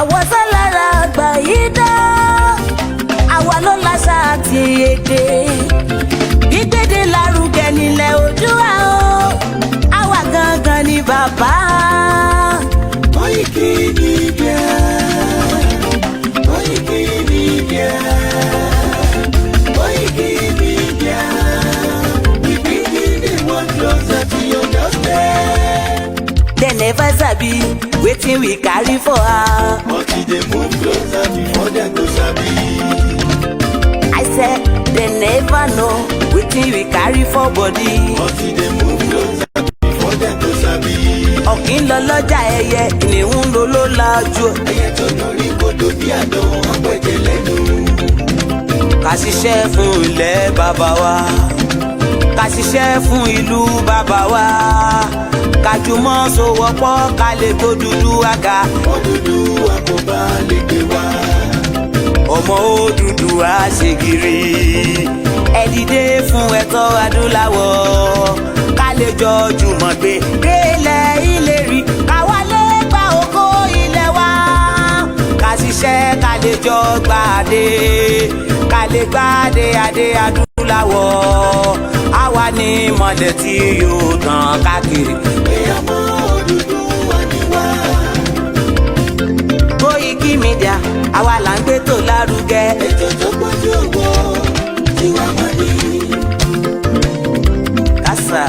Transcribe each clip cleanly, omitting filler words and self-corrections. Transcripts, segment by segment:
Àwa sálára àgbà yìí dá, àwa ló láṣà àti èdè. Gbígbédè lárugẹ nílẹ̀ Oòduà o, àwa gangan ni bàbá. Koikimedia, Koikimedia, Koikimedia. We bringing the world closer to your doorstep. They never sabi wetin we carry for her. Until they move closer before them go sabi. I said they never know wetin we carry for body. Until they move closer before them go sabi. Ọ̀kín lọ lọ́jà ẹyẹ, ìníhùn ló ló lajú. Ẹyẹ tó lórí kodò bí àdó wọn pẹ̀jẹ̀ lẹ́nu. Ká ṣiṣẹ́ fún ilẹ̀ bàbá wa, ká ṣiṣẹ́ fún ìlú bàbá wa, ká jùmọ̀ sowọ́pọ̀ ká lè tó dúdú àga. Odùduwà kò bá lè gbé wá. Ọmọ Odùduwà ṣe gírí, ẹ dìde fún ẹ̀tọ́ adúláwọ̀, ká lè jọ jùmọ̀ gbé délẹ̀ ìlérí, káwa lè gba ògo ilẹ̀ wa, ká ṣiṣẹ́ ká lè jọ gbàdé, ká lè gbàdé adé adúláwọ̀, àwa ni mọ̀lẹ̀ tí yóò tàn káàkiri. Ọmọ Odùduwà ni wá. Koikimedia, àwa là ń gbé tó lárugẹ. Ètò tó pọ̀jù owó tí wàá mọ̀ ní. Kásá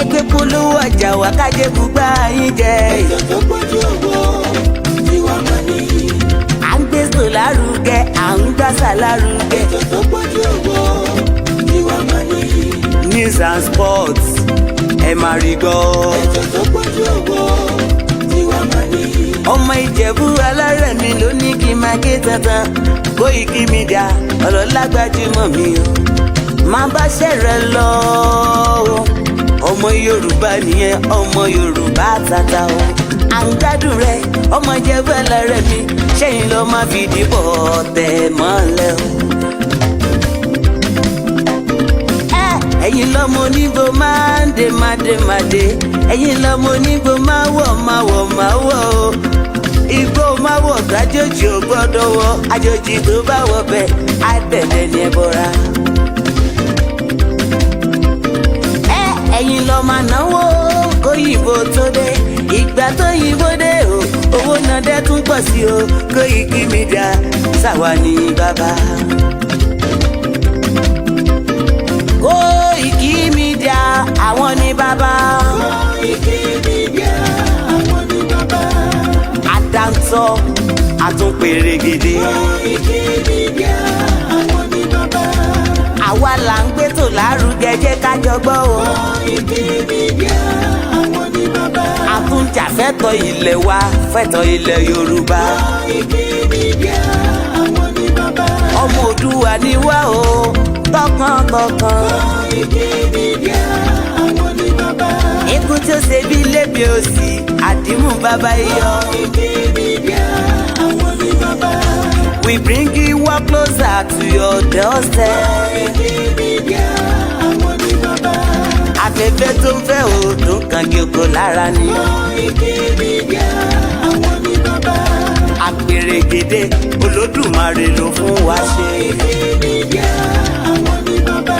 ẹgbẹ́ polówó ọjà wá kájé gbùgbà yín jẹ. Ètò tó pọ̀jù owó tí wàá mọ̀ ní. À ń gbé tó lárugẹ, à ń gbàsà lárugẹ. Ètò tó pọ̀jù owó tí wàá mọ̀ ní. News and sports ẹ máa rí gbọ́. Ètò tó pọ̀jù owó tí wàá mọ̀ ní. Ọmọ Ìjẹ̀bú alárẹ̀ mi ló ní kí n máa ké tantan. Koikimedia ọ̀rọ̀ lágbájúmọ̀ mi o, máa bá ṣẹ̀rẹ̀ lọ o. Ọmọ Yorùbá nìyẹn, ọmọ Yorùbá tata o. À ń gbádùn rẹ, ọmọ Ìjẹ̀bú alárẹ̀ mi, ṣẹ́yìn ló máa fi dìbò tẹ̀ mọ́lẹ̀ o. Ẹ̀yin lọ́mọ onígbò máa ń dé mádémádé, ẹ̀yin lọ́mọ onígbò máa wọ̀ o. Igbó máa wọ̀ kájòjì ò gbọ́dọ̀ wọ̀, àjòjì tó bá wọ̀ bẹ́ẹ̀ á bẹ̀rẹ̀ ní ẹbọra. Ẹ̀yin lọ máa náwó kóyìnbó tó dé, ìgbà tó yìnbó dé o, owó náà dẹ́ tún pọ̀ sí o. Koikimedia ṣàwa ní bàbá. Koikimedia àwọn ní bàbá. Koikimedia àwọn ní bàbá. Àdáńtọ́ àtúnpèrègèdè. Koikimedia àwọn ní bàbá. Àwa là ń gbé tó lárugẹ, jẹ́ ká jọ gbọ́ o. Koikimedia àwọn ní bàbá. Àtúnjà fẹ́tọ̀ ilẹ̀ wa, fẹ́tọ̀ ilẹ̀ Yorùbá. Koikimedia àwọn ní bàbá. Ọmọ Oòduà ni wá o, tọkàntọkàn. Koikimedia àwọn ní bàbá. Ikú tí ó ṣe bí lébi òsì, àdìmú bàbá iyọ̀. Koikimedia àwọn ní bàbá. We bring you work closer to your doorstep. Koikimedia àwọn ní bàbá. Afẹ́fẹ́ tó ń fẹ́ o, tó ń kan gíoko lára ni. Koikimedia àwọn ní bàbá. Àpèrègèdè Olódùmarè ló fún wa ṣe. Koikimedia àwọn ní bàbá.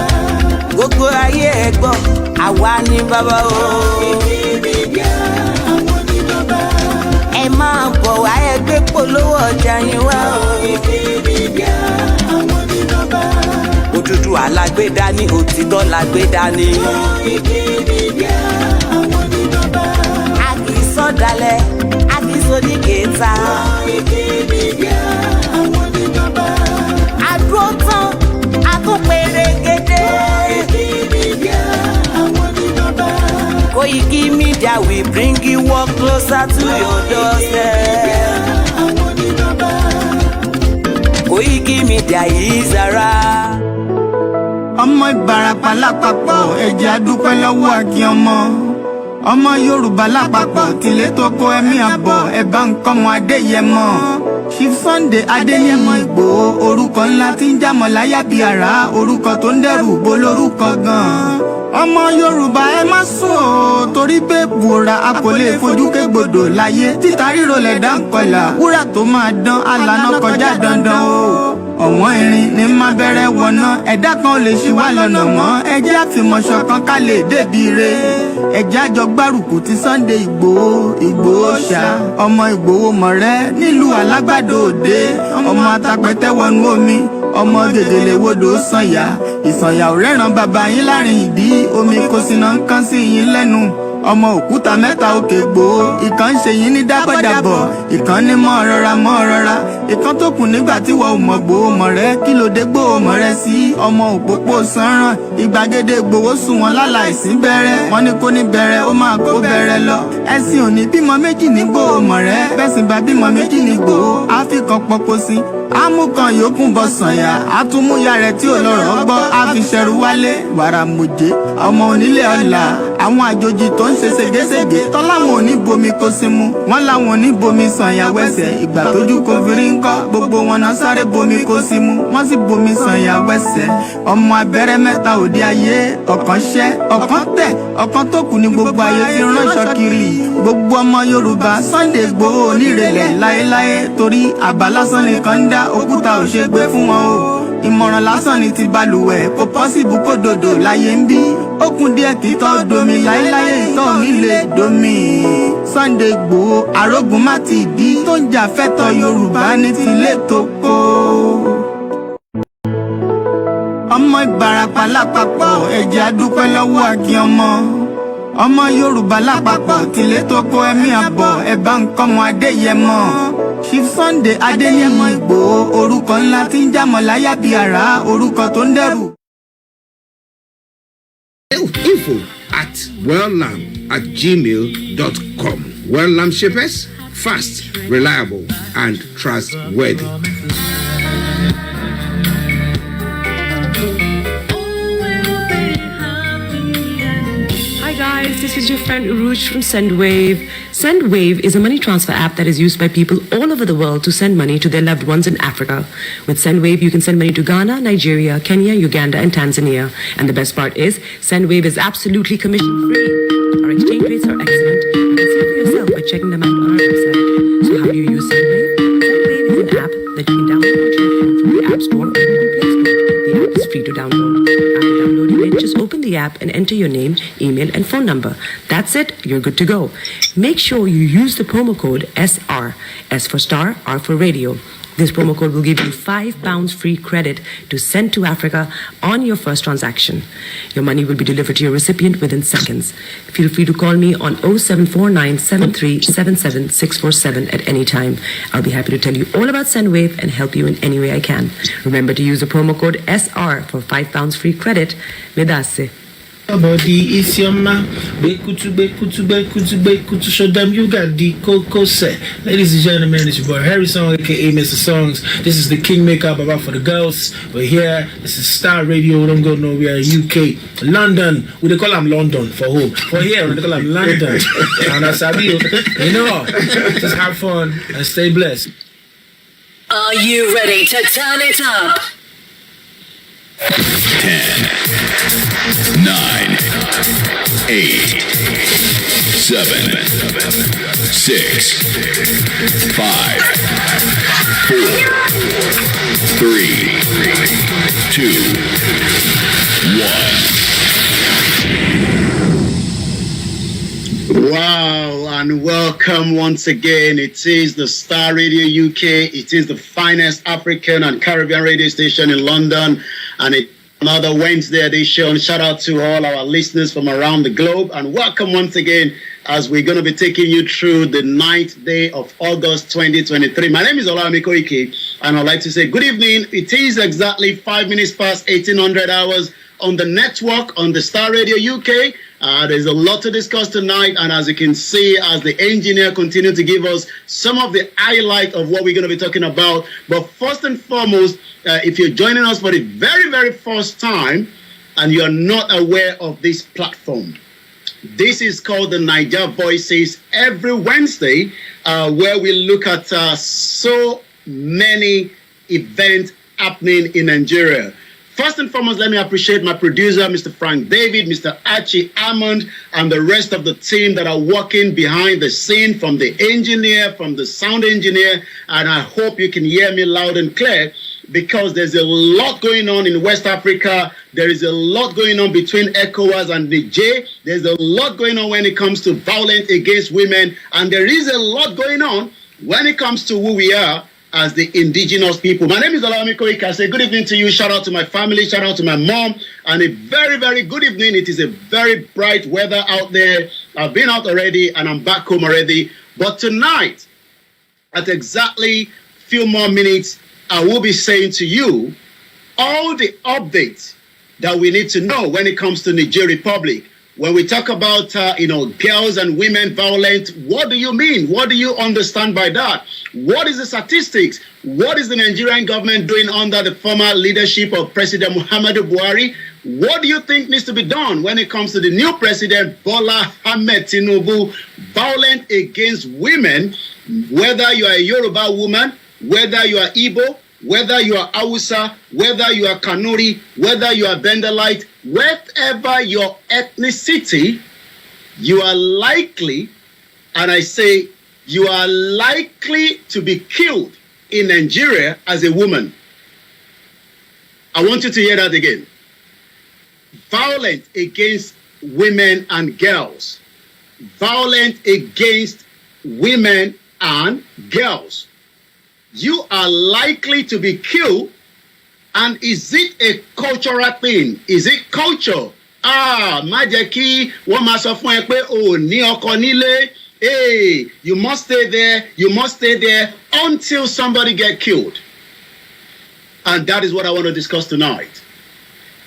Gbogbo ayé ẹ gbọ́, àwa ní bàbá o. Koikimedia àwọn ní bàbá. Ẹ máa bọ̀ wá ẹgbẹ́ polówó ọjà yín wá o. Koikimedia àwọn ní bàbá. Odùduwà la gbé dání, òtítọ́ la gbé dání. Koikimedia àwọn ní bàbá. A kì í sọ̀dálẹ̀, a kì í sóníkèéta. Koikimedia àwọn ní bàbá. Àdúró tán, a tún pèrègèdè. Koikimedia àwọn ní bàbá. Koikimedia we bring you work closer to your doorstep. Àwọn ní bàbá. Koikimedia is around. Ọmọ Ìbàràpá lápapọ̀ ẹ jẹ́ a dúpẹ́ lọ́wọ́ Akin ọmọ. ọmọ Yorùbá lápapọ̀ tilé tó kó ẹ̀mí àbọ̀ ẹ̀bá nǹkan mọ Adéyẹmọ Chief Sunday Adéyẹmọ Ìgbòho orúkọ ńlá tí ń jámọ̀ láyà bí àrá orúkọ tó ń dẹrù bo lórúkọ gan ọmọ Yorùbá ẹ má sùn o torí pé bùrà a kò lè fojú kégbodò láyé títa ríro lẹ̀dá ń kọlà wúrà tó máa dán alànà kọjá dandan o ọ̀wọ́n irin ní má bẹ̀rẹ̀ wọ̀nà ẹ̀dá kan ò lè ṣì wá lọ́nà mọ́ ẹjẹ́ àfìmọ̀ṣọ̀ kan ká lè débi re ẹjẹ́ àjọ gbárùkù ti Sunday Ìgbòho ṣá ọmọ Ìgbòho mọ̀rẹ́ nílùú Alágbàdo Òde ọmọ atapẹ̀tẹ̀ wọnú omi ọmọ gègèlè wodò sànyà ìsànyà ò rẹ́ràn bàbá yín láàrin ìdí omi kò sì náà ń kán sí yín lẹ́nu ọmọ òkúta mẹ́ta òkè Ìgbòho ìkan ń ṣe yín ní dábọ̀dàbọ̀ ìkan ní mọ́ rọra ìkan tó kù nígbà tí wọ́n ò mọ̀ Ìgbòho mọ̀rẹ́ kí ló dé Ìgbòho mọ̀rẹ́ sí ọmọ òpópó sanran ìgbàgede Ìgbòho sùn wọn láláìsí bẹ̀rẹ̀ wọn ní kó ní bẹ̀rẹ̀ ó máa kó bẹ̀rẹ̀ lọ ẹ̀sìn òní bímọ méjì ní Ìgbòho mọ̀rẹ́ bẹ́sìn bá bímọ méjì ní Ìgbòho áfíkan pọpọ sí amúkan yòókù bọ sànyà àtúmúyà rẹ̀ tí ò lọ́rọ̀ gbọ́ àfiṣẹrù wálé wàrà mòjé ọmọ onílé ọlà àwọn àjòjì tó ń ṣe ségesège tọ́láwọn òní bomi kó sí mu wọ́n láwọn òní bomi sànyà wẹsẹ̀ ìgbà tójú kò fi rí ńkọ́ gbogbo wọn náà sáré bomi kó sí mu wọ́n sì bomi sànyà wẹsẹ̀ ọmọ abẹ́rẹ́ mẹ́ta òde ayé ọ̀kan ṣẹ́ ọ̀kan tẹ̀ ọ̀kan tó kù ní gbogbo ayé tí ránṣọ kiri gbogbo ọmọ Yorùbá Sunday Ìgbòho onírèlẹ̀ láéláé torí àbá lásán nìkan ń dá òkúta ò ṣe gbé fún wọn o ìmọ̀ràn lásán ni ti balùwẹ̀ kò pọ́sibú kó dòdò láyé ń bí ó kún díẹ̀ kí tọ́ domi láéláyé ìtọ́ mi lè domi Sunday Ìgbòho arógun má ti dí tó ń jà fẹ́tọ̀ Yorùbá ní tilé tó kó ọmọ Ìbàràpá lápapọ̀ ẹ̀jẹ̀ adúpẹ́ lọ́wọ́ Akin ọmọ Yorùbá lápapọ̀ tilé tó kó ẹ̀mí àbọ̀ ẹ̀bá nǹkan mọ Adéyẹmọ Chief Sunday Adéyẹmọ Ìgbòho orúkọ ńlá tí ń jámọ̀ láyà bí àrá orúkọ tó ń dẹrù. info@welllam@gmail.com. Welllam shippers, fast, reliable, and trustworthy. Hi guys, this is your friend Uruj from SendWave. SendWave is a money transfer app that is used by people all over the world to send money to their loved ones in Africa. With SendWave, you can send money to Ghana, Nigeria, Kenya, Uganda, and Tanzania. And the best part is, SendWave is absolutely commission-free. Our exchange rates are excellent. You can see for yourself by checking them out on our website. So how do you use SendWave? SendWave is an app that you can download on your phone from the App Store or Google Play Store. The app is free to download. After downloading it, just open the app and enter your name, email, and phone number. That's it. You're good to go. Make sure you use the promo code SR. S for star, R for radio. This promo code will give you £5 free credit to send to Africa on your first transaction. Your money will be delivered to your recipient within seconds. Feel free to call me on 07497377 at any time. I'll be happy to tell you all about SendWave and help you in any way I can. Remember to use the promo code SR for £5 free credit. Medase. Body is your man. Bekutu. Show them you got the coco set. Ladies and gentlemen, it's your boy Harrison, aka Mr. Songs. This is the Kingmaker Baba for the girls. We're here. This is Star Radio. Don't go nowhere. UK, London. We they call them London for who? For here, we they call them London. And that's how you know. Just have fun and stay blessed. Are you ready to turn it up? 10, 9, 8, 7, 6, 5, 4, 3, 2, 1. Wow, and welcome once again. It is the Star Radio UK. It is the finest African and Caribbean radio station in London. And it's another Wednesday edition. Shout out to all our listeners from around the globe. And welcome once again as we're going to be taking you through the 9th day of August 2023. My name is Olami Koiki, and I'd like to say good evening. It is exactly 5 minutes past 1800 hours on the network on the Star Radio UK. There's a lot to discuss tonight, and as you can see, as the engineer continues to give us some of the highlight of what we're going to be talking about. But first and foremost, if you're joining us for the very, very first time and you're not aware of this platform, This is called the Niger Voices every Wednesday, where we look at so many events happening in Nigeria. First and foremost, let me appreciate my producer, Mr. Frank David, Mr. Archie Hammond, and the rest of the team that are working behind the scene, from the engineer, from the sound engineer, and I hope you can hear me loud and clear, because there's a lot going on in West Africa. There is a lot going on between ECOWAS and Niger. There's a lot going on when it comes to violence against women, and there is a lot going on when it comes to who we are as the indigenous people. My name is Olawumi Koiki. I say good evening to you. Shout out to my family. Shout out to my mom. And a very, very good evening. It is a very bright weather out there. I've been out already and I'm back home already. But tonight, at exactly few more minutes, I will be saying to you all the updates that we need to know when it comes to Niger Republic. When we talk about, girls and women violence, what do you mean? What do you understand by that? What is the statistics? What is the Nigerian government doing under the former leadership of President Muhammadu Buhari? What do you think needs to be done when it comes to the new president, Bola Ahmed Tinubu? Violence against women, whether you are a Yoruba woman, whether you are Igbo, whether you are Hausa, whether you are Kanuri, whether you are Bendelite, whatever your ethnicity, you are likely, and I say you are likely to be killed in Nigeria as a woman. I want you to hear that again. Violence against women and girls. Violence against women and girls. You are likely to be killed. And is it a cultural thing? Is it culture? Má jẹ́ kí wọ́n máa sọ fún ẹ pé o ní ọkọ nílé. Hey, you must stay there. You must stay there until somebody get killed. And that is what I want to discuss tonight.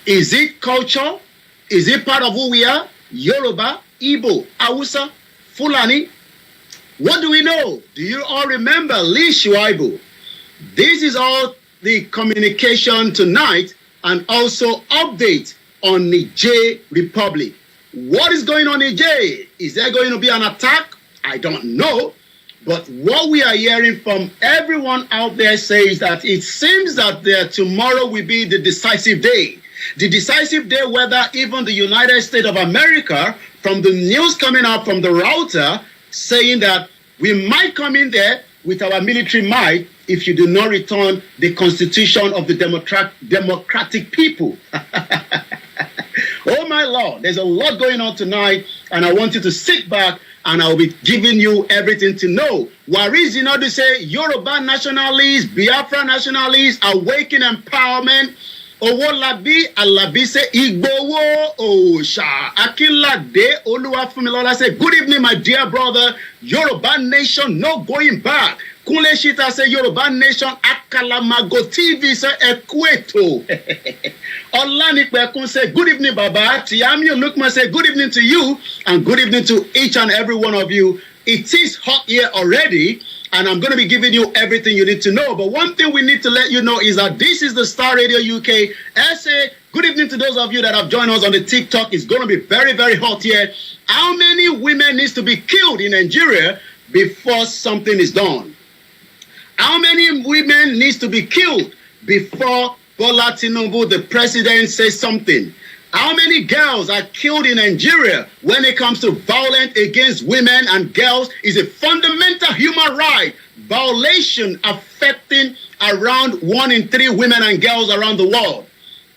Is it culture? Is it part of who we are? Yoruba, Igbo, Hausa, Fulani? What do we know? Do you all remember Lee Shuaibu? This is all the communication tonight, and also update on Niger Republic. What is going on in Niger? Is there going to be an attack? I don't know. But what we are hearing from everyone out there says that it seems that tomorrow will be the decisive day. The decisive day, whether even the United States of America, from the news coming out from the router, saying that we might come in there with our military might if you do not return the constitution of the democratic people. Oh my Lord, there's a lot going on tonight, and I want you to sit back and I'll be giving you everything to know. Waris, to say Yoruba nationalists, Biafra nationalists, awaken empowerment. Owo labi alabi say Igbowo Osha Akinlade Oluwafunmilola say good evening my dear brother. Yoruba nation no going back. Kunle Shita say Yoruba nation Akalamago TV say Ekweto. Olanipekun say good evening Baba. Tiamio Lukman say good evening to you and good evening to each and every one of you. It is hot here already, and I'm going to be giving you everything you need to know. But one thing we need to let you know is that this is the Star Radio UK. SA, good evening to those of you that have joined us on the TikTok. It's going to be very, very hot here. How many women needs to be killed in Nigeria before something is done? How many women needs to be killed before Bola Tinubu, the president, says something? How many girls are killed in Nigeria when it comes to violence against women and girls is a fundamental human right violation affecting around 1 in 3 women and girls around the world.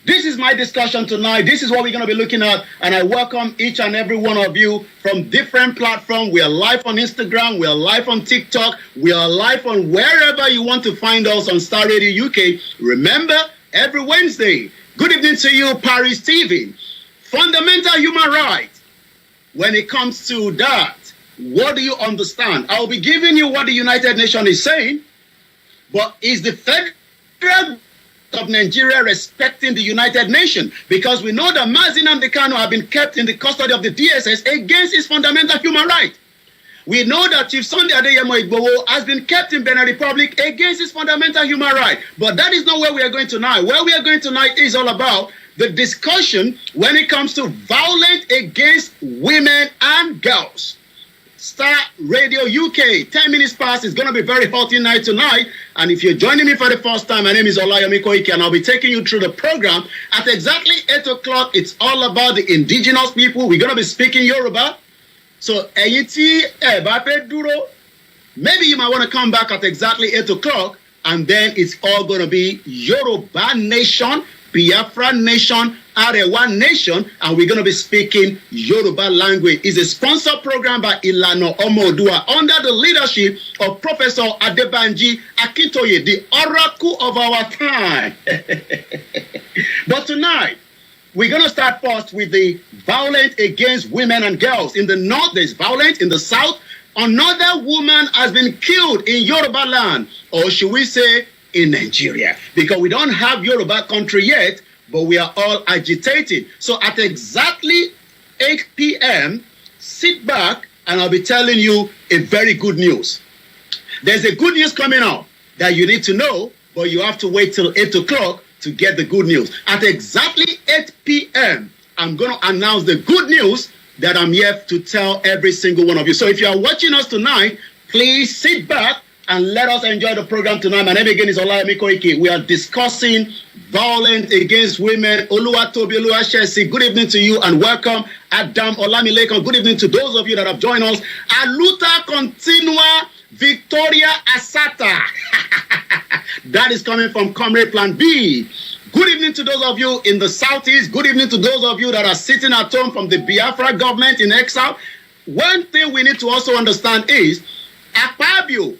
This is my discussion tonight. This is what we're going to be looking at. And I welcome each and every one of you from different platforms. We are live on Instagram. We are live on TikTok. We are live on wherever you want to find us on Star Radio UK. Remember, every Wednesday. Good evening to you, Paris TV. Fundamental human right. When it comes to that, what do you understand? I'll be giving you what the United Nations is saying, but is the federal of Nigeria respecting the United Nations? Because we know that Mazi Nnamdi Kanu have been kept in the custody of the DSS against his fundamental human right. We know that Chief Sunday Adeyemo Igboho has been kept in Benin Republic against his fundamental human right. But that is not where we are going tonight. Where we are going tonight is all about the discussion when it comes to violence against women and girls. Star Radio UK, 10 minutes past. It's going to be very hot night tonight. And if you're joining me for the first time, my name is Olayomi Koiki, and I'll be taking you through the program. At exactly 8 o'clock, it's all about the indigenous people. We're going to be speaking Yoruba. So, maybe you might want to come back at exactly 8 o'clock, and then it's all going to be Yoruba Nation, Biafra Nation, Arewa Nation, and we're going to be speaking Yoruba language. It's a sponsored program by Ilana Omodua under the leadership of Professor Adebanji Akintoye, the oracle of our time. But tonight, we're going to start first with the violence against women and girls. In the north, there's violence. In the south, another woman has been killed in Yoruba land, or should we say in Nigeria, because we don't have Yoruba country yet, but we are all agitated. So at exactly 8 p.m., sit back and I'll be telling you a very good news. There's a good news coming out that you need to know, but you have to wait till 8 o'clock to get the good news. At exactly 8 p.m., I'm going to announce the good news that I'm here to tell every single one of you. So if you are watching us tonight, please sit back and let us enjoy the program tonight. My name again is Olayomi Koiki. We are discussing violence against women. Oluwatobi Oluwashesi, good evening to you and welcome. Adam Olamilekan, good evening to those of you that have joined us. Aluta Continua Victoria Asata. That is coming from Comrade Plan B. Good evening to those of you in the southeast. Good evening to those of you that are sitting at home from the Biafra government in exile. One thing we need to also understand is Akpabio,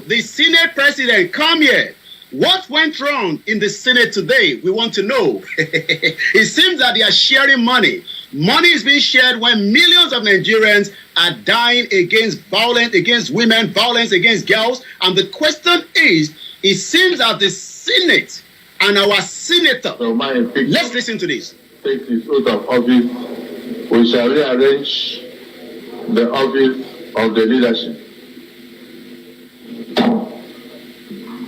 the Senate president, come here. What went wrong in the Senate today? We want to know. It seems that they are sharing money. Money is being shared when millions of Nigerians are dying against violence against women, violence against girls. And the question is, it seems that the Senate and our senator, let's listen to this. Take his oath of office, we shall rearrange the office of the leadership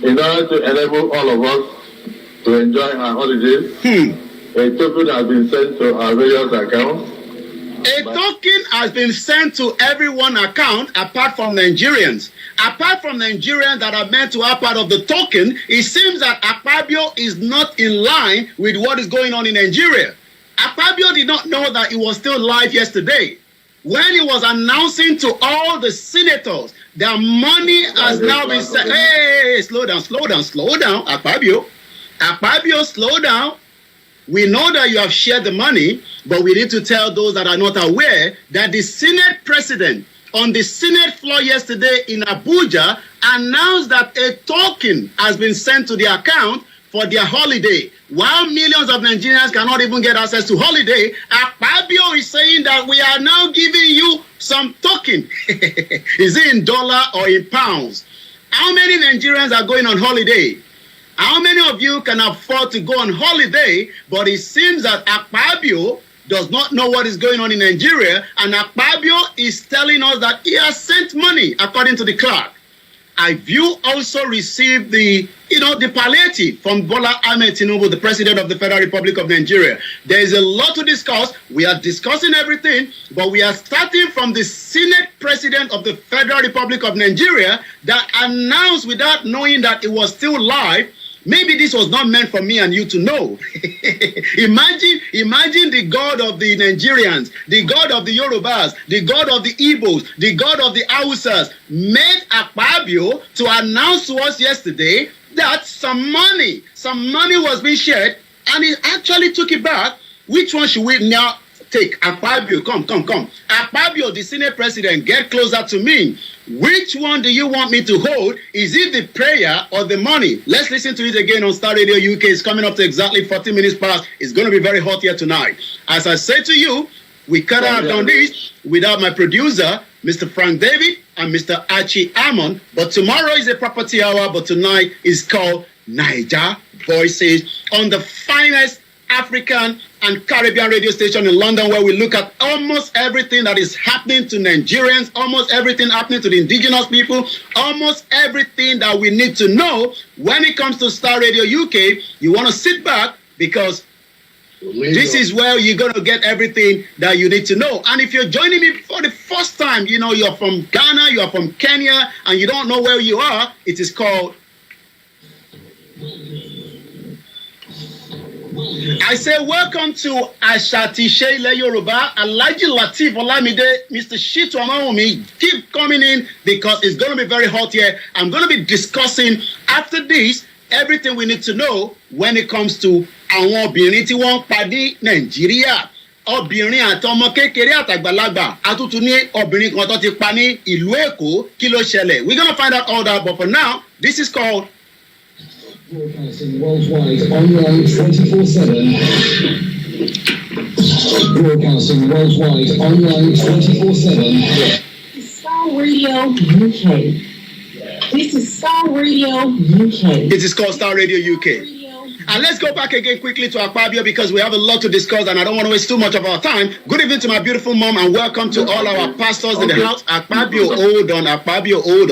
in order to enable all of us to enjoy our holidays. A token has been sent to our various accounts. A token has been sent to everyone's account apart from Nigerians. Apart from Nigerians that are meant to have part of the token, it seems that Akpabio is not in line with what is going on in Nigeria. Akpabio did not know that he was still live yesterday. When he was announcing to all the senators that money has now been sent. Hey, slow down, Akpabio. Akpabio, slow down. We know that you have shared the money, but we need to tell those that are not aware that the Senate president on the Senate floor yesterday in Abuja announced that a token has been sent to the account for their holiday. While millions of Nigerians cannot even get access to holiday, Akpabio is saying that we are now giving you some token. Is it in dollar or in pounds? How many Nigerians are going on holiday? How many of you can afford to go on holiday? But it seems that Akpabio does not know what is going on in Nigeria, and Akpabio is telling us that he has sent money, according to the clerk. Have you also received the palliative from Bola Ahmed Tinubu, the president of the Federal Republic of Nigeria? There is a lot to discuss. We are discussing everything, but we are starting from the Senate president of the Federal Republic of Nigeria that announced without knowing that it was still live. Maybe this was not meant for me and you to know. Imagine the God of the Nigerians, the God of the Yorubas, the God of the Igbos, the God of the Hausas made Akpabio to announce to us yesterday that some money was being shared, and he actually took it back. Which one should we now take? Akpabio, come. Akpabio, the Senate president, get closer to me. Which one do you want me to hold? Is it the prayer or the money? Let's listen to it again on Star Radio UK. It's coming up to exactly 40 minutes past. It's going to be very hot here tonight. As I said to you, we could have done this without my producer, Mr. Frank David and Mr. Archie Amon. But tomorrow is a property hour, but tonight is called Niger Voices on the finest African and Caribbean radio station in London, where we look at almost everything that is happening to Nigerians, almost everything happening to the indigenous people, almost everything that we need to know when it comes to Star Radio UK. You want to sit back because this is where you're going to get everything that you need to know. And if you're joining me for the first time, you know, you're from Ghana, you're from Kenya, and you don't know where you are, it is called... I say welcome to Ashati Sheile Yoruba, Alhaji Lateef Olamide, Mr. Shitu Amaomi. Keep coming in because it's going to be very hot here. I'm going to be discussing after this everything we need to know when it comes to àwọn obìnrin tí wọ́n ń pa ní Nàìjíríà. Obìnrin àtọmọ kékeré àtàgbàlagbà, àtútù ní obìnrin kan tó ti pa ní ìlú Èkó, kí ló ṣẹlẹ̀? We're going to find out all that, but for now, this is called Broadcasting worldwide online 24/7. Broadcasting worldwide online 24/7. Star Radio UK. This is Star Radio UK. It is called Star Radio UK. And let's go back again quickly to Akpabio because we have a lot to discuss and I don't want to waste too much of our time. Good evening to my beautiful mom and welcome to all our pastors in the house. Akpabio, hold on, Akpabio, hold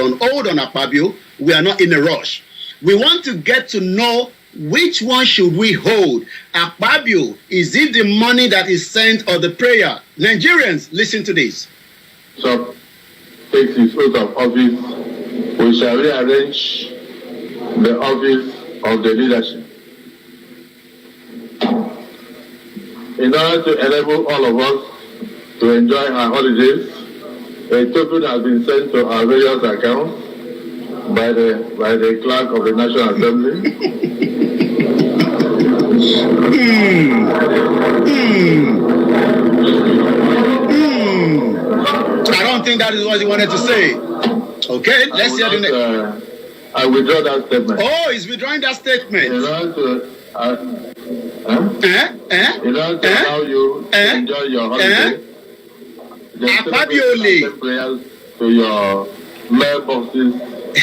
on, Akpabio. We are not in a rush. We want to get to know which one should we hold. Akpabio, is it the money that is sent or the prayer? Nigerians, listen to this. So, takes his oath of office, we shall rearrange the office of the leadership. In order to enable all of us to enjoy our holidays, a token has been sent to our various accounts by the clerk of the National Assembly. I don't think that is what he wanted to say. Okay, let's hear the next. I withdraw that statement. Oh, he's withdrawing that statement. In order to allow you to enjoy your holiday, Akpabio prayers to your mailboxes. I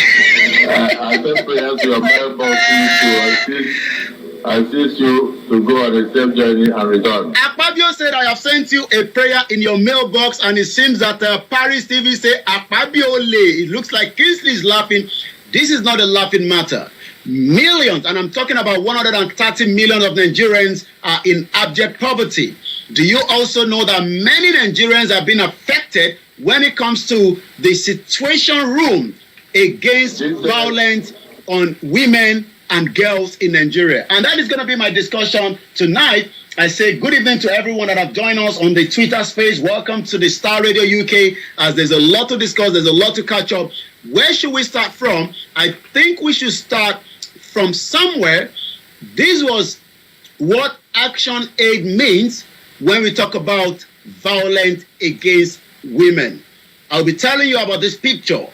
send prayers to your mailboxes to assist you to go on a safe journey and return. Akpabio said, I have sent you a prayer in your mailbox, and it seems that Paris TV say Akpabio It looks like Kingsley is laughing. This is not a laughing matter. Millions, and I'm talking about 130 million of Nigerians are in abject poverty. Do you also know that many Nigerians have been affected when it comes to the situation room against violence on women and girls in Nigeria? And that is going to be my discussion tonight. I say good evening to everyone that have joined us on the Twitter space. Welcome to the Star Radio UK. As there's a lot to discuss, there's a lot to catch up. Where should we start from? I think we should start from somewhere. This was what action aid means when we talk about violence against women. I'll be telling you about this picture.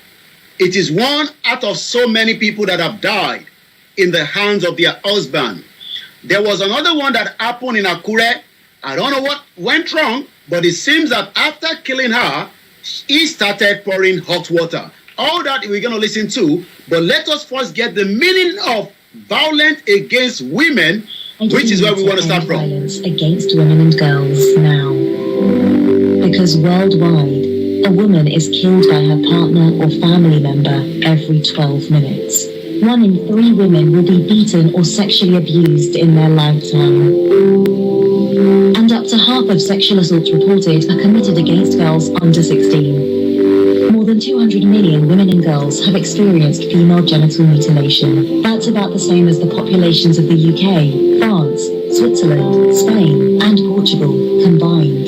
It is one out of so many people that have died in the hands of their husband. There was another one that happened in Akure. I don't know what went wrong, but it seems that after killing her, he started pouring hot water. All that we're going to listen to, but let us first get the meaning of violence against women, which is where we want to start from. Violence against women and girls now. Because worldwide, a woman is killed by her partner or family member every 12 minutes. 1 in 3 women will be beaten or sexually abused in their lifetime. And up to half of sexual assaults reported are committed against girls under 16. More than 200 million women and girls have experienced female genital mutilation. That's about the same as the populations of the UK, France, Switzerland, Spain, and Portugal combined.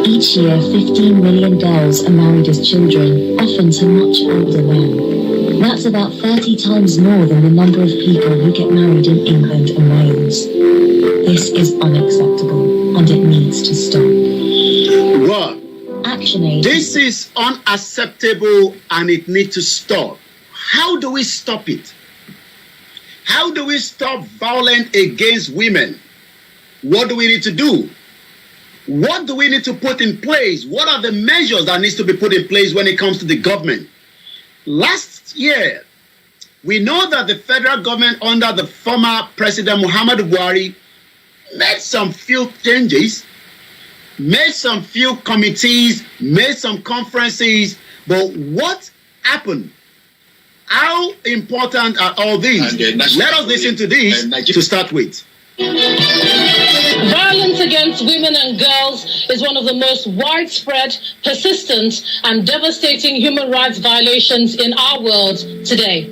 Each year, 15 million girls are married as children, often to much older men. That's about 30 times more than the number of people who get married in England and Wales. This is unacceptable, and it needs to stop. What? ActionAid. This is unacceptable, and it needs to stop. How do we stop it? How do we stop violence against women? What do we need to do? What do we need to put in place? What are the measures that needs to be put in place when it comes to the government? Last year, we know that the federal government under the former President Muhammadu Buhari made some few changes, made some few committees, made some conferences, but what happened? How important are all these? Let us listen to these to start with. Violence against women and girls is one of the most widespread, persistent, and devastating human rights violations in our world today.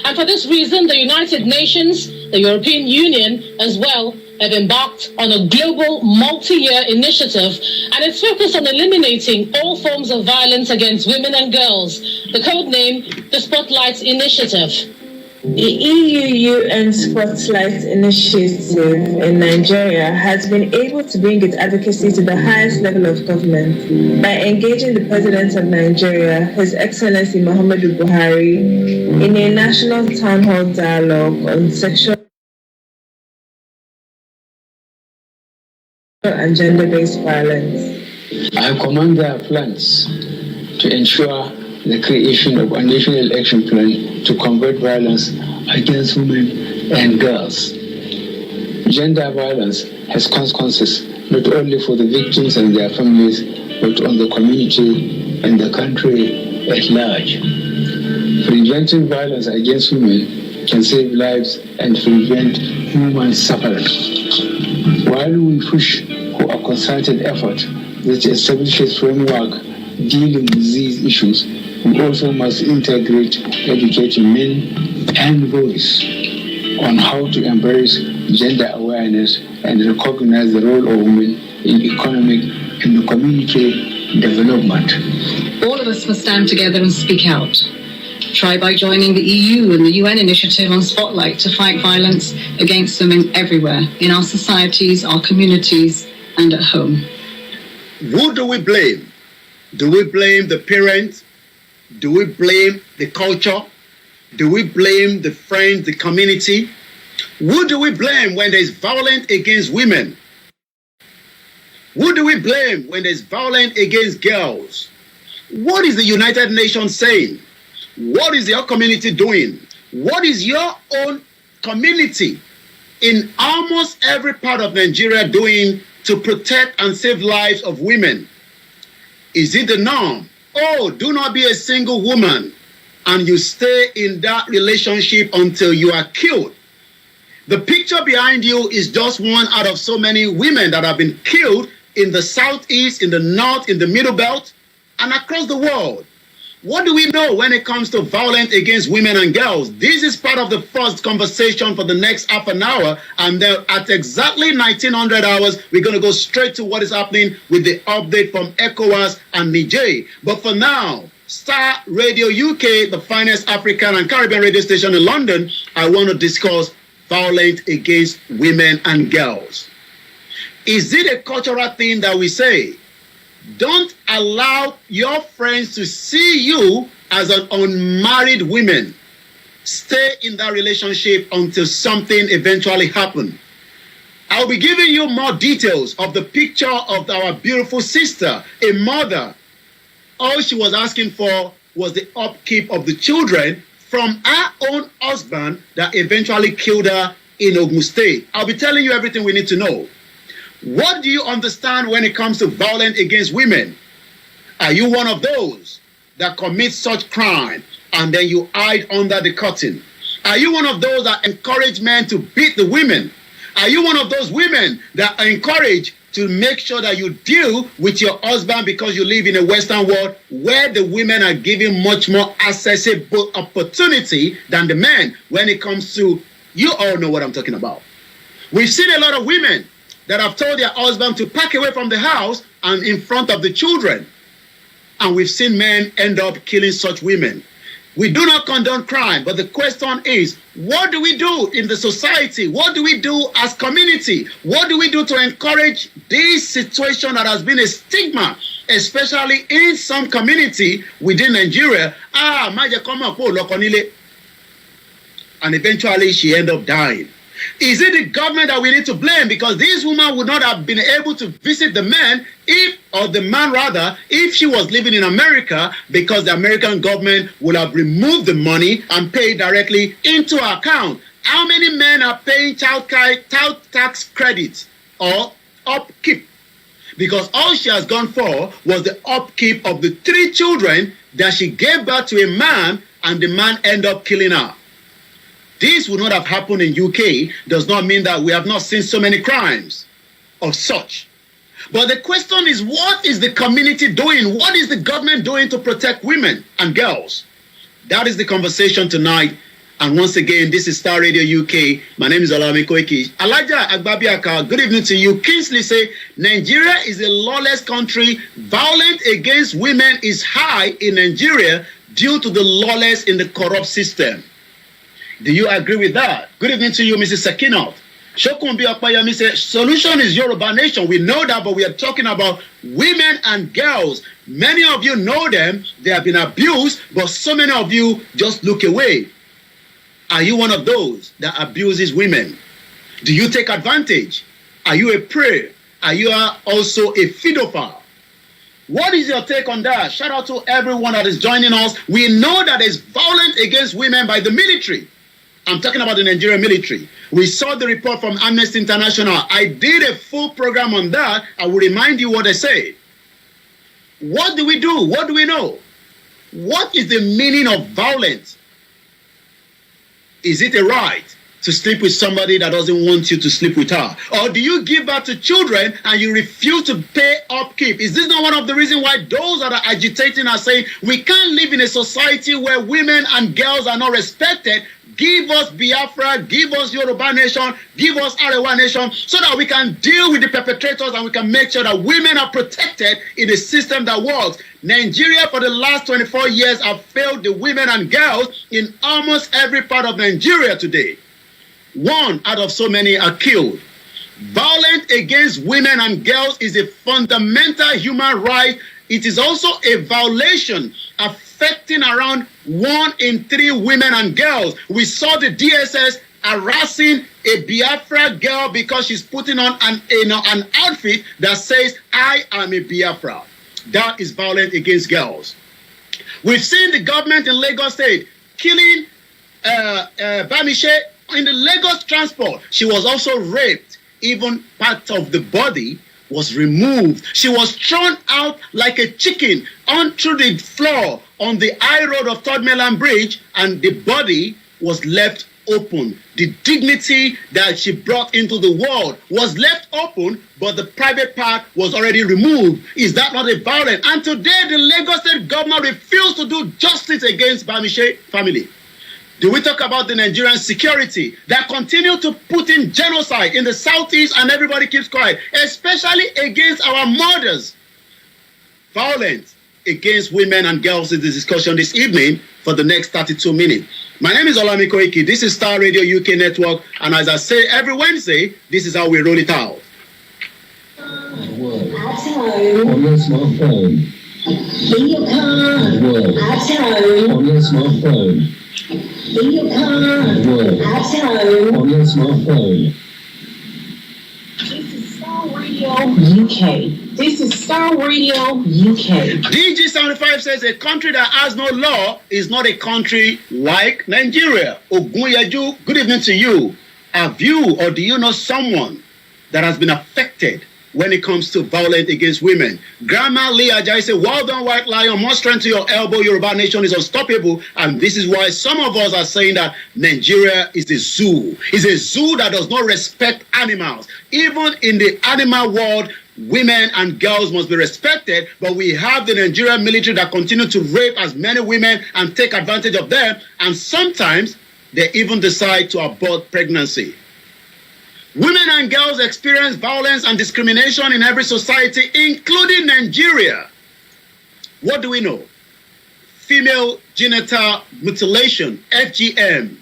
And for this reason, the United Nations, the European Union as well, have embarked on a global multi-year initiative, and it's focused on eliminating all forms of violence against women and girls. The code name, the Spotlight Initiative. The EU-UN Spotlight Initiative in Nigeria has been able to bring its advocacy to the highest level of government by engaging the President of Nigeria, His Excellency Muhammadu Buhari, in a national town hall dialogue on sexual and gender-based violence. I commend their plans to ensure the creation of a national action plan to combat violence against women and girls. Gender violence has consequences not only for the victims and their families, but on the community and the country at large. Preventing violence against women can save lives and prevent human suffering. While we push for a concerted effort that establishes framework dealing with these issues, we also must integrate educating men and boys on how to embrace gender awareness and recognize the role of women in economic and community development. All of us must stand together and speak out. Try by joining the EU and the UN initiative on Spotlight to fight violence against women everywhere, in our societies, our communities, and at home. Who do we blame? Do we blame the parents? Do we blame the culture? Do we blame the friends, the community? Who do we blame when there's violence against women? Who do we blame when there's violence against girls? What is the United Nations saying? What is your community doing? What is your own community in almost every part of Nigeria doing to protect and save lives of women? Is it the norm? Oh, do not be a single woman and you stay in that relationship until you are killed. The picture behind you is just one out of so many women that have been killed in the southeast, in the north, in the middle belt, and across the world. What do we know when it comes to violence against women and girls? This is part of the first conversation for the next half an hour. And then at exactly 1900 hours, we're going to go straight to what is happening with the update from ECOWAS and Niger. But for now, Star Radio UK, the finest African and Caribbean radio station in London, I want to discuss violence against women and girls. Is it a cultural thing that we say? Don't allow your friends to see you as an unmarried woman. Stay in that relationship until something eventually happens. I'll be giving you more details of the picture of our beautiful sister, a mother. All she was asking for was the upkeep of the children from her own husband that eventually killed her in Ogun State. I'll be telling you everything we need to know. What do you understand when it comes to violence against women? Are you one of those that commit such crime and then you hide under the curtain? Are you one of those that encourage men to beat the women? Are you one of those women that are encouraged to make sure that you deal with your husband because you live in a Western world where the women are given much more accessible opportunity than the men when it comes to, you all know what I'm talking about. We've seen a lot of women that have told their husband to pack away from the house and in front of the children. And we've seen men end up killing such women. We do not condone crime, but the question is, what do we do in the society? What do we do as community? What do we do to encourage this situation that has been a stigma, especially in some community within Nigeria? And eventually she ended up dying. Is it the government that we need to blame? Because this woman would not have been able to visit the man if she was living in America, because the American government would have removed the money and paid directly into her account. How many men are paying child tax credits or upkeep? Because all she has gone for was the upkeep of the 3 children that she gave birth to a man, and the man ended up killing her. this would not have happened in UK does not mean that we have not seen so many crimes of such. But the question is, what is the community doing? What is the government doing to protect women and girls? That is the conversation tonight. And once again, this is Star Radio UK. My name is Olami Koiki. Alaja Agbabiaka, good evening to you. Kingsley say, Nigeria is a lawless country. Violence against women is high in Nigeria due to the lawless in the corrupt system. Do you agree with that? Good evening to you, Mrs. Sakinot. Shokumbi Akpayami says, solution is Yoruba nation. We know that, but we are talking about women and girls. Many of you know them. They have been abused, but so many of you just look away. Are you one of those that abuses women? Do you take advantage? Are you a prey? Are you also a pedophile? What is your take on that? Shout out to everyone that is joining us. We know that there's violence against women by the military. I'm talking about the Nigerian military. We saw the report from Amnesty International. I did a full program on that. I will remind you what I said. What do we do? What do we know? What is the meaning of violence? Is it a right to sleep with somebody that doesn't want you to sleep with her? Or do you give birth to children and you refuse to pay upkeep? Is this not one of the reasons why those that are agitating are saying we can't live in a society where women and girls are not respected? Give us Biafra, give us Yoruba nation, give us Arewa nation, so that we can deal with the perpetrators and we can make sure that women are protected in a system that works. Nigeria for the last 24 years have failed the women and girls in almost every part of Nigeria today. 1 out of so many are killed. Violence against women and girls is a fundamental human right. It is also a violation affecting around 1 in 3 women and girls. We saw the DSS harassing a Biafra girl because she's putting on an outfit that says, I am a Biafra. That is violence against girls. We've seen the government in Lagos State killing Bamishe in the Lagos transport. She was also raped. Even part of the body was removed. She was thrown out like a chicken onto the floor on the high road of Third Mainland Bridge, and the body was left open. The dignity that she brought into the world was left open, but the private part was already removed. Is that not a violence? And today the Lagos State government refused to do justice against Bamishe family. Do we talk about the Nigerian security that continue to put in genocide in the southeast and everybody keeps quiet, especially against our mothers? Violence against women and girls is the discussion this evening for the next 32 minutes. My name is Olami Koiki. This is Star Radio UK Network. And as I say every Wednesday, this is how we roll it out. On your smartphone. In your car. At home. On your smartphone. In your car. At home. On your smartphone. This is Star Radio UK. This is Star Radio UK. DG75 says a country that has no law is not a country like Nigeria. Ogunyaju, good evening to you. Have you or do you know someone that has been affected when it comes to violence against women? Grandma Leah Jai said, well done, White Lion. More strength to your elbow. Yoruba nation is unstoppable. And this is why some of us are saying that Nigeria is a zoo. It's a zoo that does not respect animals. Even in the animal world, women and girls must be respected. But we have the Nigerian military that continue to rape as many women and take advantage of them. And sometimes they even decide to abort pregnancy. Women and girls experience violence and discrimination in every society, including Nigeria. What do we know? Female genital mutilation, FGM.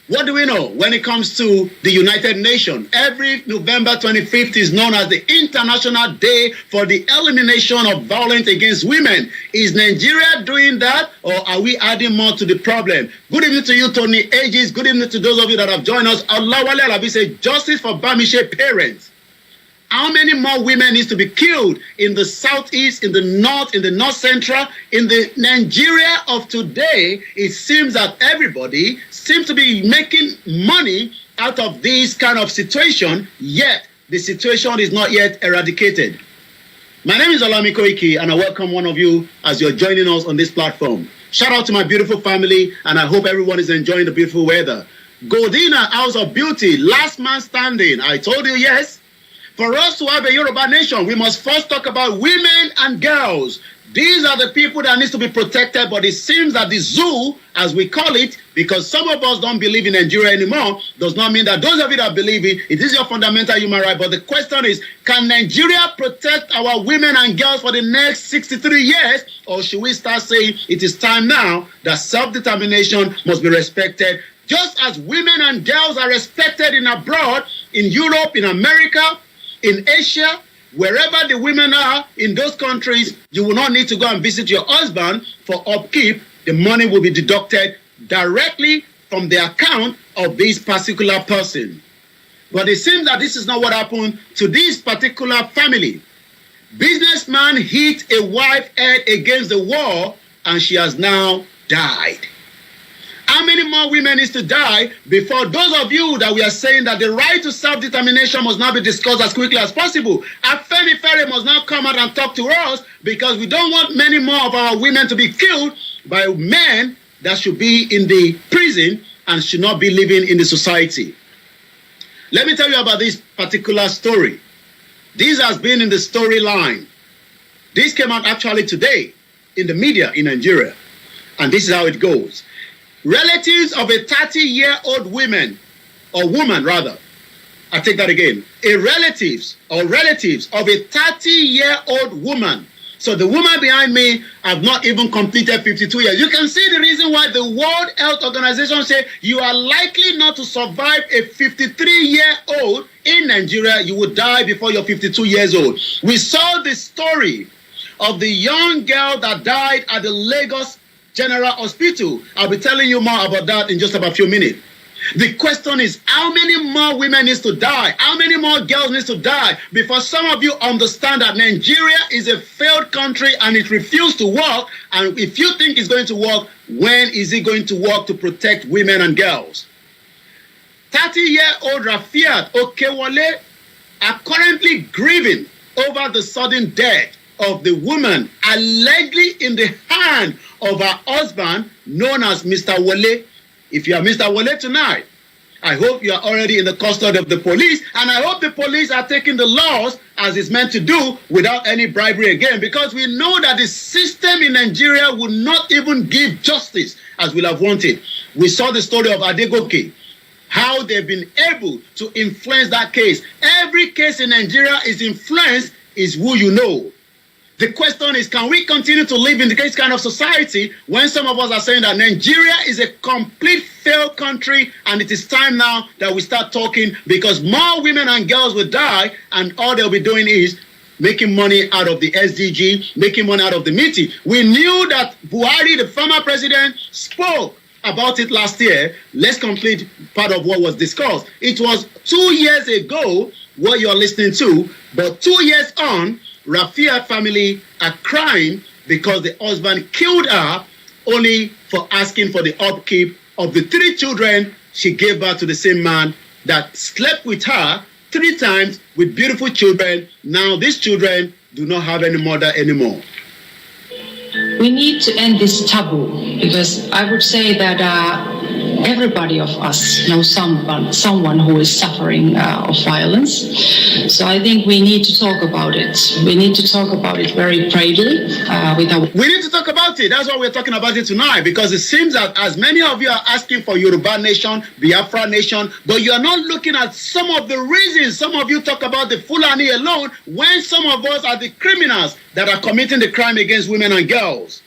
What do we know when it comes to the United Nations? Every November 25th is known as the International Day for the Elimination of Violence Against Women. Is Nigeria doing that, or are we adding more to the problem? Good evening to you, Tony Aegis. Good evening to those of you that have joined us. Olawale Alabi said, justice for Bamishe parents. How many more women needs to be killed in the southeast, in the north central, in the Nigeria of today? It seems that everybody seems to be making money out of this kind of situation, yet the situation is not yet eradicated. My name is Olami Koiki, and I welcome one of you as you're joining us on this platform. Shout out to my beautiful family, and I hope everyone is enjoying the beautiful weather. Godina, House of Beauty, last man standing. I told you yes. For us to have a Yoruba nation, we must first talk about women and girls. These are the people that need to be protected, but it seems that the zoo, as we call it, because some of us don't believe in Nigeria anymore, does not mean that those of you that believe it is your fundamental human right. But the question is, can Nigeria protect our women and girls for the next 63 years? Or should we start saying it is time now that self-determination must be respected, just as women and girls are respected in abroad, in Europe, in America, in Asia? Wherever the women are in those countries, you will not need to go and visit your husband for upkeep. The money will be deducted directly from the account of this particular person. But it seems that this is not what happened to this particular family. Businessman hit a wife head against the wall and she has now died. How many more women need to die before those of you that we are saying that the right to self-determination must now be discussed as quickly as possible? Afeni Ferry must now come out and talk to us, because we don't want many more of our women to be killed by men that should be in the prison and should not be living in the society. Let me tell you about this particular story. This has been in the storyline. This came out actually today in the media in Nigeria. And this is how it goes. Relatives of a 30-year-old woman, or woman rather, I take that again, relatives of a 30-year-old woman. So the woman behind me have not even completed 52 years. You can see the reason why the World Health Organization says you are likely not to survive a 53-year-old in Nigeria. You will die before you're 52 years old. We saw the story of the young girl that died at the Lagos General Hospital. I'll be telling you more about that in just about a few minutes. The question is, how many more women need to die? How many more girls need to die before some of you understand that Nigeria is a failed country and it refused to work? And if you think it's going to work, when is it going to work to protect women and girls? 30-year-old Rafiat Okewale are currently grieving over the sudden death of the woman allegedly in the hand of her husband, known as Mr. Wale. If you are Mr. Wale tonight, I hope you are already in the custody of the police, and I hope the police are taking the laws as it's meant to do without any bribery again, because we know that the system in Nigeria would not even give justice as we'll have wanted. We saw the story of Adegoke, how they've been able to influence that case. Every case in Nigeria is influenced is who you know. The question is, can we continue to live in this kind of society when some of us are saying that Nigeria is a complete failed country and it is time now that we start talking, because more women and girls will die and all they'll be doing is making money out of the SDG, making money out of the meeting. We knew that Buhari, the former president, spoke about it last year. Let's complete part of what was discussed. It was 2 years ago what you're listening to, but 2 years on, Rafia family are crying because the husband killed her only for asking for the upkeep of the 3 children she gave birth to the same man that slept with her 3 times with beautiful children. Now these children do not have any mother anymore. We need to end this taboo, because I would say that everybody of us knows someone who is suffering of violence. So I think we need to talk about it. We need to talk about it very bravely. We need to talk about it. That's why we're talking about it tonight, because it seems that as many of you are asking for Yoruba nation, Biafra nation, but you are not looking at some of the reasons. Some of you talk about the Fulani alone, when some of us are the criminals that are committing the crime against women and girls.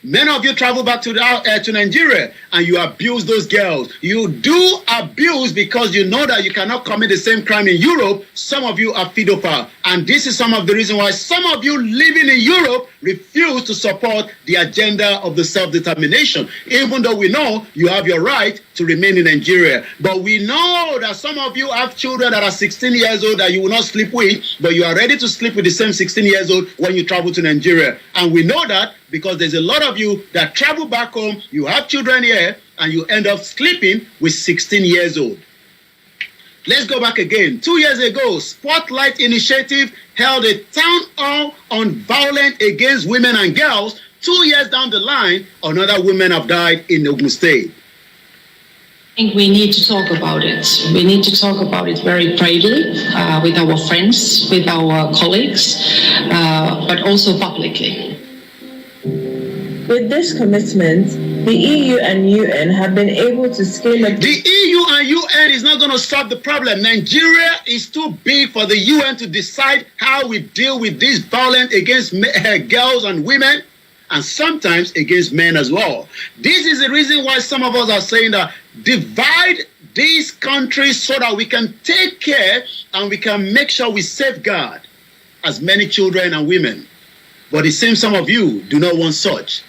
Many of you travel back to Nigeria and you abuse those girls. You do abuse because you know that you cannot commit the same crime in Europe. Some of you are pedophile. And this is some of the reason why some of you living in Europe refuse to support the agenda of the self-determination, even though we know you have your right to remain in Nigeria. But we know that some of you have children that are 16 years old that you will not sleep with, but you are ready to sleep with the same 16 years old when you travel to Nigeria. And we know that because there's a lot of you that travel back home, you have children here, and you end up sleeping with 16 years old. Let's go back again. 2 years ago, Spotlight Initiative held a town hall on violence against women and girls 2 years down the line, another woman have died in Ogun State. I think we need to talk about it. We need to talk about it very bravely with our friends, with our colleagues, but also publicly. With this commitment, the EU and UN have been able to scale up. The EU and UN is not going to solve the problem. Nigeria is too big for the UN to decide how we deal with this violence against girls and women, and sometimes against men as well. This is the reason why some of us are saying that divide these countries so that we can take care and we can make sure we safeguard as many children and women. But it seems some of you do not want such.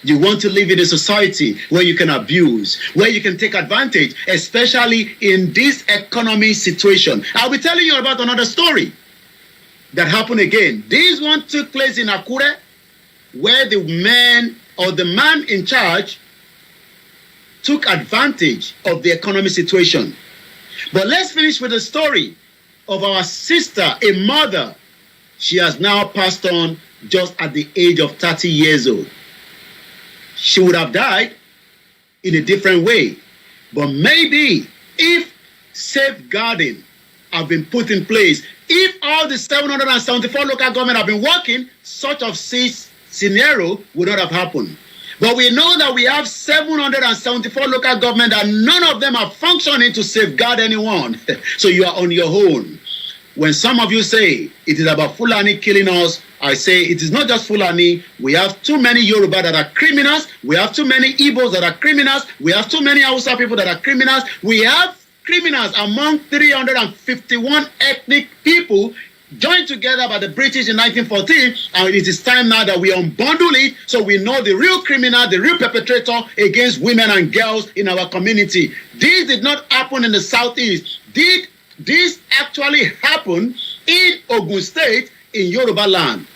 You want to live in a society where you can abuse, where you can take advantage, especially in this economy situation. I'll be telling you about another story that happened again. This one took place in Akure, where the man in charge took advantage of the economic situation. But let's finish with the story of our sister, a mother. She has now passed on just at the age of 30 years old. She would have died in a different way. But maybe if safeguarding have been put in place, if all the 774 local government have been working, such of scenario would not have happened. But we know that we have 774 local government and none of them are functioning to safeguard anyone. So you are on your own. When some of you say it is about Fulani killing us, I say it is not just Fulani. We have too many Yoruba that are criminals. We have too many Igbos that are criminals. We have too many Hausa people that are criminals. We have criminals among 351 ethnic people joined together by the British in 1914, and it is time now that we unbundle it so we know the real criminal, the real perpetrator against women and girls in our community. This did not happen in the southeast. This actually happened in Ogun State in Yoruba land.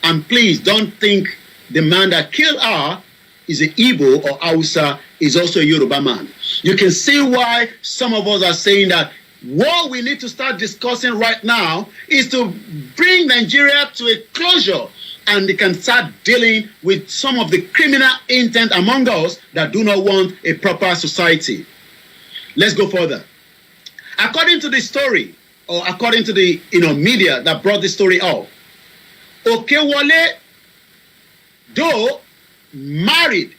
And please don't think the man that killed her is an Igbo or Hausa, is also a Yoruba man. You can see why some of us are saying that what we need to start discussing right now is to bring Nigeria to a closure, and they can start dealing with some of the criminal intent among us that do not want a proper society. Let's go further. According to the story, or according to the media that brought this story out, Okewole, though married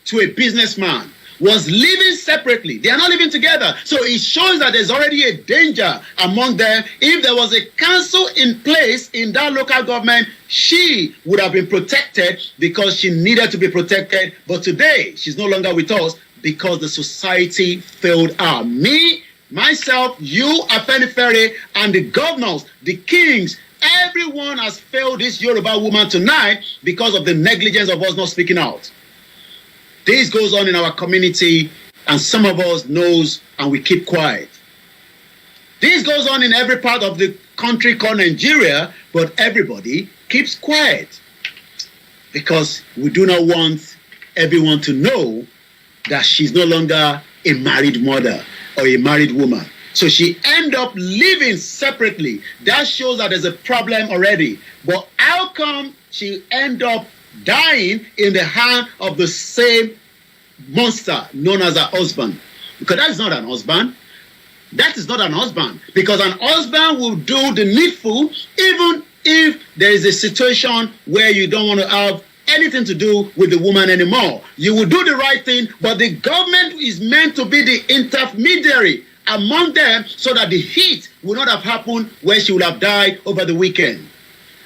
to a businessman, was living separately. They are not living together. So it shows that there's already a danger among them. If there was a council in place in that local government, she would have been protected because she needed to be protected. But today, she's no longer with us because the society failed her. Me, myself, you, Afenifere, and the governors, the kings, everyone has failed this Yoruba woman tonight because of the negligence of us not speaking out. This goes on in our community, and some of us knows, and we keep quiet. This goes on in every part of the country called Nigeria, but everybody keeps quiet because we do not want everyone to know that she's no longer a married mother or a married woman. So she end up living separately. That shows that there's a problem already. But how come she end up dying in the hand of the same monster known as her husband? Because that is not an husband. That is not an husband. Because an husband will do the needful even if there is a situation where you don't want to have anything to do with the woman anymore. You will do the right thing, but the government is meant to be the intermediary among them so that the heat would not have happened where she would have died over the weekend.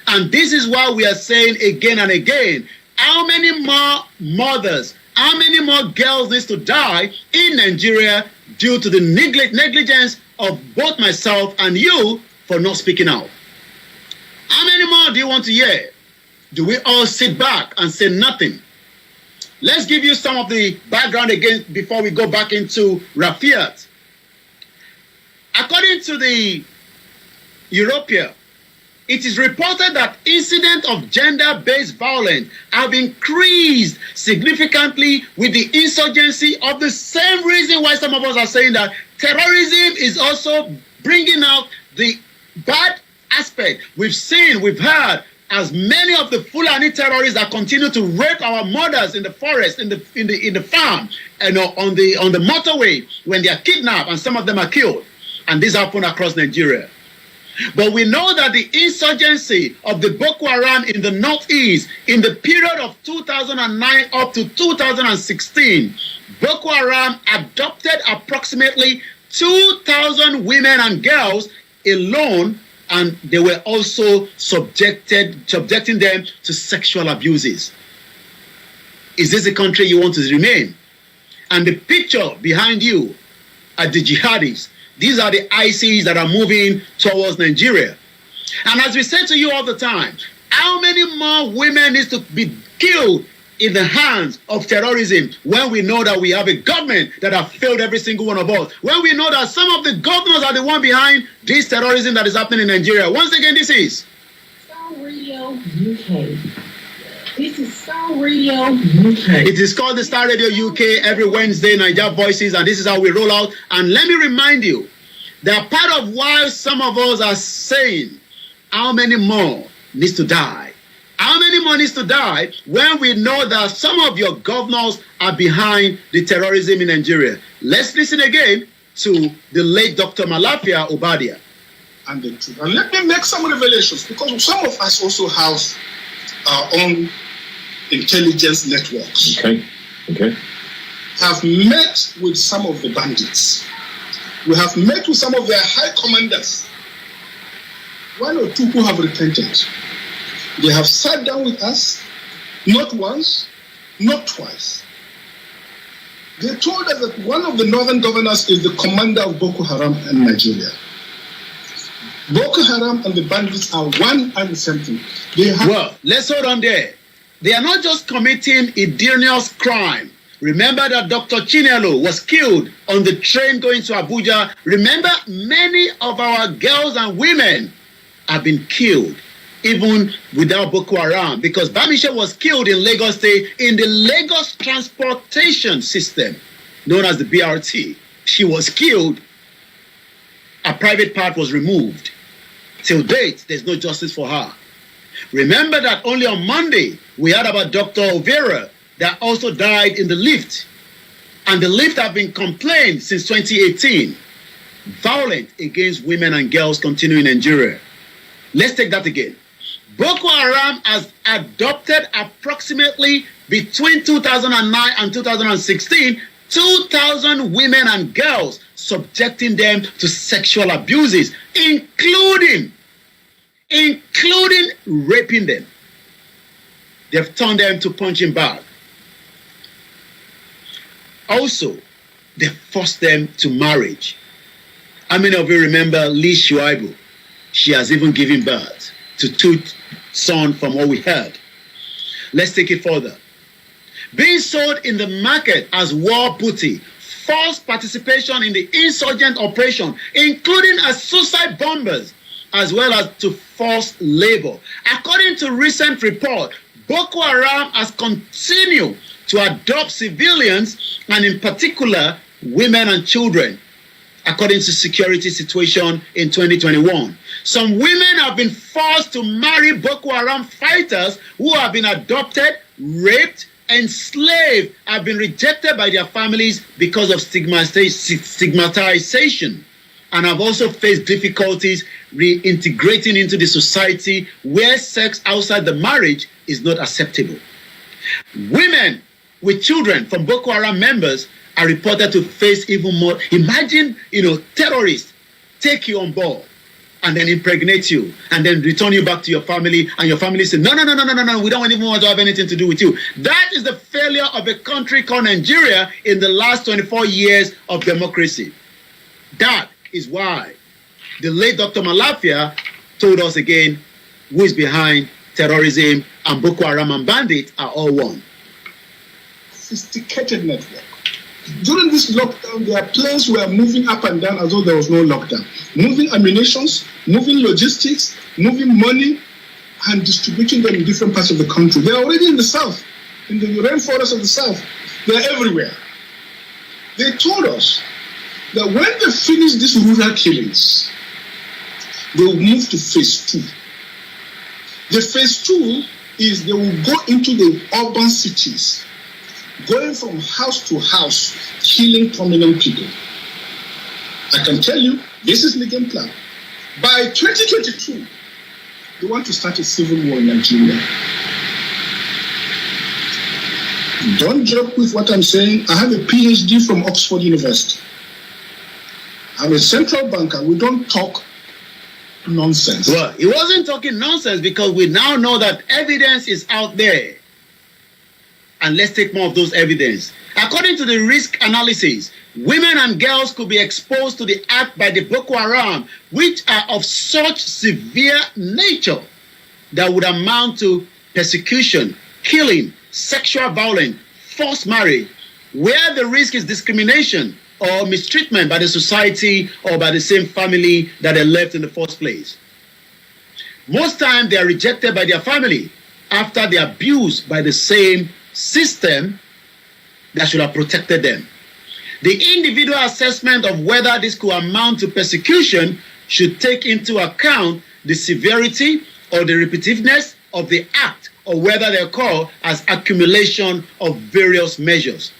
And this is why we are saying again and again, how many more mothers, how many more girls needs to die in Nigeria due to the negligence of both myself and you for not speaking out? How many more do you want to hear? Do we all sit back and say nothing? Let's give you some of the background again before we go back into Rafiat. According to the European, it is reported that incidents of gender-based violence have increased significantly with the insurgency of the same reason why some of us are saying that terrorism is also bringing out the bad aspect. We've seen, we've heard as many of the Fulani terrorists that continue to rape our mothers in the forest, in the farm, and on the motorway when they are kidnapped, and some of them are killed. And this happened across Nigeria. But we know that the insurgency of the Boko Haram in the northeast in the period of 2009 up to 2016, Boko Haram adopted approximately 2,000 women and girls alone, and they were also subjecting them to sexual abuses. Is this a country you want to remain? And the picture behind you are the jihadis. These are the ICs that are moving towards Nigeria. And as we say to you all the time, how many more women need to be killed in the hands of terrorism when we know that we have a government that have failed every single one of us? When we know that some of the governors are the one behind this terrorism that is happening in Nigeria. Once again, this is Sound Radio UK. This is Sound Radio UK. It is called the Star Radio UK every Wednesday, Niger Voices, and this is how we roll out. And let me remind you that part of why some of us are saying, how many more needs to die? How many more needs to die when we know that some of your governors are behind the terrorism in Nigeria? Let's listen again to the late Dr. Malafia Obadia. And the truth. And let me make some revelations, because some of us also have our own intelligence networks. Okay. Have met with some of the bandits. We have met with some of their high commanders. One or two who have repented. They have sat down with us, not once, not twice. They told us that one of the northern governors is the commander of Boko Haram in Nigeria. Boko Haram and the bandits are one and the same thing. Well, let's hold on there. They are not just committing a heinous crime. Remember that Dr. Chinelo was killed on the train going to Abuja. Remember, many of our girls and women have been killed, even without Boko Haram, because Bamisha was killed in Lagos State in the Lagos transportation system, known as the BRT. She was killed. A private part was removed. Till date, there's no justice for her. Remember that only on Monday, we heard about Dr. Overa that also died in the lift. And the lift have been complained since 2018. Violence against women and girls continue in Nigeria. Let's take that again. Boko Haram has adopted approximately between 2009 and 2016, 2,000 women and girls, subjecting them to sexual abuses, including raping them. They've turned them to punching bag. Also, they forced them to marriage. How many of you remember Lee Shuaibu? She has even given birth to 2 sons from what we heard. Let's take it further. Being sold in the market as war booty, forced participation in the insurgent operation, including as suicide bombers, as well as to forced labor. According to recent report, Boko Haram has continued to adopt civilians, and in particular, women and children, according to security situation in 2021. Some women have been forced to marry Boko Haram fighters who have been adopted, raped, enslaved, have been rejected by their families because of stigmatization, and have also faced difficulties reintegrating into the society where sex outside the marriage is not acceptable. Women with children from Boko Haram members are reported to face even more. Imagine, terrorists take you on board and then impregnate you and then return you back to your family, and your family say, no, we don't even want to have anything to do with you. That is the failure of a country called Nigeria in the last 24 years of democracy. That is why the late Dr. Malafia told us again who is behind terrorism, and Boko Haram and bandits are all one. Sophisticated network. During this lockdown, their planes were moving up and down as though there was no lockdown. Moving ammunitions, moving logistics, moving money, and distributing them in different parts of the country. They're already in the south, in the rainforest of the south. They're everywhere. They told us that when they finish these rural killings, they will move to phase 2. The phase 2 is they will go into the urban cities, going from house to house, killing prominent people. I can tell you, this is the game plan. By 2022, they want to start a civil war in Nigeria. Don't joke with what I'm saying. I have a PhD from Oxford University. I'm a central banker. We don't talk nonsense. Well, he wasn't talking nonsense because we now know that evidence is out there. And let's take more of those evidence. According to the risk analysis, women and girls could be exposed to the act by the Boko Haram, which are of such severe nature that would amount to persecution, killing, sexual violence, forced marriage, where the risk is discrimination or mistreatment by the society or by the same family that they left in the first place. Most times they are rejected by their family after they are abused by the same system that should have protected them. The individual assessment of whether this could amount to persecution should take into account the severity or the repetitiveness of the act, or whether they occur as accumulation of various measures.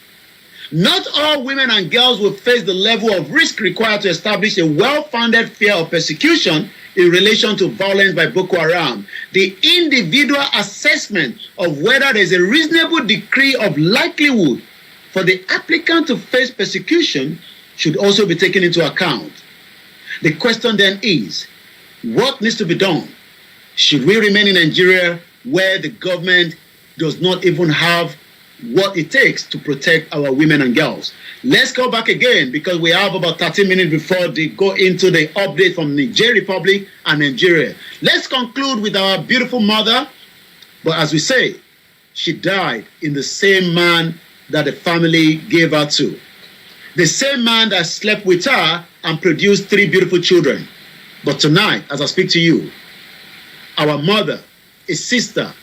Not all women and girls will face the level of risk required to establish a well-founded fear of persecution in relation to violence by Boko Haram. The individual assessment of whether there is a reasonable degree of likelihood for the applicant to face persecution should also be taken into account. The question then is, what needs to be done? Should we remain in Nigeria where the government does not even have what it takes to protect our women and girls? Let's go back again because we have about 30 minutes before they go into the update from Niger Republic and Nigeria. Let's conclude with our beautiful mother. But as we say, she died in the same man that the family gave her to. The same man that slept with her and produced 3 beautiful children. But tonight, as I speak to you, our mother, a sister,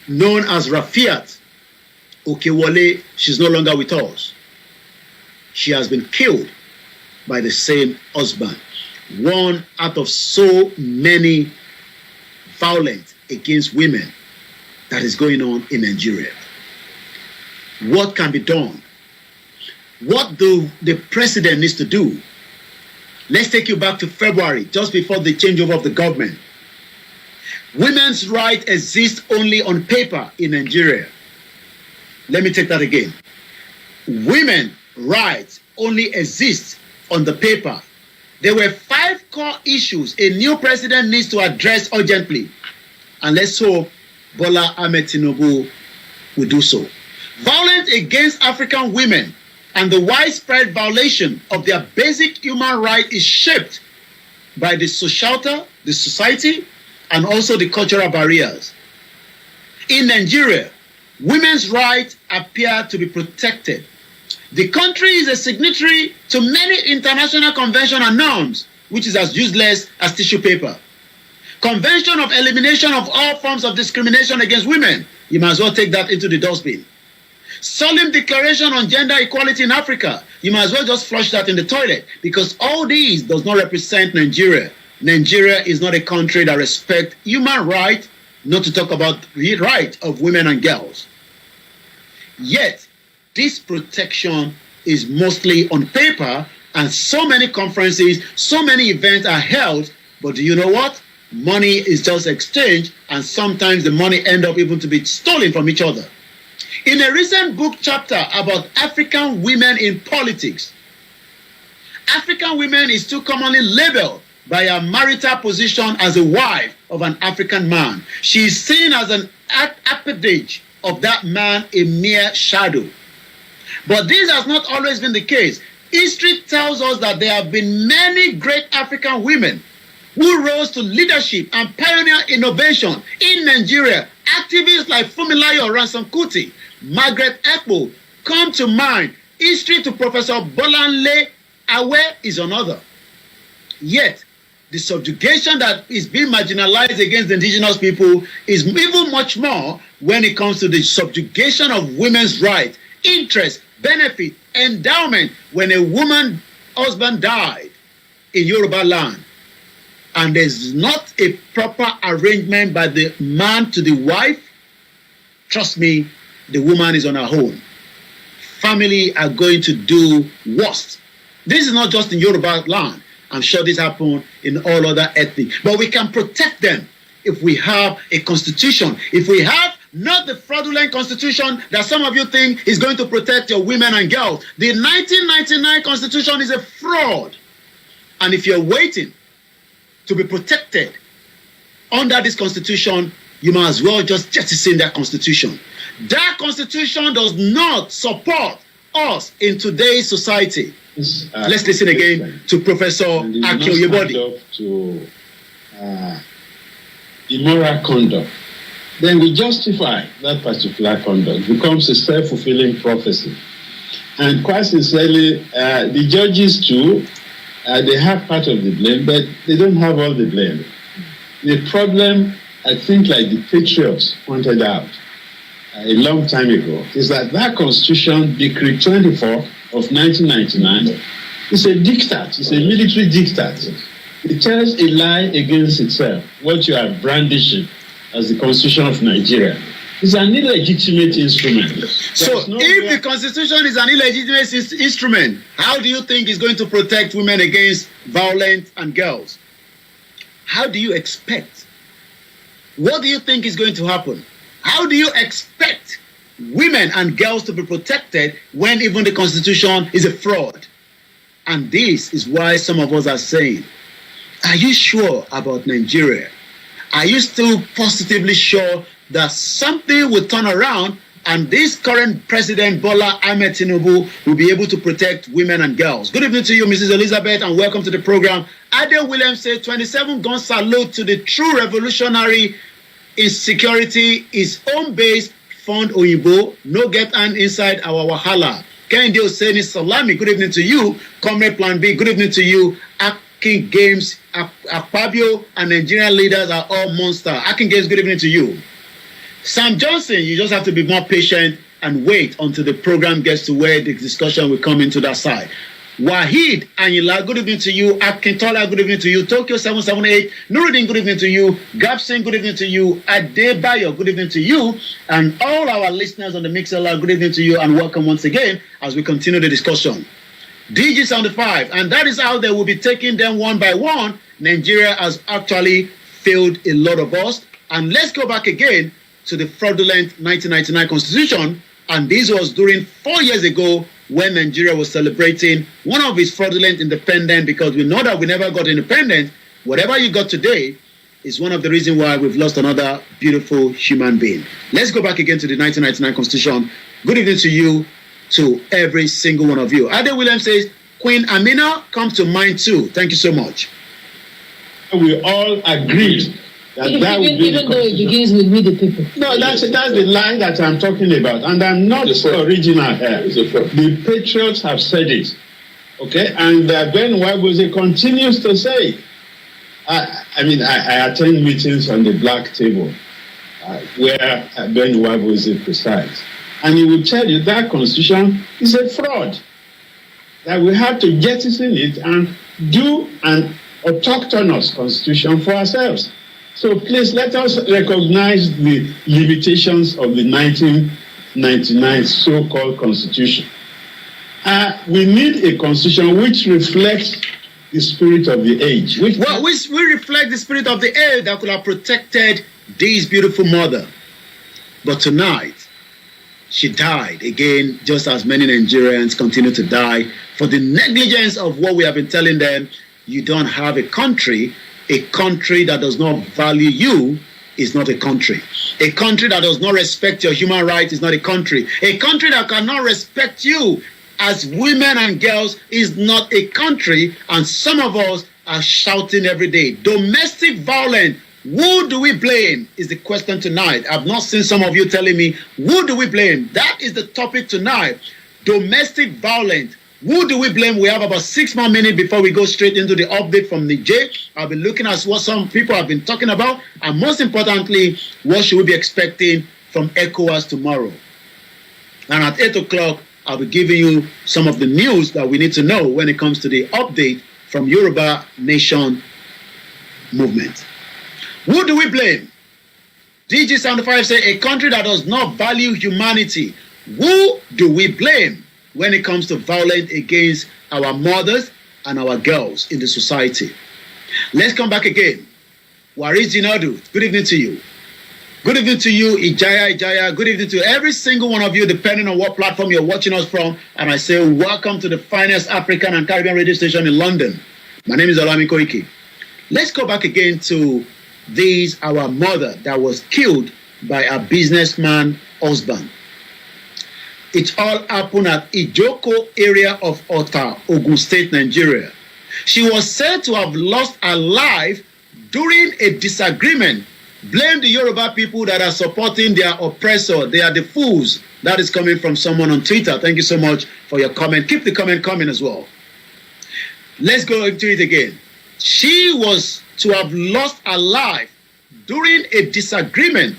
known as Rafiat Okewole, she's no longer with us. She has been killed by the same husband. One out of so many violence against women that is going on in Nigeria. What can be done? What do the president needs to do? Let's take you back to February, just before the changeover of the government. Women's rights exist only on paper in Nigeria. Let me take that again. Women's rights only exist on the paper. There were 5 core issues a new president needs to address urgently. And let's hope Bola Ahmed Tinubu will do so. Violence against African women and the widespread violation of their basic human rights is shaped by the society, and also the cultural barriers. In Nigeria, women's rights appear to be protected. The country is a signatory to many international conventions and norms, which is as useless as tissue paper. Convention of Elimination of All Forms of Discrimination Against Women, you might as well take that into the dustbin. Solemn Declaration on Gender Equality in Africa, you might as well just flush that in the toilet, because all these does not represent Nigeria. Nigeria is not a country that respects human rights, not to talk about the right of women and girls. Yet, this protection is mostly on paper, and so many conferences, so many events are held, but do you know what? Money is just exchanged, and sometimes the money ends up even to be stolen from each other. In a recent book chapter about African women in politics, African women is too commonly labeled by her marital position as a wife of an African man. She is seen as an appanage of that man, a mere shadow. But this has not always been the case. History tells us that there have been many great African women who rose to leadership and pioneer innovation in Nigeria. Activists like Fumilayo Ransome Kuti, Margaret Ekpo come to mind. History to Professor Bolanle Awe is another. Yet, the subjugation that is being marginalized against the indigenous people is even much more when it comes to the subjugation of women's rights, interest, benefit, endowment when a woman's husband died in Yoruba land. and there's not a proper arrangement by the man to the wife, trust me, the woman is on her own. Family are going to do worst. This is not just in Yoruba land. I'm sure this happens in all other ethnic. But we can protect them if we have a constitution. If we have not the fraudulent constitution that some of you think is going to protect your women and girls. The 1999 constitution is a fraud. And if you're waiting to be protected under this constitution, you might as well just jettison that constitution. That constitution does not support us in today's society. Let's listen again to Professor Akio Yebodi. To immoral conduct. Then we justify that particular conduct. It becomes a self-fulfilling prophecy. And quite sincerely, the judges too, they have part of the blame, but they don't have all the blame. The problem, I think, like the patriots pointed out a long time ago, is that Constitution, Decree 24 of 1999, is a diktat. It's a military diktat. It tells a lie against itself, what you are brandishing as the Constitution of Nigeria. It's an illegitimate instrument. So if the Constitution is an illegitimate instrument, how do you think it's going to protect women against violence and girls? How do you expect? What do you think is going to happen? How do you expect women and girls to be protected when even the Constitution is a fraud? And this is why some of us are saying, are you sure about Nigeria? Are you still positively sure that something will turn around and this current President Bola Ahmed Tinubu will be able to protect women and girls? Good evening to you, Mrs. Elizabeth, and welcome to the program. Ade Williams said 27 gun salute to the true revolutionary in security is home-based, fund Oyibo, no get hand inside our Wahala. Kende Oseni Salami, good evening to you. Comrade Plan B, good evening to you. Akin Games, Akpabio, and Nigerian leaders are all monsters. Akin Games, good evening to you. Sam Johnson, you just have to be more patient and wait until the program gets to where the discussion will come into that side. Wahid Anila, good evening to you. Akintola, good evening to you. Tokyo 778, Nuruddin, good evening to you. Gabson, good evening to you. Adebayo, good evening to you. And all our listeners on the Mixlr, good evening to you and welcome once again as we continue the discussion. DG75, and that is how they will be taking them one by one. Nigeria has actually failed a lot of us. And let's go back again to the fraudulent 1999 constitution. And this was during 4 years ago when Nigeria was celebrating one of its fraudulent independence, because we know that we never got independence. Whatever you got today is one of the reasons why we've lost another beautiful human being. Let's go back again to the 1999 constitution. Good evening to you, to every single one of you. Ade Williams says, Queen Amina comes to mind too. Thank you so much. We all agreed that would be even though it begins with we the people. No, that's the line that I'm talking about, and I'm not original here. The patriots have said it, okay, and Ben Wabose continues to say it. I attend meetings on the black table where Ben Wabose presides, and he will tell you that constitution is a fraud, that we have to jettison it and do an autochthonous constitution for ourselves. So please let us recognize the limitations of the 1999 so-called constitution. We need a constitution which reflects the spirit of the age. We reflect the spirit of the age that could have protected this beautiful mother. But tonight, she died again, just as many Nigerians continue to die for the negligence of what we have been telling them. You don't have a country. A country that does not value you is not a country. A country that does not respect your human rights is not a country. A country that cannot respect you as women and girls is not a country. And some of us are shouting every day. Domestic violence, who do we blame is the question tonight. I've not seen some of you telling me, who do we blame? That is the topic tonight. Domestic violence. Who do we blame? We have about 6 more minutes before we go straight into the update from Niger. I'll be looking at what some people have been talking about. And most importantly, what should we be expecting from ecowas tomorrow? And at 8 o'clock, I'll be giving you some of the news that we need to know when it comes to the update from Yoruba Nation movement. Who do we blame? DG75 say a country that does not value humanity. Who do we blame when it comes to violence against our mothers and our girls in the society? Let's come back again. Waris Jinadu, good evening to you. Good evening to you, Ijaya. Good evening to every single one of you, depending on what platform you're watching us from. And I say welcome to the finest African and Caribbean radio station in London. My name is Olami Koiki. Let's go back again to our mother that was killed by a businessman husband. It all happened at Ijoko area of Ota, Ogun State, Nigeria. She was said to have lost her life during a disagreement. Blame the Yoruba people that are supporting their oppressor. They are the fools. That is coming from someone on Twitter. Thank you so much for your comment. Keep the comment coming as well. Let's go into it again. She was to have lost her life during a disagreement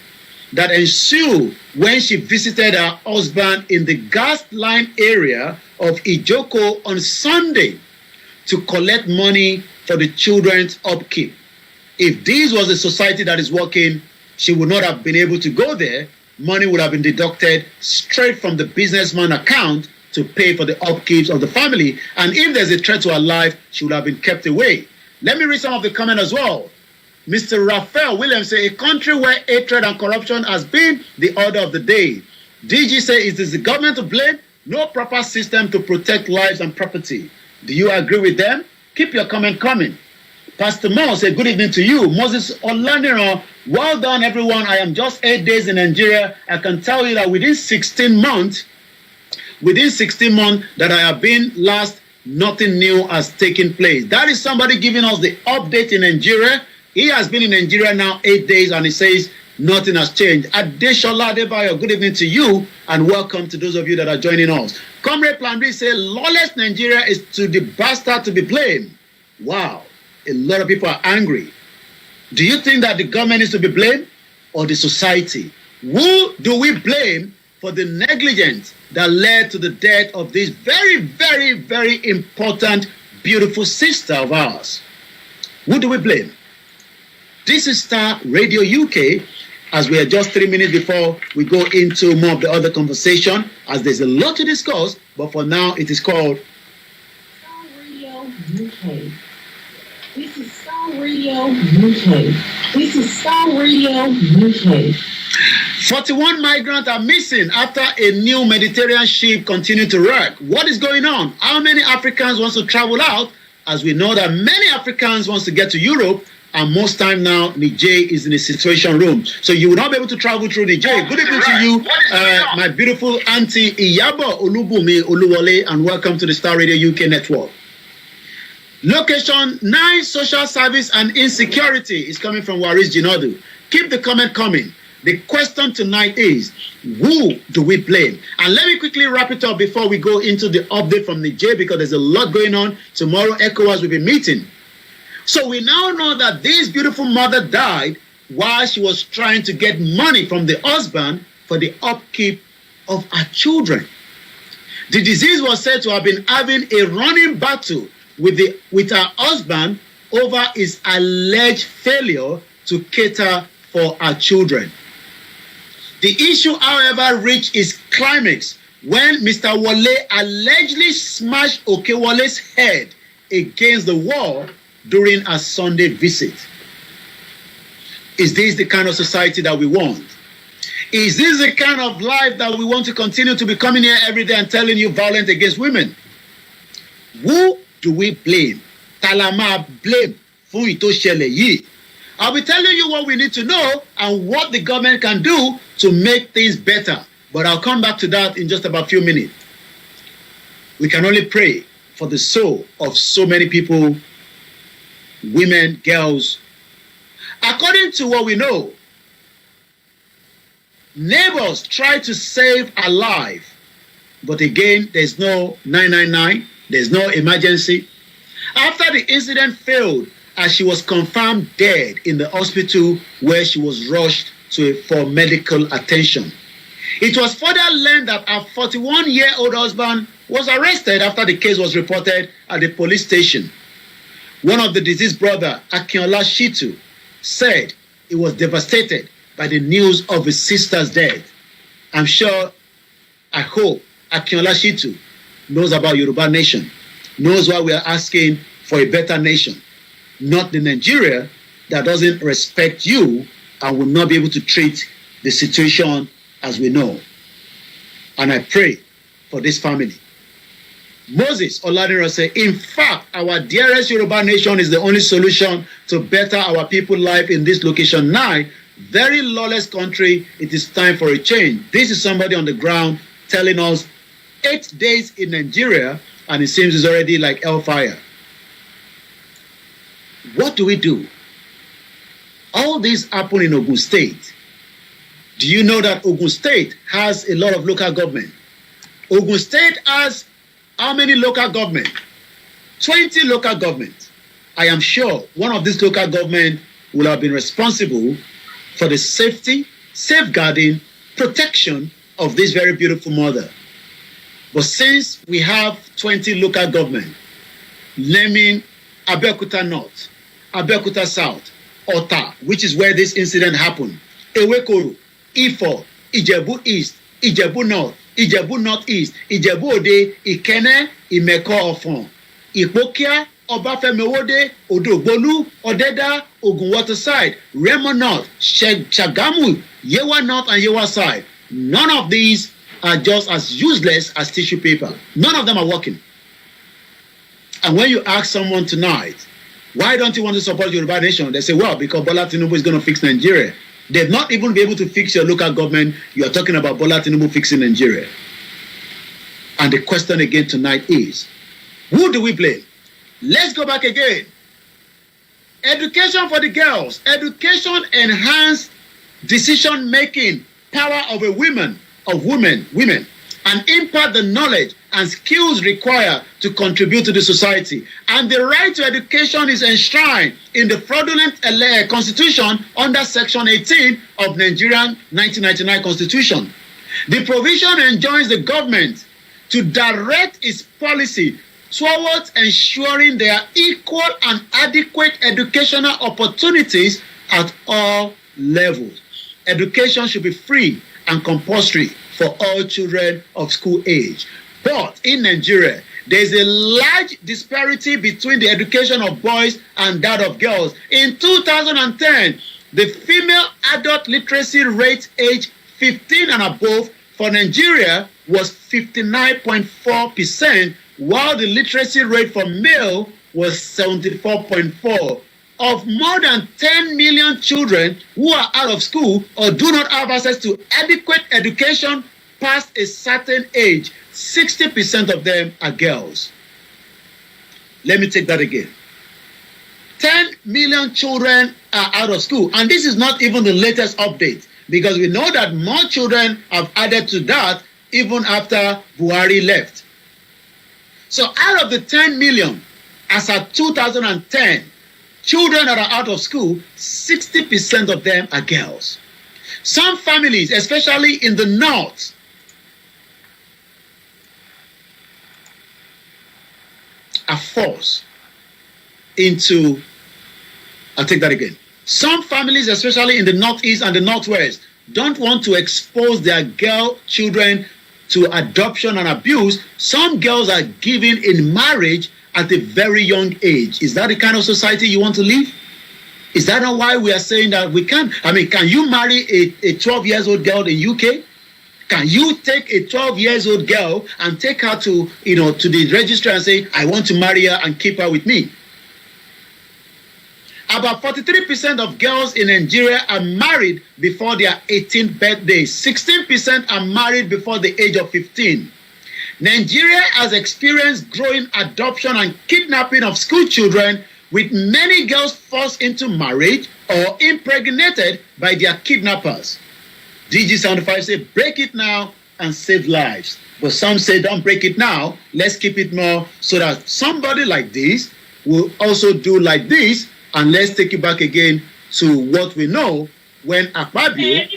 that ensued when she visited her husband in the gas line area of Ijoko on Sunday to collect money for the children's upkeep. If this was a society that is working, she would not have been able to go there. Money would have been deducted straight from the businessman account to pay for the upkeep of the family. And if there's a threat to her life, she would have been kept away. Let me read some of the comment as well. Mr. Raphael Williams say, a country where hatred and corruption has been the order of the day. DG say, is this the government to blame? No proper system to protect lives and property. Do you agree with them? Keep your comment coming. Pastor Mo say, good evening to you. Moses Olaniran, well done everyone. I am just 8 days in Nigeria. I can tell you that within 16 months that I have been last, nothing new has taken place. That is somebody giving us the update in Nigeria. He has been in Nigeria now 8 days and he says nothing has changed. Adeshola Adebayo, good evening to you and welcome to those of you that are joining us. Comrade Plan B say lawless Nigeria is to the bastard to be blamed. Wow, a lot of people are angry. Do you think that the government is to be blamed or the society? Who do we blame for the negligence that led to the death of this very, very, very important, beautiful sister of ours? Who do we blame? This is Star Radio UK, as we are just 3 minutes before we go into more of the other conversation, as there's a lot to discuss, but for now it is called Star Radio UK. This is Star Radio UK. This is Star Radio UK. 41 migrants are missing after a new Mediterranean ship continued to wreck. What is going on? How many Africans want to travel out? As we know that many Africans want to get to Europe, and most time now, Niger is in a situation room. So you will not be able to travel through Niger. Good evening to you, my beautiful auntie Iyabo Olubumi Oluwole, and welcome to the Star Radio UK network. Location 9, social service and insecurity is coming from Waris Jinadu. Keep the comment coming. The question tonight is, who do we blame? And let me quickly wrap it up before we go into the update from Niger, because there's a lot going on. Tomorrow, ecowas will be meeting. So we now know that this beautiful mother died while she was trying to get money from the husband for the upkeep of her children. The disease was said to have been having a running battle with her husband over his alleged failure to cater for her children. The issue, however, reached its climax when Mr. Wole allegedly smashed Okewole's head against the wall during a Sunday visit. Is this the kind of society that we want? Is this the kind of life that we want to continue to be coming here every day and telling you violence against women? Who do we blame? Talama blame fún ìtòṣẹlẹ̀ yìí. I'll be telling you what we need to know and what the government can do to make things better. But I'll come back to that in just about a few minutes. We can only pray for the soul of so many people, women, girls. According to what we know, neighbors try to save a life. But again, there's no 999. There's no emergency. After the incident failed, as she was confirmed dead in the hospital where she was rushed for medical attention. It was further learned that her 41-year-old husband was arrested after the case was reported at the police station. One of the deceased brother, Akinola Shitu, said he was devastated by the news of his sister's death. I'm sure, I hope, Akinola Shitu knows about Yoruba nation, knows why we are asking for a better nation, not the Nigeria that doesn't respect you and will not be able to treat the situation as we know. And I pray for this family. Moses Oladiro said, in fact, our dearest Yoruba nation is the only solution to better our people's life in this location now. Very lawless country, it is time for a change. This is somebody on the ground telling us 8 days in Nigeria, and it seems it's already like hellfire. What do we do? All this happened in Ogun State. Do you know that Ogun State has a lot of local government? Ogun State has how many local government? 20 local government. I am sure one of these local government will have been responsible for the safety, safeguarding, protection of this very beautiful mother. But since we have 20 local government, naming Abeokuta North, Abeokuta South, Ota, which is where this incident happened, Ewekoru, Ifo, Ijebu East, Ijebu North, Ijebu Northeast, Ijebu Ode, Ikene, Imeko Ofon, Ipokia, Obafemi Owode, Odogbolu, Odeda, Ogun Waterside, Remo North, Shagamu, Yewa North and Yewa Side. None of these are just as useless as tissue paper. None of them are working. And when you ask someone tonight, why don't you want to support Yoruba nation? They say, well, because Bola Tinubu is going to fix Nigeria. They've not even been able to fix your local government. You are talking about Bola Tinubu fixing Nigeria. And the question again tonight is, who do we blame? Let's go back again. Education for the girls. Education enhance decision-making power of women, and impart the knowledge and skills required to contribute to the society. And the right to education is enshrined in the fraudulent constitution under Section 18 of Nigerian 1999 Constitution. The provision enjoins the government to direct its policy towards ensuring there are equal and adequate educational opportunities at all levels. Education should be free and compulsory for all children of school age. But in Nigeria, there is a large disparity between the education of boys and that of girls. In 2010, the female adult literacy rate age 15 and above for Nigeria was 59.4%, while the literacy rate for male was 74.4%. Of more than 10 million children who are out of school or do not have access to adequate education past a certain age, 60% of them are girls. Let me take that again. 10 million children are out of school. And this is not even the latest update, because we know that more children have added to that even after Buhari left. So out of the 10 million, as of 2010, children that are out of school, 60% of them are girls. Some families, especially in the north, are forced into, I'll take that again. Some families, especially in the northeast and the northwest, don't want to expose their girl children to adoption and abuse. Some girls are given in marriage at a very young age. Is that the kind of society you want to live? Is that not why we are saying that we can't? I mean, can you marry a 12-year-old girl in UK? Can you take a 12-year-old girl and take her to, to the registrar and say, I want to marry her and keep her with me? About 43% of girls in Nigeria are married before their 18th birthday. 16% are married before the age of 15. Nigeria has experienced growing adoption and kidnapping of school children, with many girls forced into marriage or impregnated by their kidnappers. DG75 say, break it now and save lives. But some say, don't break it now, let's keep it more, so that somebody like this will also do like this. And let's take it back again to what we know when Akpabio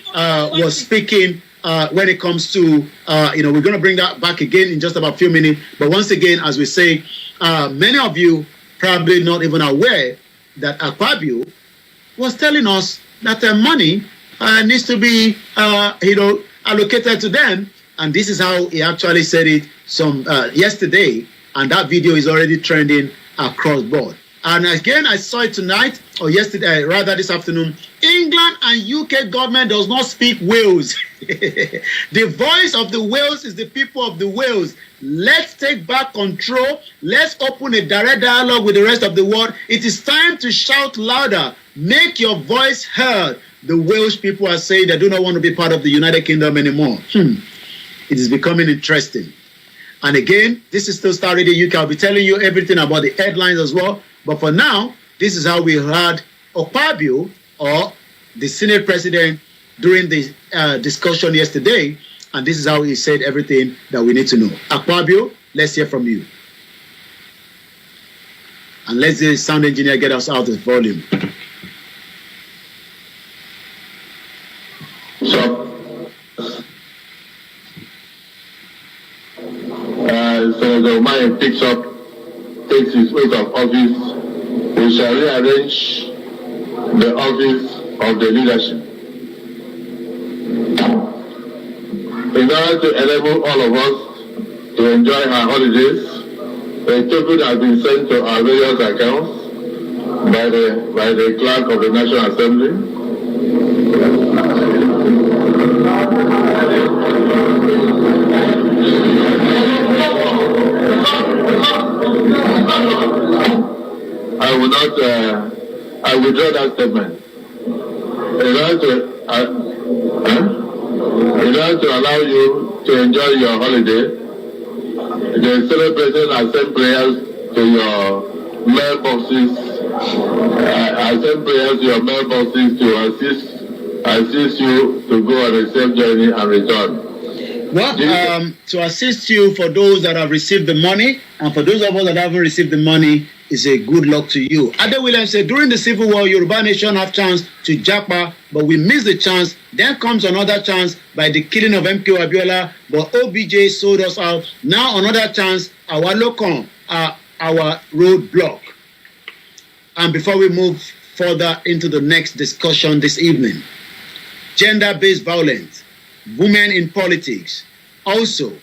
was speaking when it comes to, we're going to bring that back again in just about a few minutes. But once again, as we say, many of you probably not even aware that Akpabio was telling us that the money needs to be, allocated to them. And this is how he actually said it yesterday. And that video is already trending across board. And again, I saw it tonight, or yesterday, rather this afternoon. England and UK government does not speak Wales. The voice of the Wales is the people of the Wales. Let's take back control. Let's open a direct dialogue with the rest of the world. It is time to shout louder. Make your voice heard. The Welsh people are saying they do not want to be part of the United Kingdom anymore. It is becoming interesting. And again, this is still Star Radio UK. I'll be telling you everything about the headlines as well. But for now, this is how we heard Akpabio, or the Senate president, during the discussion yesterday. And this is how he said everything that we need to know. Akpabio, let's hear from you. And let's the sound engineer get us out of volume. Senator Umahi takes his oath of office, we shall rearrange the office of the leadership. In order to enable all of us to enjoy our holidays, a token has been sent to our various accounts by the clerk of the National Assembly. I withdraw that statement. In order to allow you to enjoy your holiday, the Senate President has sent prayers to your mailboxes. I sent prayers to your mailboxes to assist you to go on a safe journey and return. Well, to assist you for those that have received the money, and for those of us that haven't received the money, is a good luck to you. Ade Williams said, during the Civil War, Yoruba nation have chance to japa, but we missed the chance. Then comes another chance by the killing of MK Abiola, but OBJ sold us out. Now another chance, our local, our roadblock. And before we move further into the next discussion this evening, gender-based violence, women in politics, also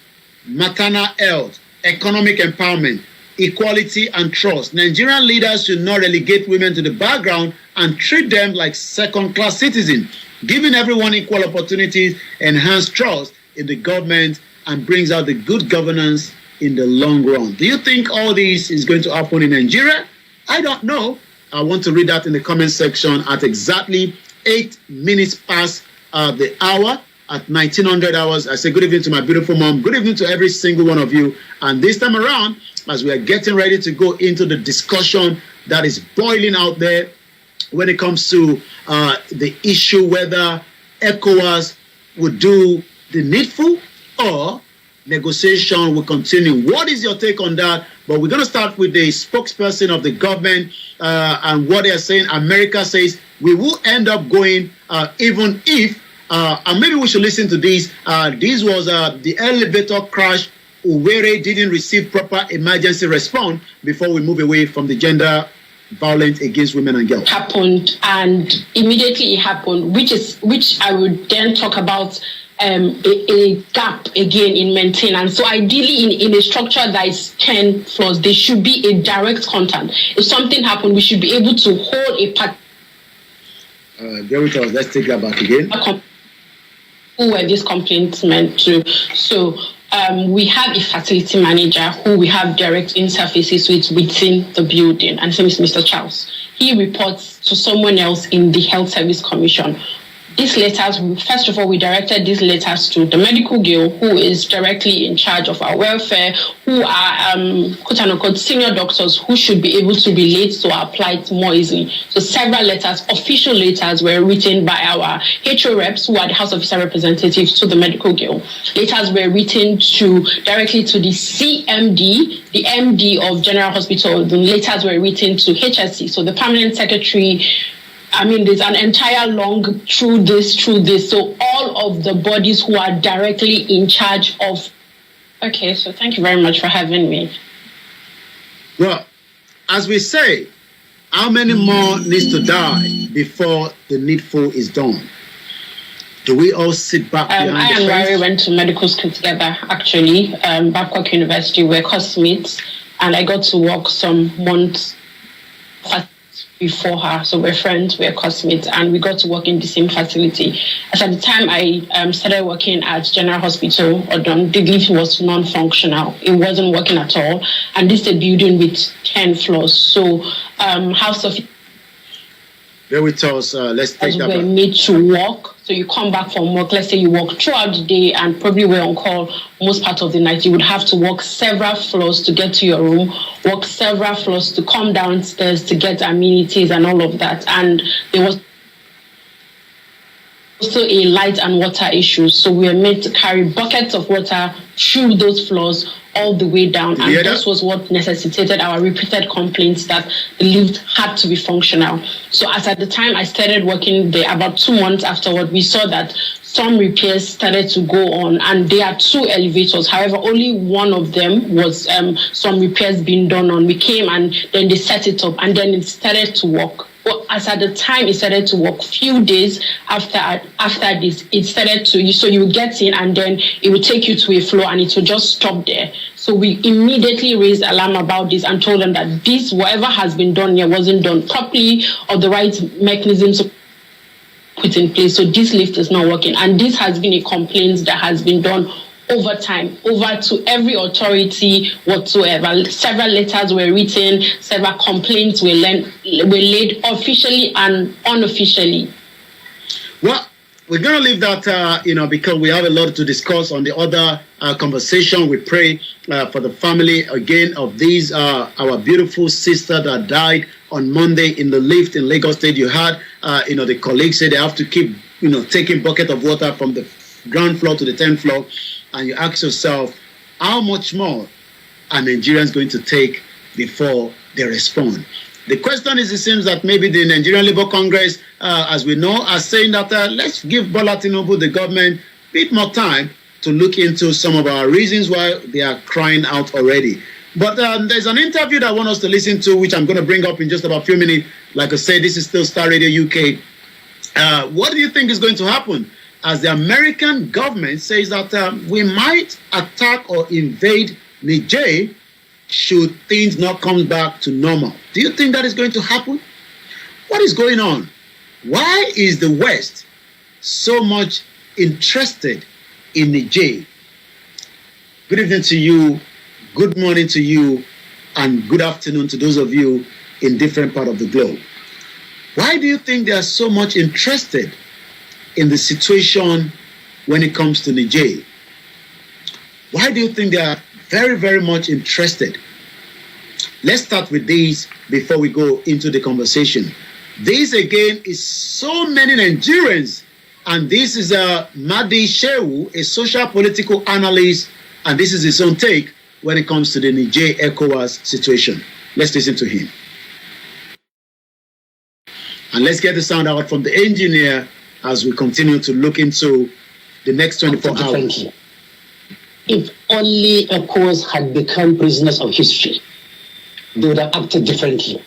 maternal health, economic empowerment, equality and trust. Nigerian leaders should not relegate women to the background and treat them like second-class citizens. Giving everyone equal opportunities enhance trust in the government and brings out the good governance in the long run. Do you think all this is going to happen in Nigeria? I don't know. I want to read that in the comment section at exactly 8 minutes past the hour. At 1900 hours, I say good evening to my beautiful mom. Good evening to every single one of you. And this time around, as we are getting ready to go into the discussion that is boiling out there when it comes to the issue whether ECOWAS would do the needful or negotiation will continue. What is your take on that? But we're going to start with the spokesperson of the government and what they are saying. America says we will end up going even if and maybe we should listen to this. This was the elevator crash. Uwere didn't receive proper emergency response before we move away from the gender violence against women and girls. Happened, and immediately it happened, which I would then talk about a gap again in maintenance. So ideally, in a structure that is 10 floors, there should be a direct contact. If something happened, we should be able to hold a part. Bear with us. Let's take that back again. Who were these complaints meant to? So we have a facility manager who we have direct interfaces with within the building, and his name is Mr. Charles. He reports to someone else in the Health Service Commission. These letters, first of all, we directed these letters to the medical girl who is directly in charge of our welfare, who are quote-unquote senior doctors who should be able to relate to our plight more easily. So several letters, official letters, were written by our HO reps, who are the House Officer representatives, to the medical girl. Letters were written directly to the CMD, the MD of General Hospital. The letters were written to HSC, so the Permanent Secretary. I mean, there's an entire long through this. So all of the bodies who are directly in charge of. Okay, so thank you very much for having me. Well, as we say, how many more needs to die before the needful is done? Do we all sit back behind I and Larry went to medical school together, actually. Babcock University, we're classmates, and I got to work some months before her. So we're friends, we're classmates, and we got to work in the same facility. As at the time I started working at General Hospital, Odon, the lift was non-functional. It wasn't working at all. And this is a building with 10 floors. So House of... Bear with us, let's take that back. We're made to walk. So you come back from work, let's say you walk throughout the day and probably we're on call most part of the night. You would have to walk several floors to get to your room, walk several floors to come downstairs to get amenities and all of that. And there was also a light and water issue. So we were made to carry buckets of water through those floors all the way down. And this was what necessitated our repeated complaints that the lift had to be functional. So as at the time I started working there, about 2 months afterward, we saw that some repairs started to go on, and there are 2 elevators. However, only one of them was some repairs being done on. We came and then they set it up, and then it started to work. Well, as at the time it started to work, few days after this, it started to, so you would get in and then it would take you to a floor and it would just stop there. So we immediately raised alarm about this and told them that this, whatever has been done here, wasn't done properly or the right mechanisms put in place. So this lift is not working. And this has been a complaint that has been done over time, over to every authority whatsoever. Several letters were written, several complaints were laid officially and unofficially. Well, we're going to leave that, because we have a lot to discuss on the other conversation. We pray for the family, again, of these, our beautiful sister that died on Monday in the lift in Lagos State. You had, the colleagues say they have to keep, taking bucket of water from the ground floor to the 10th floor. And you ask yourself, how much more are Nigerians going to take before they respond? The question is, it seems that maybe the Nigerian Labour Congress, as we know, are saying that let's give Bola Tinubu, the government, a bit more time to look into some of our reasons why they are crying out already. But there's an interview that I want us to listen to, which I'm going to bring up in just about a few minutes. Like I said, this is still Star Radio UK. What do you think is going to happen as the American government says that we might attack or invade Niger should things not come back to normal? Do you think that is going to happen? What is going on? Why is the West so much interested in Niger? Good evening to you, good morning to you, and good afternoon to those of you in different parts of the globe. Why do you think they are so much interested in the situation when it comes to Niger? Why do you think they are very, very much interested? Let's start with these before we go into the conversation. This again is so many Nigerians, and this is Madi Shehu, a social political analyst, and this is his own take when it comes to the Niger ecowas situation. Let's listen to him. And let's get the sound out from the engineer as we continue to look into the next 24 hours. If only ecowas had become prisoners of history, they would have acted differently.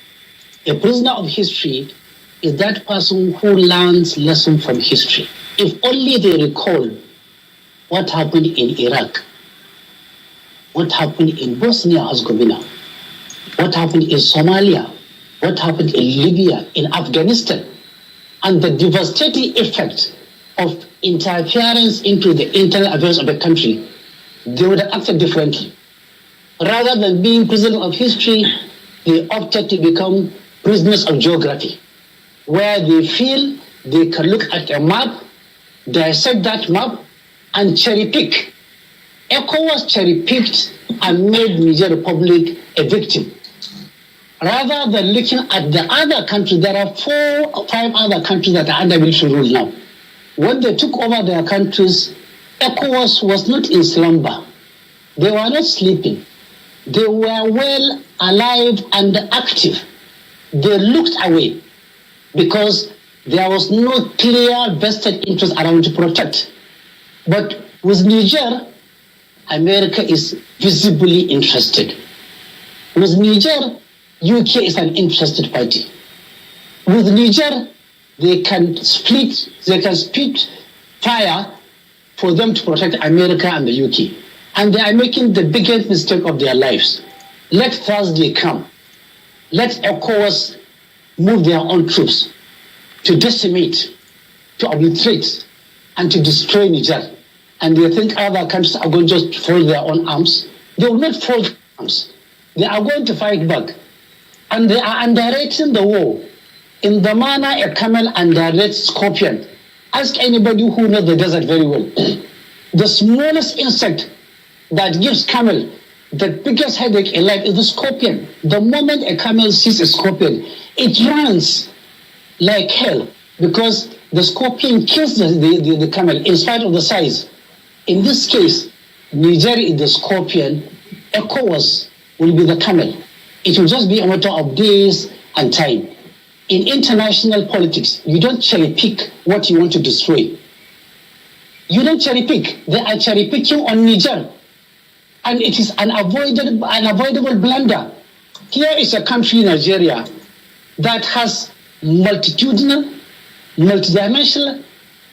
A prisoner of history is that person who learns lessons from history. If only they recall what happened in Iraq, what happened in Bosnia-Herzegovina, what happened in Somalia, what happened in Libya, in Afghanistan, and the devastating effect of interference into the internal affairs of the country, they would have acted differently. Rather than being prisoners of history, they opted to become prisoners of geography, where they feel they can look at a map, dissect that map, and cherry pick. ECOWAS cherry picked and made Niger Republic a victim. Rather than looking at the other countries, there are 4 or 5 other countries that are under military rule now. When they took over their countries, ECOWAS was not in slumber. They were not sleeping. They were well alive and active. They looked away because there was no clear vested interest around to protect. But with Niger, America is visibly interested. With Niger, UK is an interested party. With Niger, they can split fire for them to protect America and the UK. And they are making the biggest mistake of their lives. Let Thursday come. Let ECOWAS move their own troops to decimate, to obliterate, and to destroy Niger. And they think other countries are going to just fold their own arms. They will not fold their arms. They are going to fight back. And they are underrating the war in the manner a camel underrates scorpion. Ask anybody who knows the desert very well. The smallest insect that gives camel the biggest headache in life is the scorpion. The moment a camel sees a scorpion, it runs like hell because the scorpion kills the camel in spite of the size. In this case, Niger is the scorpion, ECOWAS will be the camel. It will just be a matter of days and time. In international politics, you don't cherry pick what you want to destroy. You don't cherry pick. They are cherry picking on Niger. And it is an unavoidable blunder. Here is a country, Nigeria, that has multitudinal, multidimensional,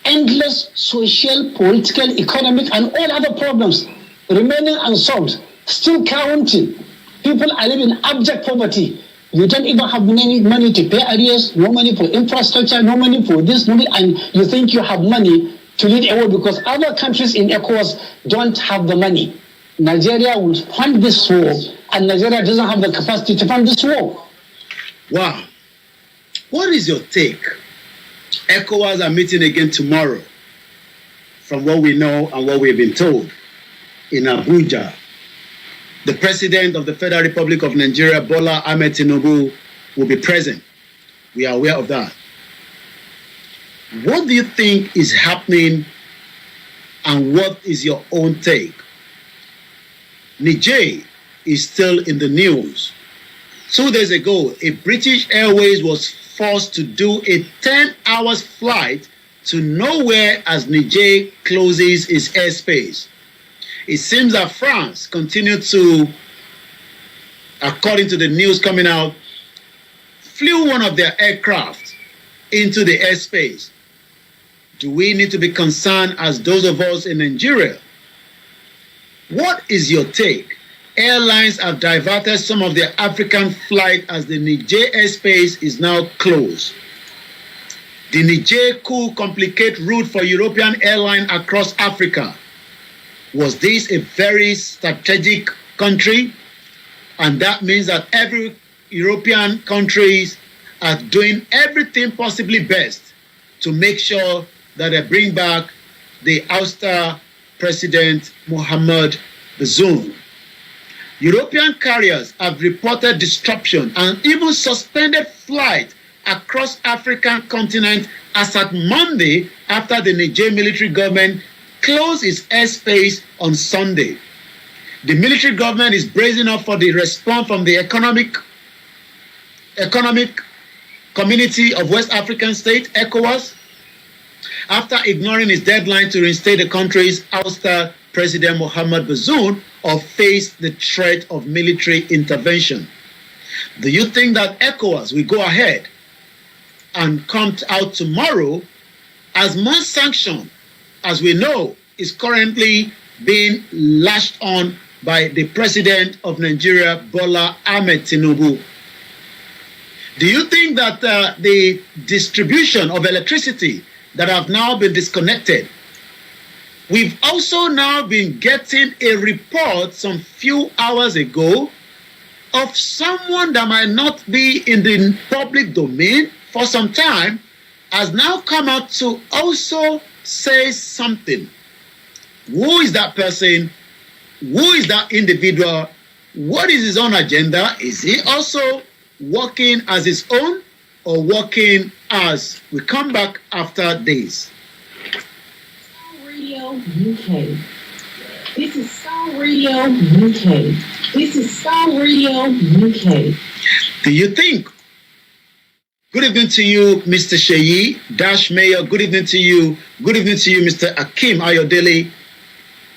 endless social, political, economic, and all other problems remaining unsolved, still counting. People are living in abject poverty. You don't even have money to pay arrears, no money for infrastructure, no money for this, no money, and you think you have money to lead a war because other countries in ECOWAS don't have the money. Nigeria will fund this war, and Nigeria doesn't have the capacity to fund this war. Wow. What is your take? ECOWAS are meeting again tomorrow, from what we know and what we've been told, in Abuja. The President of the Federal Republic of Nigeria, Bola Ahmed Tinubu, will be present. We are aware of that. What do you think is happening, and what is your own take? Niger is still in the news. 2 days ago, a British Airways was forced to do a 10-hour flight to nowhere as Niger closes its airspace. It seems that France continued to, according to the news coming out, flew one of their aircraft into the airspace. Do we need to be concerned as those of us in Nigeria? What is your take? Airlines have diverted some of their African flights as the Niger airspace is now closed. The Niger could complicate route for European airline across Africa. Was this a very strategic country? And that means that every European countries are doing everything possibly best to make sure that they bring back the ouster President Mohamed Bazoum. European carriers have reported disruption and even suspended flights across African continent as at Monday after the Niger military government closed its airspace on Sunday. The military government is bracing up for the response from the economic community of West African states, ECOWAS, after ignoring its deadline to reinstate the country's ouster President Mohamed Bazoum or face the threat of military intervention. Do you think that ECOWAS will go ahead and come out tomorrow as more sanction, as we know, is currently being lashed on by the President of Nigeria, Bola Ahmed Tinubu? Do you think that the distribution of electricity that have now been disconnected, we've also now been getting a report some few hours ago of someone that might not be in the public domain for some time, has now come out to also say something. Who is that person? Who is that individual? What is his own agenda? Is he also working as his own or working as? We come back after days. Radio UK. This is Sound Radio UK. This is Sound Radio UK. Do you think? Good evening to you, Mr. Sheyi Dash Mayor. Good evening to you. Good evening to you, Mr. Akim Ayodele.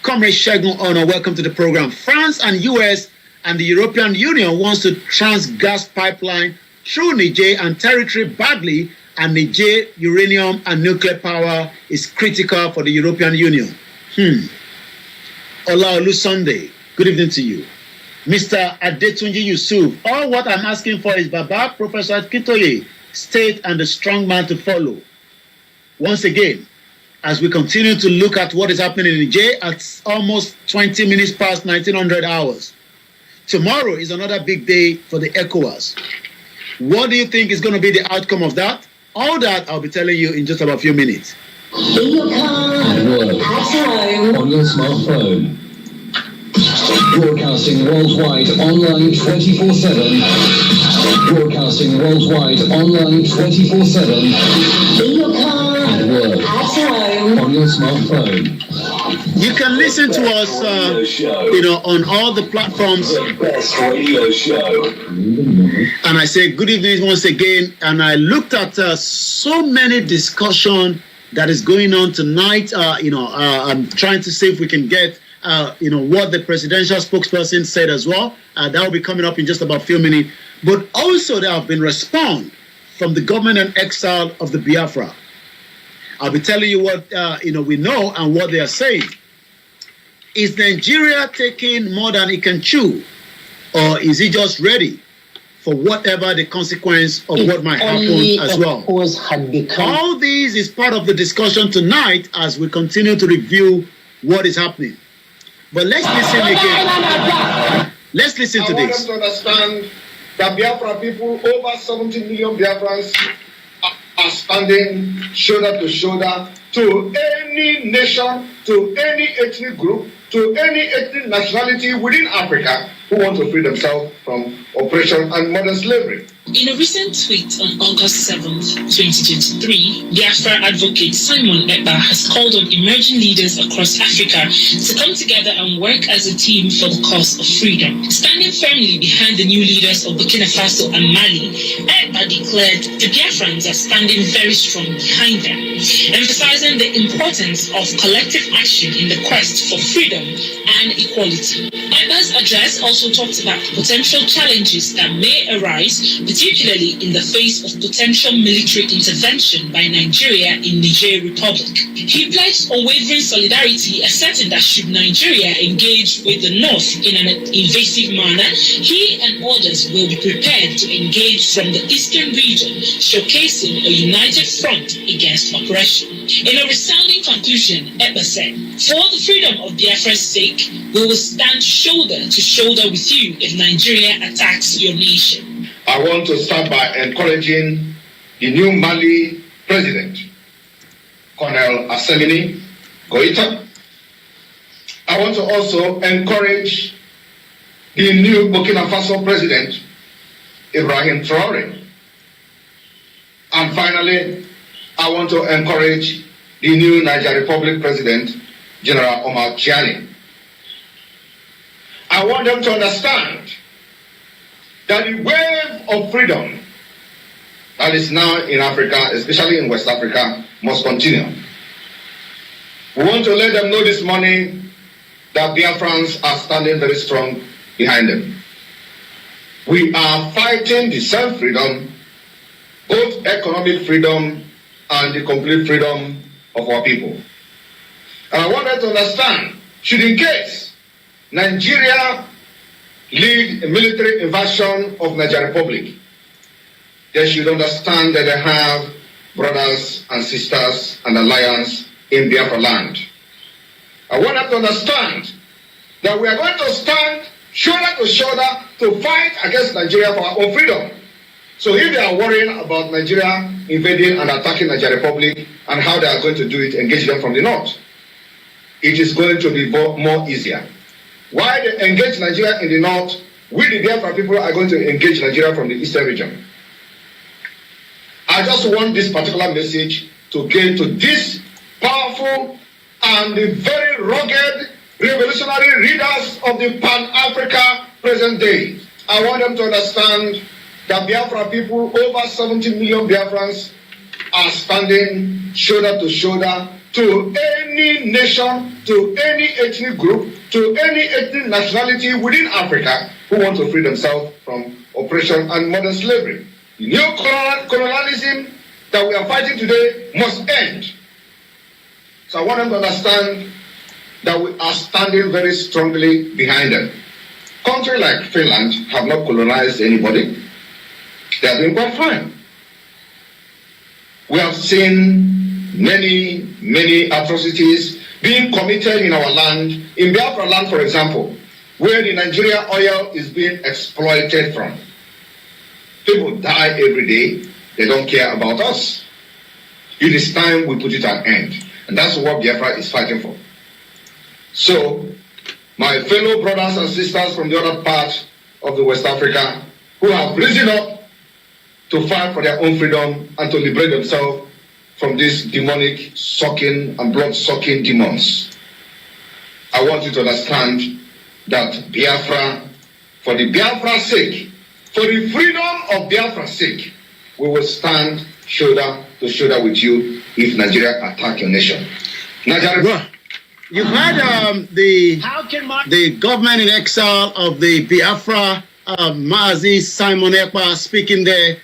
Comrade Shegun Ono, welcome to the program. France and US and the European Union wants to trans gas pipeline through Niger and territory badly, and Niger uranium and nuclear power is critical for the European Union. Olaolu Sunday, good evening to you. Mr. Adetunji Yusuf, all what I'm asking for is Baba, Professor Kintoye, state and the strong man to follow. Once again, as we continue to look at what is happening in Niger at almost 20 minutes past 1900 hours. Tomorrow is another big day for the ecowas. What do you think is going to be the outcome of that? All that I'll be telling you in just about a few minutes. In your car, at work, at home, on your smartphone. Broadcasting worldwide online 24/7. Broadcasting worldwide online 24/7. In your car, at work, at home, on your smartphone. You can listen to us, on all the platforms. The best radio show. And I say good evening once again. And I looked at so many discussion that is going on tonight. I'm trying to see if we can get, what the presidential spokesperson said as well. That will be coming up in just about a few minutes. But also there have been response from the government in exile of the Biafra. I'll be telling you what, we know and what they are saying. Is Nigeria taking more than it can chew? Or is it just ready for whatever the consequence of what might happen as well? All these is part of the discussion tonight as we continue to review what is happening. But let's listen again. Let's listen to this. I want us to understand that Biafra people, over 70 million Biafrans, are standing shoulder to shoulder to any nation, to any ethnic group, to any ethnic nationality within Africa who want to free themselves from oppression and modern slavery. In a recent tweet on August 7th, 2023, Biafra advocate Simon Ekpa has called on emerging leaders across Africa to come together and work as a team for the cause of freedom. Standing firmly behind the new leaders of Burkina Faso and Mali, Ekpa declared the Biafrans are standing very strong behind them, emphasizing the importance of collective action in the quest for freedom and equality. Ekpa's address also talked about potential challenges that may arise, particularly in the face of potential military intervention by Nigeria in Niger Republic. He pledged unwavering solidarity, asserting that should Nigeria engage with the North in an invasive manner, he and others will be prepared to engage from the eastern region, showcasing a united front against oppression. In a resounding conclusion, Ekpa said, "For the freedom of Biafra's sake, we will stand shoulder to shoulder with you if Nigeria attacks your nation." I want to start by encouraging the new Mali president, Colonel Assemini Goita. I want to also encourage the new Burkina Faso president, Ibrahim Traoré. And finally, I want to encourage the new Niger Republic president, General Omar Chiani. I want them to understand that the wave of freedom that is now in Africa, especially in West Africa, must continue. We want to let them know this morning that Biafrans are standing very strong behind them. We are fighting the self-freedom, both economic freedom and the complete freedom of our people. And I want them to understand, should in case Nigeria lead a military invasion of Niger Republic, they should understand that they have brothers and sisters and alliance in Biafra land. I want them to understand that we are going to stand shoulder to shoulder to fight against Nigeria for our own freedom. So if they are worrying about Nigeria invading and attacking Niger Republic and how they are going to do it, engage them from the north, it is going to be more easier. While they engage Nigeria in the north, we the Biafra people are going to engage Nigeria from the eastern region. I just want this particular message to get to these powerful and the very rugged revolutionary leaders of the Pan-Africa present day. I want them to understand that Biafra people, over 70 million Biafrans, are standing shoulder to shoulder to any nation, to any ethnic group, to any ethnic nationality within Africa who want to free themselves from oppression and modern slavery. The neo-colonialism that we are fighting today must end. So I want them to understand that we are standing very strongly behind them. Countries like Finland have not colonized anybody. They are doing quite fine. We have seen many atrocities being committed in our land, in Biafra land, for example, where the Nigeria oil is being exploited from. People die every day. They don't care about us. It is time we put it an end. And that's what Biafra is fighting for. So, my fellow brothers and sisters from the other part of the West Africa who have risen up to fight for their own freedom and to liberate themselves from these demonic sucking and blood sucking demons. I want you to understand that Biafra, for the Biafra's sake, for the freedom of Biafra's sake, we will stand shoulder to shoulder with you if Nigeria attack your nation. Nigeria. You've heard the government in exile of the Biafra, Mazi Simon Ekpa speaking there.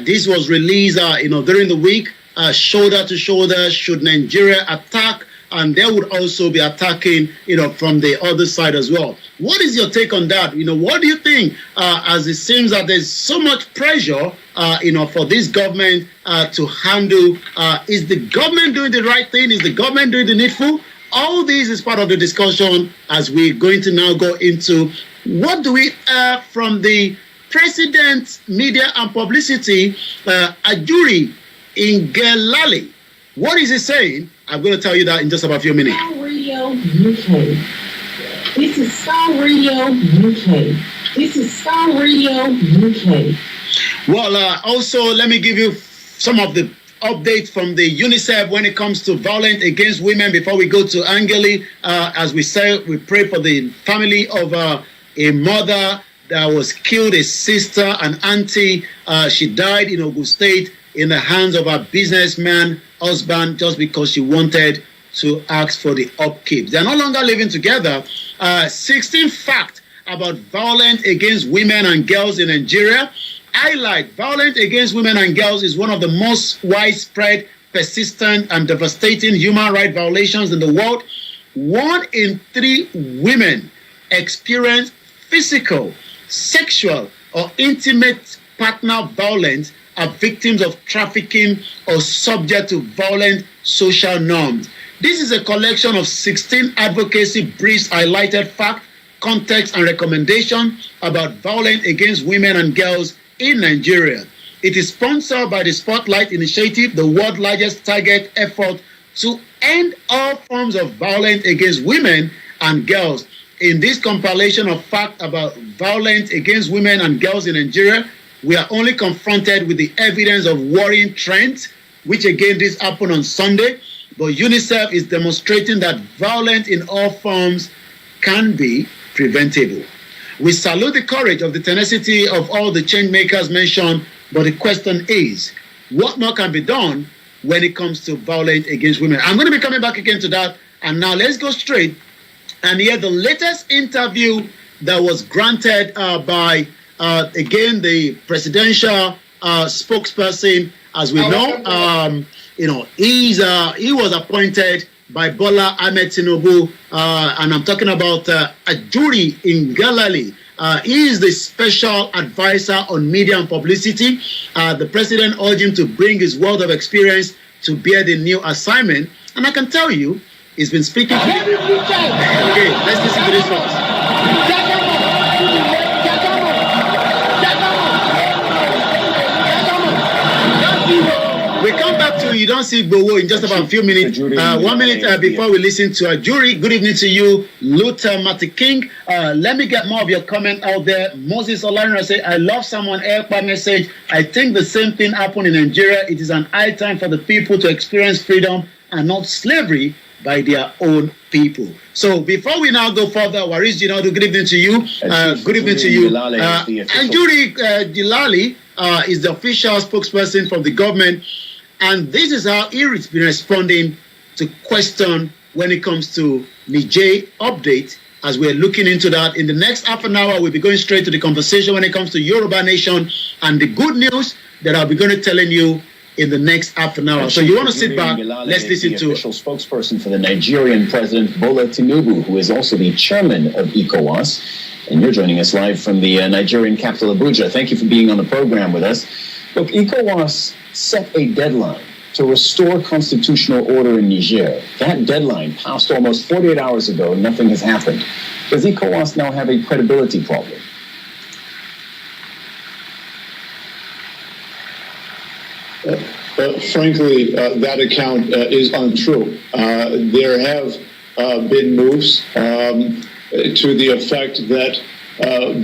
This was released, during the week, shoulder to shoulder. Should Nigeria attack, and they would also be attacking, from the other side as well. What is your take on that? What do you think? As it seems that there's so much pressure, for this government to handle. Is the government doing the right thing? Is the government doing the needful? All this is part of the discussion as we're going to now go into what do we from the President's media and publicity, Ajuri Ngelale. What is he saying? I'm going to tell you that in just about a few minutes. Sound Radio UK. This is Sound Radio UK. This is Sound Radio UK. Well, also, let me give you some of the updates from the UNICEF when it comes to violence against women before we go to Angeli. As we say, we pray for the family of a mother that was killed, a sister, an auntie. She died in Ogun State in the hands of a businessman husband just because she wanted to ask for the upkeep. They're no longer living together. 16 facts about violence against women and girls in Nigeria. Highlight, violence against women and girls is one of the most widespread, persistent, and devastating human rights violations in the world. 1 in 3 women experience physical, sexual, or intimate partner violence, are victims of trafficking or subject to violent social norms. This is a collection of 16 advocacy briefs highlighted facts, context, and recommendations about violence against women and girls in Nigeria. It is sponsored by the Spotlight Initiative, the world's largest target effort to end all forms of violence against women and girls. In this compilation of facts about violence against women and girls in Nigeria, we are only confronted with the evidence of worrying trends, which again, this happened on Sunday, but UNICEF is demonstrating that violence in all forms can be preventable. We salute the courage of the tenacity of all the change makers mentioned, but the question is, what more can be done when it comes to violence against women? I'm going to be coming back again to that, and now let's go straight and hear the latest interview that was granted by again, the presidential spokesperson. As we know, he was appointed by Bola Ahmed Tinubu, and I'm talking about Ajuri Ngelale. He is the special advisor on media and publicity. The president urged him to bring his wealth of experience to bear the new assignment, and I can tell you, he's been speaking. Okay, let's listen to this first. We come back to You Don't See Bowo in just about a few minutes. 1 minute before we listen to Ajuri. Good evening to you, Luther Mati King. Let me get more of your comment out there. Moses Olarina say, I love someone Ekpa message. I think the same thing happened in Nigeria. It is an high time for the people to experience freedom and not slavery by their own people. So before we now go further, Waris Jinadu, good evening to you. Good evening to you. Ajuri Ngelale is the official spokesperson from the government. And this is how he's been responding to question when it comes to Niger update, as we're looking into that. In the next half an hour, we'll be going straight to the conversation when it comes to Yoruba Nation and the good news that I'll be going to telling you in the next half an hour. So you want to sit back, let's listen to the official spokesperson for the Nigerian President Bola Tinubu, who is also the chairman of ECOWAS. And you're joining us live from the Nigerian capital, Abuja. Thank you for being on the program with us. Look, ECOWAS set a deadline to restore constitutional order in Niger. That deadline passed almost 48 hours ago, and nothing has happened. Does ECOWAS now have a credibility problem? Frankly, that account is untrue. There have been moves to the effect that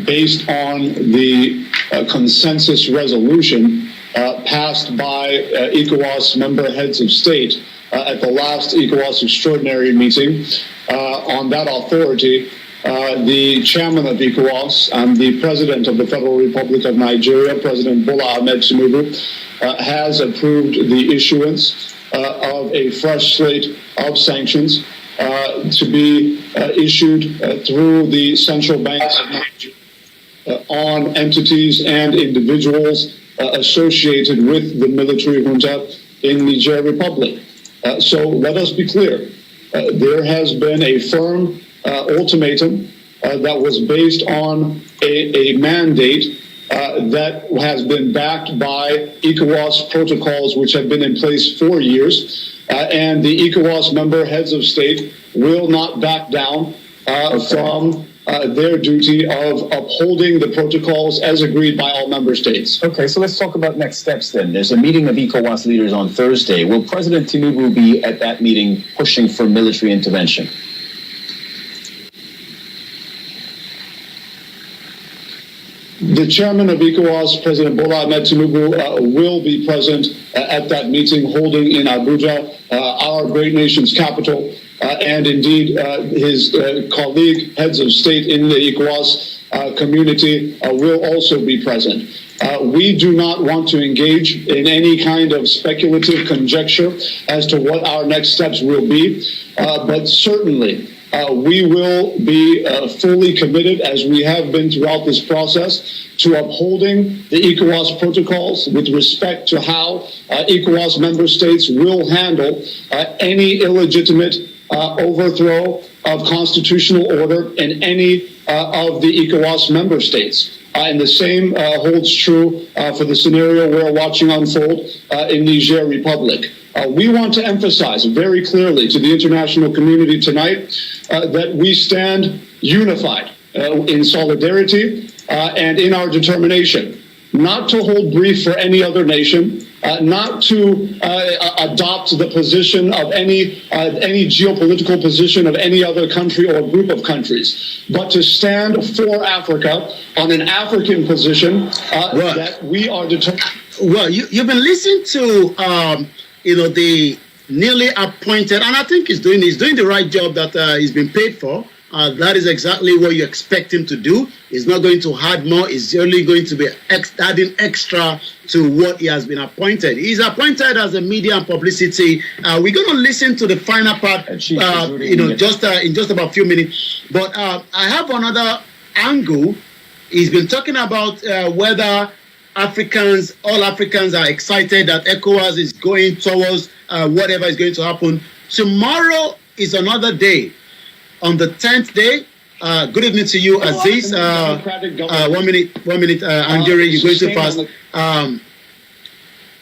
based on the consensus resolution passed by ECOWAS member heads of state at the last ECOWAS extraordinary meeting, on that authority, the chairman of ECOWAS and the president of the Federal Republic of Nigeria, President Bola Ahmed Tinubu, has approved the issuance of a fresh slate of sanctions to be issued through the central banks of Nigeria on entities and individuals associated with the military junta in Niger Republic. So let us be clear. There has been a firm ultimatum that was based on a mandate that has been backed by ECOWAS protocols, which have been in place for years. And the ECOWAS member heads of state will not back down from their duty of upholding the protocols as agreed by all member states. Okay, so let's talk about next steps then. There's a meeting of ECOWAS leaders on Thursday. Will President Tinubu be at that meeting pushing for military intervention? The chairman of ECOWAS, President Bola Ahmed Tinubu, will be present at that meeting holding in Abuja, our great nation's capital, and indeed his colleague heads of state in the ECOWAS community will also be present. We do not want to engage in any kind of speculative conjecture as to what our next steps will be, but certainly we will be fully committed, as we have been throughout this process, to upholding the ECOWAS protocols with respect to how ECOWAS member states will handle any illegitimate overthrow of constitutional order in any of the ECOWAS member states. And the same holds true for the scenario we're watching unfold in Niger Republic. We want to emphasize very clearly to the international community tonight that we stand unified in solidarity and in our determination not to hold brief for any other nation, not to adopt the position of any geopolitical position of any other country or group of countries, but to stand for Africa on an African position that we are determined. Well, you've been listening to the newly appointed, and I think he's doing the right job that he's been paid for. That is exactly what you expect him to do. He's not going to add more. He's only going to be adding extra to what he has been appointed. He's appointed as a media and publicity. We're going to listen to the final part, in just about a few minutes. But I have another angle. He's been talking about whether all Africans are excited that ECOWAS is going towards whatever is going to happen. Tomorrow is another day. On the 10th day, good evening to you, Aziz. 1 minute, Angere, you're going too fast.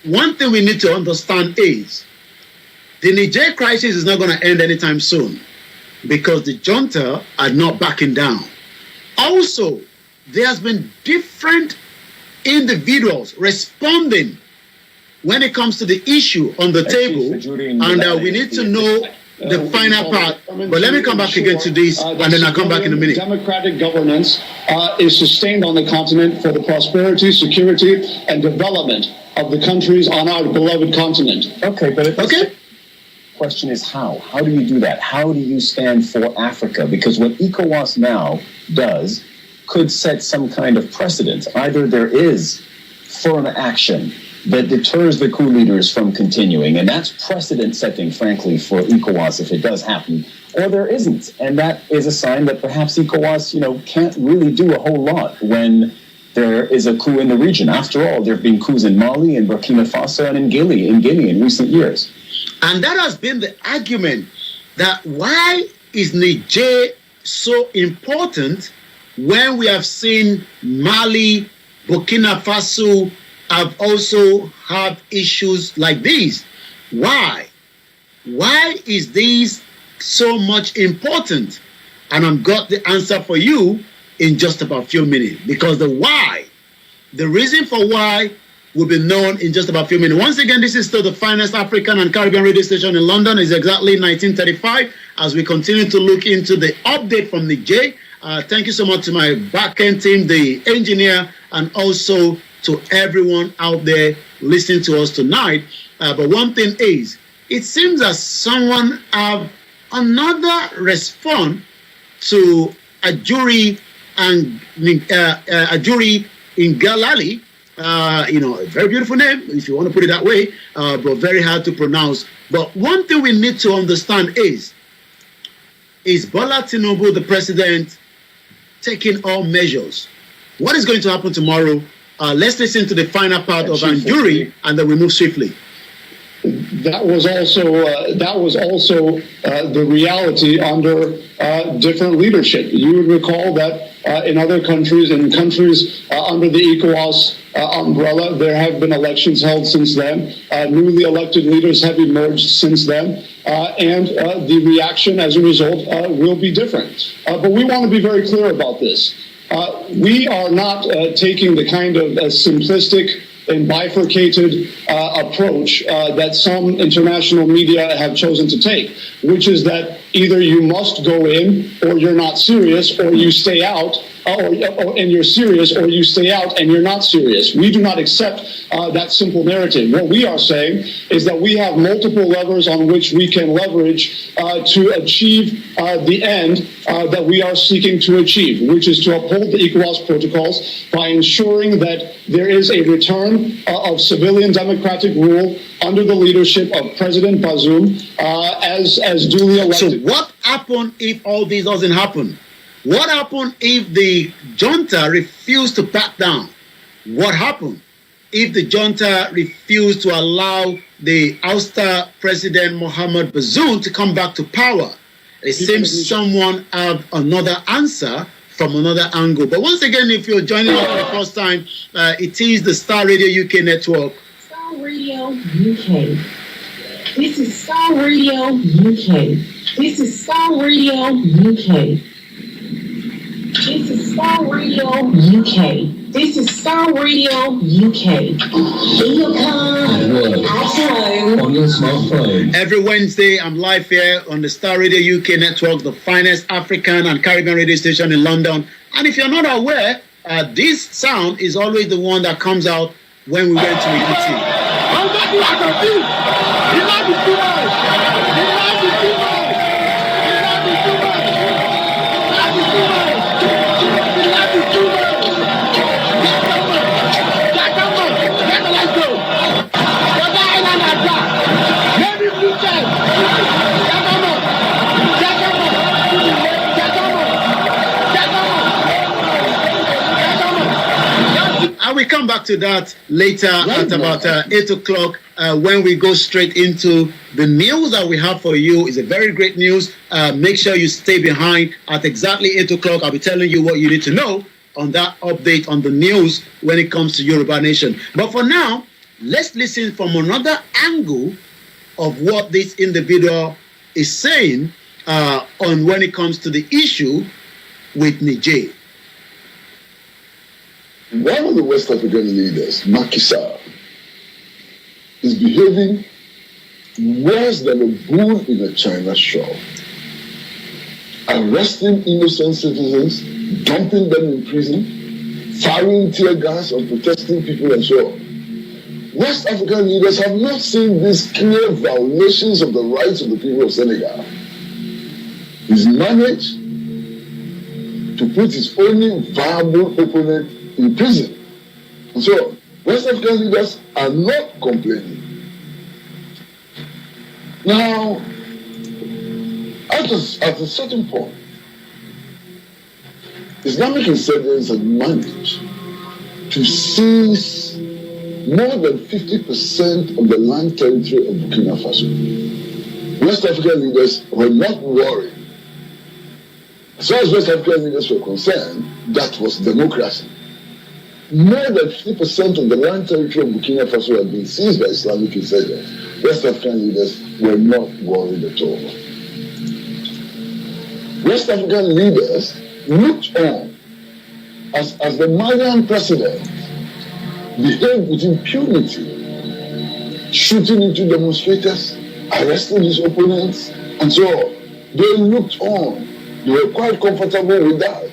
One thing we need to understand is the Niger crisis is not going to end anytime soon because the junta are not backing down. Also, there has been different individuals responding when it comes to the issue on the table, and we need to know the final part. But let me come back again to this, and then I'll come back in a minute. Democratic governance is sustained on the continent for the prosperity, security, and development of the countries on our beloved continent. Okay, but the question is how? How do you do that? How do you stand for Africa? Because what ECOWAS now does could set some kind of precedent. Either there is firm action that deters the coup leaders from continuing. And that's precedent-setting, frankly, for ECOWAS if it does happen, or there isn't. And that is a sign that perhaps ECOWAS, can't really do a whole lot when there is a coup in the region. After all, there have been coups in Mali, in Burkina Faso, and in Guinea in recent years. And that has been the argument that why is Niger so important when we have seen Mali, Burkina Faso have also had issues like these? Why? Why is this so much important? And I've got the answer for you in just about a few minutes. Because the why, the reason for why will be known in just about a few minutes. Once again, this is still the finest African and Caribbean radio station in London. It's exactly 1935 as we continue to look into the update from Niger. Thank you so much to my back-end team, the engineer, and also to everyone out there listening to us tonight. But one thing is, it seems that someone have another response to a jury in Galali. A very beautiful name, if you want to put it that way, but very hard to pronounce. But one thing we need to understand is Bola Tinubu, the president, taking all measures? What is going to happen tomorrow? Let's listen to the final part of Anjuri, and then we move swiftly. That was also the reality under different leadership. You would recall that in other countries, under the ECOWAS umbrella, there have been elections held since then. Newly elected leaders have emerged since then, and the reaction as a result will be different. But we want to be very clear about this. We are not taking the kind of simplistic and bifurcated approach that some international media have chosen to take, which is that either you must go in or you're not serious, or you stay out, and you're serious, or you stay out and you're not serious. We do not accept that simple narrative. What we are saying is that we have multiple levers on which we can leverage to achieve the end that we are seeking to achieve, which is to uphold the ECOWAS protocols by ensuring that there is a return of civilian democratic rule under the leadership of President Bazoum as duly elected. So what happened if all this doesn't happen? What happened if the junta refused to back down? What happened if the junta refused to allow the ouster President Mohamed Bazoum to come back to power? It seems someone have another answer from another angle. But once again, if you're joining us for the first time, it is the Star Radio UK network. Star Radio UK. This is Star Radio UK. This is Star Radio UK. This is Star Radio UK. This is Star Radio UK. In your car, at work, at home, on your smartphone. Every Wednesday, I'm live here on the Star Radio UK network, the finest African and Caribbean radio station in London. And if you're not aware, this sound is always the one that comes out when we went to we come back to that later at about 8 o'clock when we go straight into the news that we have for you. It's a very great news. Make sure you stay behind at exactly 8 o'clock. I'll be telling you what you need to know on that update on the news when it comes to Yoruba Nation. But for now, let's listen from another angle of what this individual is saying on when it comes to the issue with Niger. One of the West African leaders, Macky Sall, is behaving worse than a bull in a China shop, arresting innocent citizens, dumping them in prison, firing tear gas on protesting people and so on. West African leaders have not seen these clear violations of the rights of the people of Senegal. He's managed to put his only viable opponent in prison. And so West African leaders are not complaining. Now, at a certain point, Islamic insurgents have managed to seize more than 50% of the land territory of Burkina Faso. West African leaders were not worried. As far as West African leaders were concerned, that was democracy. More than 50% of the land territory of Burkina Faso had been seized by Islamic insurgents. West African leaders were not worried at all. West African leaders looked on as the Malian president behaved with impunity, shooting into demonstrators, arresting his opponents, and so on. They looked on. They were quite comfortable with that.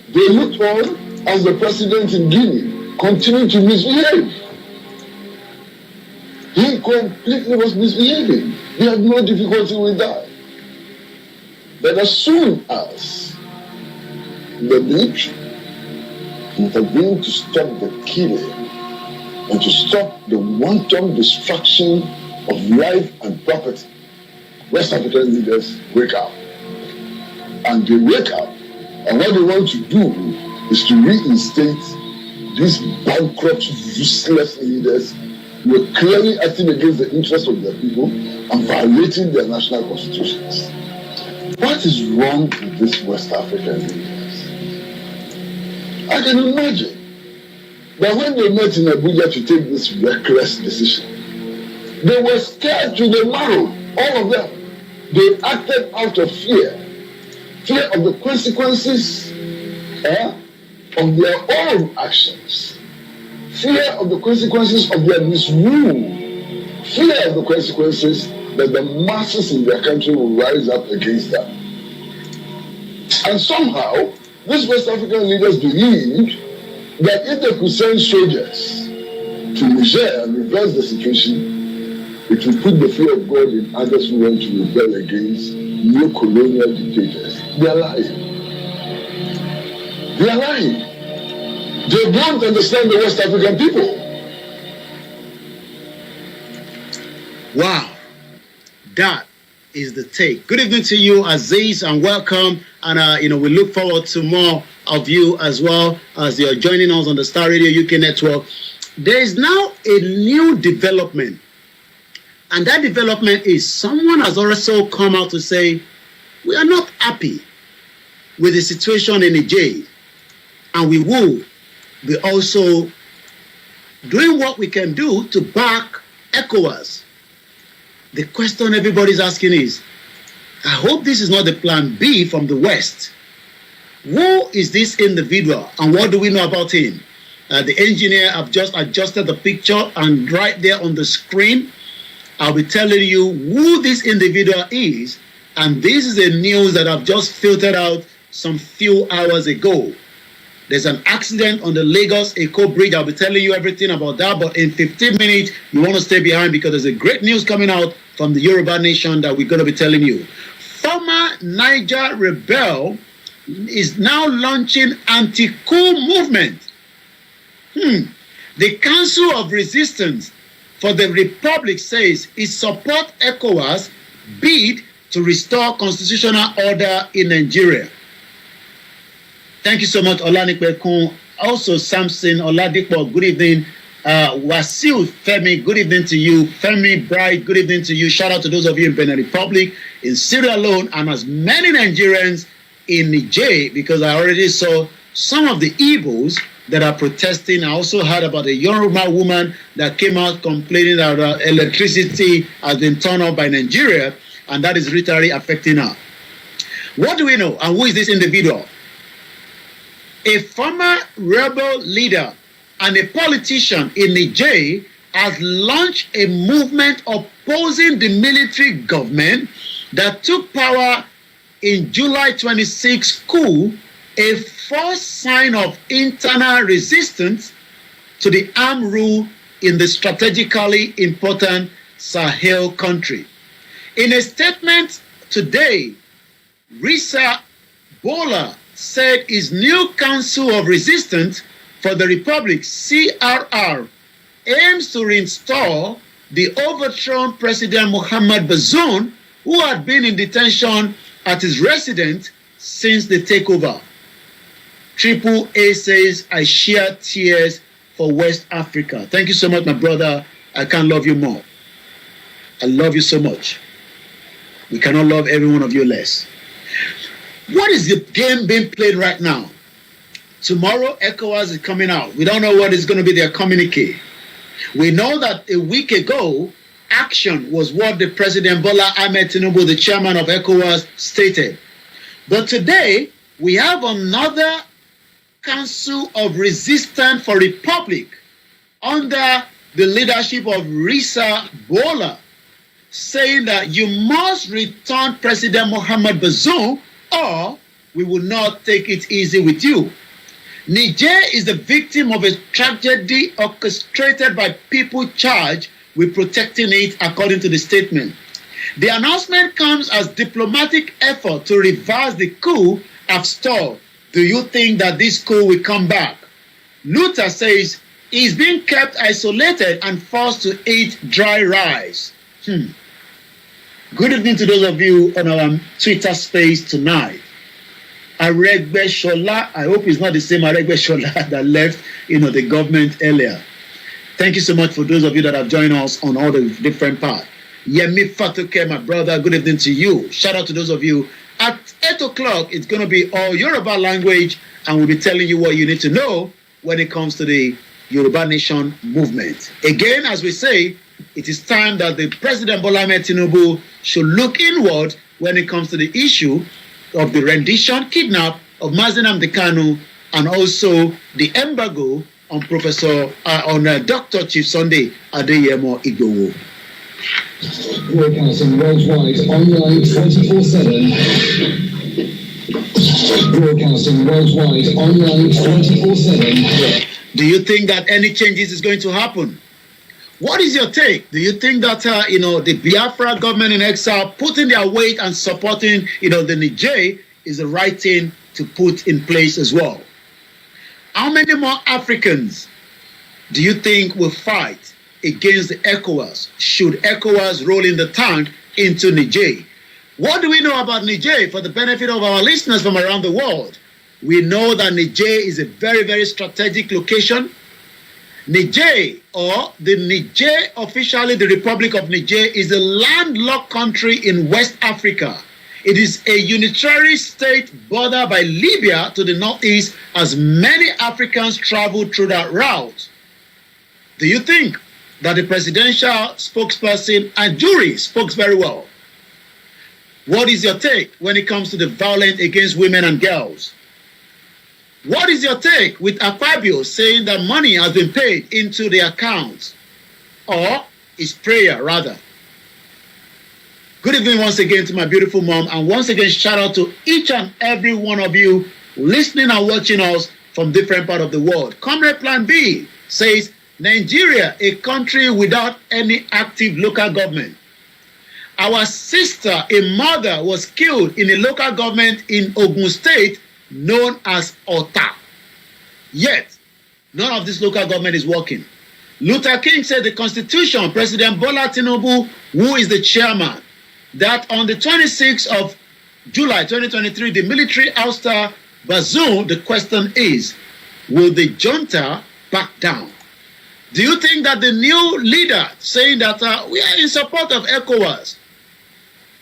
They looked on as the president in Guinea continued to misbehave. He completely was misbehaving. They had no difficulty with that. But as soon as the military intervened to stop the killing and to stop the wanton destruction of life and property, West African leaders wake up. And they wake up, and what they want to do is to reinstate these bankrupt, useless leaders who are clearly acting against the interests of their people and violating their national constitutions. What is wrong with these West African leaders? I can imagine that when they met in Abuja to take this reckless decision, they were scared to the marrow, all of them. They acted out of fear of the consequences of their own actions, fear of the consequences of their misrule, fear of the consequences that the masses in their country will rise up against them. And somehow, these West African leaders believed that if they could send soldiers to Niger and reverse the situation, it would put the fear of God in others who want to rebel against neo-colonial dictators. They are lying. They are lying. They don't understand the West African people. Wow. That is the take. Good evening to you, Aziz, and welcome. And, we look forward to more of you as well as you're joining us on the Star Radio UK network. There is now a new development. And that development is someone has also come out to say, we are not happy with the situation in Niger. And we will be also doing what we can do to back ecowas. The question everybody's asking is, I hope this is not the plan B from the West. Who is this individual and what do we know about him? The engineer have just adjusted the picture, and right there on the screen, I'll be telling you who this individual is. And this is the news that I've just filtered out some few hours ago. There's an accident on the Lagos-Eko bridge. I'll be telling you everything about that. But in 15 minutes, you want to stay behind because there's a great news coming out from the Yoruba nation that we're going to be telling you. Former Niger rebel is now launching anti-coup movement. The Council of Resistance for the Republic says it supports ECOWAS bid to restore constitutional order in Nigeria. Thank you so much, Olanikwe. Also, Samson Oladipo, good evening. Wasil Femi, good evening to you. Femi Bright, good evening to you. Shout out to those of you in Benin Republic, in Sierra Leone, and as many Nigerians in Niger, because I already saw some of the Igbos that are protesting. I also heard about a Yoruba woman that came out complaining that electricity has been turned off by Nigeria, and that is literally affecting her. What do we know, and who is this individual? A former rebel leader and a politician in Niger has launched a movement opposing the military government that took power in July 26 coup, a first sign of internal resistance to the armed rule in the strategically important Sahel country. In a statement today, Risa Bola said his new council of resistance for the Republic, CRR, aims to reinstall the overthrown President Mohamed Bazoum, who had been in detention at his residence since the takeover. Triple A says, I share tears for West Africa. Thank you so much, my brother. I can't love you more. I love you so much. We cannot love every one of you less. What is the game being played right now? Tomorrow, ECOWAS is coming out. We don't know what is going to be their communique. We know that a week ago, action was what the President Bola Ahmed Tinubu, the chairman of ECOWAS, stated. But today, we have another Council of Resistance for Republic under the leadership of Risa Bola, saying that you must return President Mohamed Bazoum or we will not take it easy with you. Niger is the victim of a tragedy orchestrated by people charged with protecting it, according to the statement. The announcement comes as diplomatic effort to reverse the coup have stalled. Do you think that this coup will come back? Luther says he's being kept isolated and forced to eat dry rice. Good evening to those of you on our Twitter space tonight. Aregbe Shola, I hope it's not the same Aregbe Shola that left, the government earlier. Thank you so much for those of you that have joined us on all the different parts. Yemi Fatuke, my brother, good evening to you. Shout out to those of you. At 8 o'clock, it's going to be all Yoruba language, and we'll be telling you what you need to know when it comes to the Yoruba Nation movement. Again, as we say, it is time that the President Bola Ahmed Tinubu should look inward when it comes to the issue of the rendition, kidnap of Mazi Nnamdi Kanu, and also the embargo on Dr. Chief Sunday Adeyemo Igboho. Broadcasting worldwide online 24/7. Broadcasting worldwide online 24/7. Do you think that any changes is going to happen? What is your take? Do you think that the Biafra government in exile putting their weight and supporting the Niger is the right thing to put in place as well? How many more Africans do you think will fight against the ECOWAS should ECOWAS roll in the tank into Niger? What do we know about Niger for the benefit of our listeners from around the world? We know that Niger is a very, very strategic location. Niger, or the Niger, officially the Republic of Niger, is a landlocked country in West Africa. It is a unitary state bordered by Libya to the northeast, as many Africans travel through that route. Do you think that the presidential spokesperson and jury spoke very well? What is your take when it comes to the violence against women and girls? What is your take with Akpabio saying that money has been paid into the accounts? Or is prayer, rather? Good evening once again to my beautiful mom. And once again, shout out to each and every one of you listening and watching us from different parts of the world. Comrade Plan B says, Nigeria, a country without any active local government. Our sister, a mother, was killed in a local government in Ogun State known as Ota. Yet, none of this local government is working. Luther King said the Constitution, President Bola Tinubu, who is the chairman, that on the 26th of July 2023, the military ouster Bazoum, the question is, will the junta back down? Do you think that the new leader saying that we are in support of ECOWAS,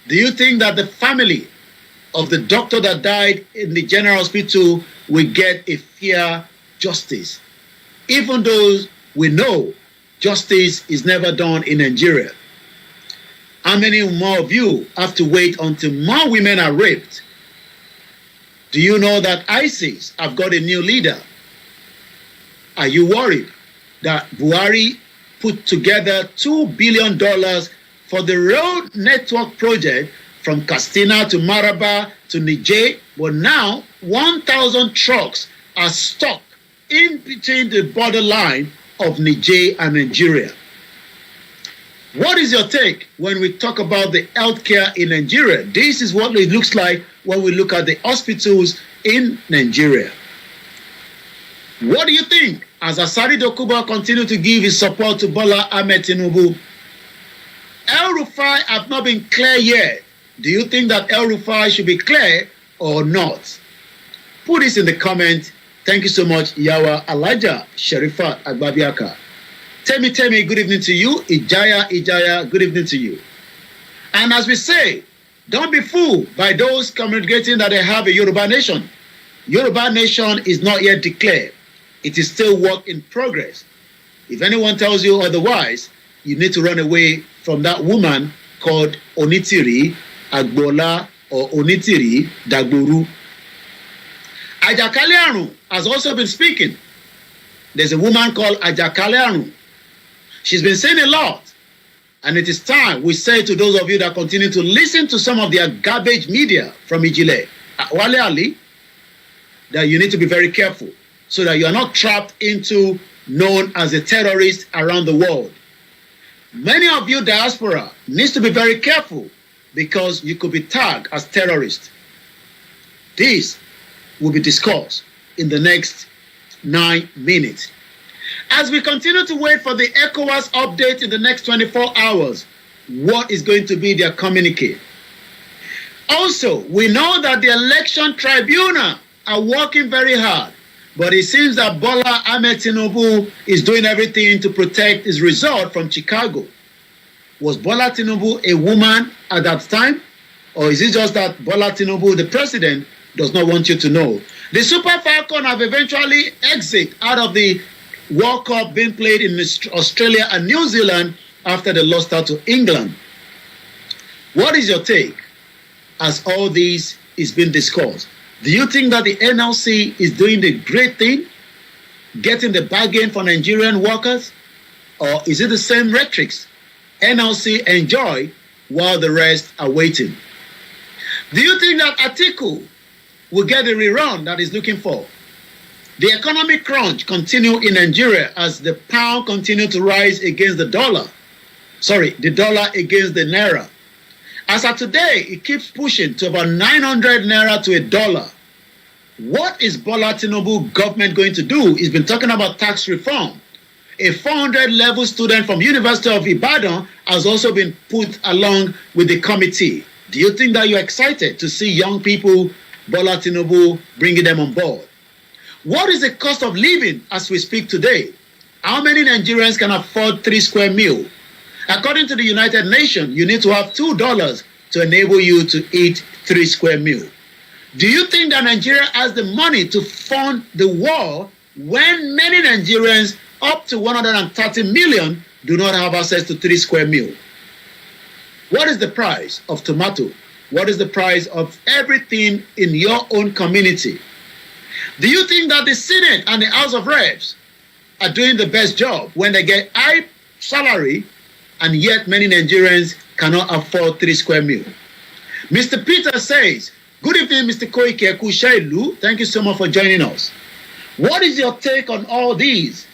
do you think that the family of the doctor that died in the general hospital will get a fair justice? Even though we know justice is never done in Nigeria. How many more of you have to wait until more women are raped? Do you know that ISIS have got a new leader? Are you worried that Buhari put together $2 billion for the road network project from Katsina to Maraba to Niger, but now 1,000 trucks are stuck in between the borderline of Niger and Nigeria? What is your take when we talk about the healthcare in Nigeria? This is what it looks like when we look at the hospitals in Nigeria. What do you think? As Asari Dokuba continued to give his support to Bola Ahmed Tinubu, El Rufai have not been clear yet. Do you think that El Rufai should be clear or not? Put this in the comment. Thank you so much, Yawa Alaja Sherifat Agbabiaka. Temi, good evening to you. Ijaya, good evening to you. And as we say, don't be fooled by those communicating that they have a Yoruba nation. Yoruba nation is not yet declared. It is still work in progress. If anyone tells you otherwise, you need to run away from that woman called Onitiri Agbola or Onitiri Dagboru. Ajakale Arun has also been speaking. There's a woman called Ajakale Arun. She's been saying a lot. And it is time we say to those of you that continue to listen to some of their garbage media from Ijile, Wale Ali, that you need to be very careful so that you are not trapped into known as a terrorist around the world. Many of you diaspora needs to be very careful because you could be tagged as terrorist. This will be discussed in the next 9 minutes. As we continue to wait for the ECOWAS update in the next 24 hours, what is going to be their communique? Also, we know that the election tribunal are working very hard, but it seems that Bola Ahmed Tinubu is doing everything to protect his result from Chicago. Was Bola Tinubu a woman at that time? Or is it just that Bola Tinubu, the president, does not want you to know? The Super Falcon have eventually exited out of the World Cup being played in Australia and New Zealand after they lost out to England. What is your take as all this is being discussed? Do you think that the NLC is doing the great thing, getting the bargain for Nigerian workers? Or is it the same rhetorics NLC enjoy while the rest are waiting? Do you think that Atiku will get the rerun that he's looking for? The economic crunch continue in Nigeria as the pound continue to rise against the dollar. The dollar against the naira. As of today, it keeps pushing to about 900 naira to $1. What is Bola Tinubu government going to do? He's been talking about tax reform. A 400 level student from University of Ibadan has also been put along with the committee. Do you think that you're excited to see young people, Bola Tinubu, bringing them on board? What is the cost of living as we speak today? How many Nigerians can afford 3 square meal? According to the United Nations, you need to have $2 to enable you to eat 3 square meal. Do you think that Nigeria has the money to fund the war when many Nigerians, up to 130 million, do not have access to 3 square meal? What is the price of tomato? What is the price of everything in your own community? Do you think that the Senate and the House of Reps are doing the best job when they get high salary and yet many Nigerians cannot afford 3 square meal? Mr. Peter says, good evening, Mr. Koikimedia. Thank you so much for joining us. What is your take on all these?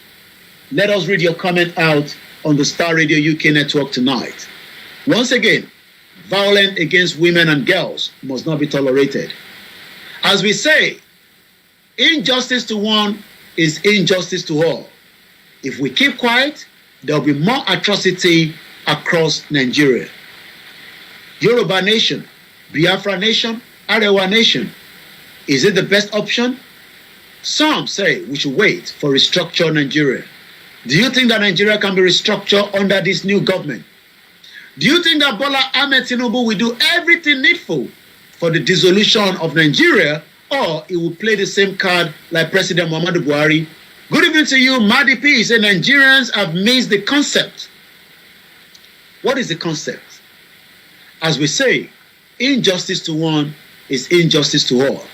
Let us read your comment out on the Star Radio UK network tonight. Once again, violence against women and girls must not be tolerated. As we say, injustice to one is injustice to all. If we keep quiet, there will be more atrocity across Nigeria. Yoruba nation, Biafra nation, Arewa nation. Is it the best option? Some say we should wait for restructure Nigeria. Do you think that Nigeria can be restructured under this new government? Do you think that Bola Ahmed Tinubu will do everything needful for the dissolution of Nigeria, or he will play the same card like President Muhammadu Buhari? Good evening to you, Madi P. He said Nigerians have missed the concept. What is the concept? As we say, injustice to one is injustice to all.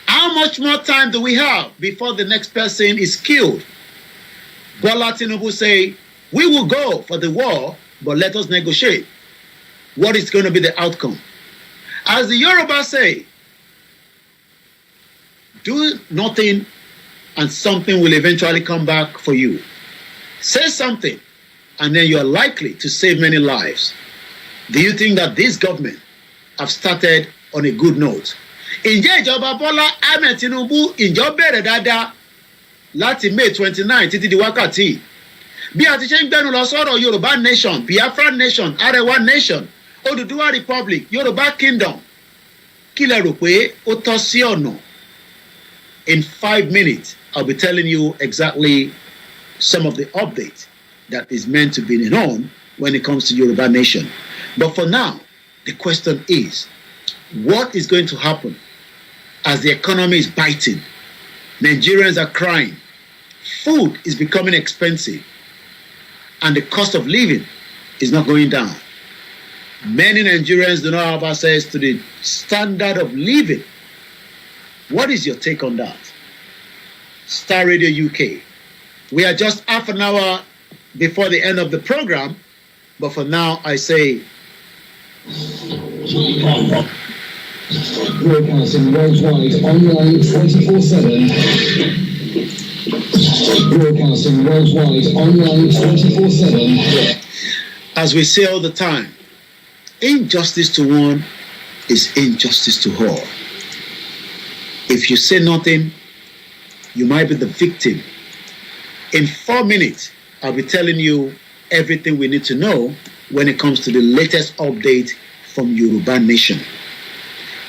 How much more time do we have before the next person is killed? Bola Tinubu say, we will go for the war, but let us negotiate. What is going to be the outcome? As the Yoruba say, do nothing and something will eventually come back for you. Say something and then you are likely to save many lives. Do you think that this government have started on a good note? Ǹjẹ́ ìjọba Bọ́lá Ahmed Tinubu ìjọ bẹ̀rẹ̀ dáadáa? láti May 29 títí di wákàtí. Bí a ti ṣe ń gbẹ́nu lọ sọ́rọ̀ Yorùbá nation, Biafra nation, Arewa nation, Oduduwa republic, Yorùbá kingdom, kí lẹ rò pé ó tọ́ sí ọ̀nà? In 5 minutes, I'll be telling you exactly some of the updates that is meant to be known when it comes to Yoruba nation. But for now, the question is, what is going to happen as the economy is biting? Nigerians are crying. Food is becoming expensive. And the cost of living is not going down. Many Nigerians do not have access to the standard of living. What is your take on that? Star Radio UK. We are just half an hour before the end of the program, but for now I say... Broadcasting worldwide online 24/7. Broadcasting worldwide online 24/7. As we say all the time, injustice to one is injustice to all. If you say nothing, you might be the victim. In 4 minutes, I'll be telling you everything we need to know when it comes to the latest update from Yoruba Nation.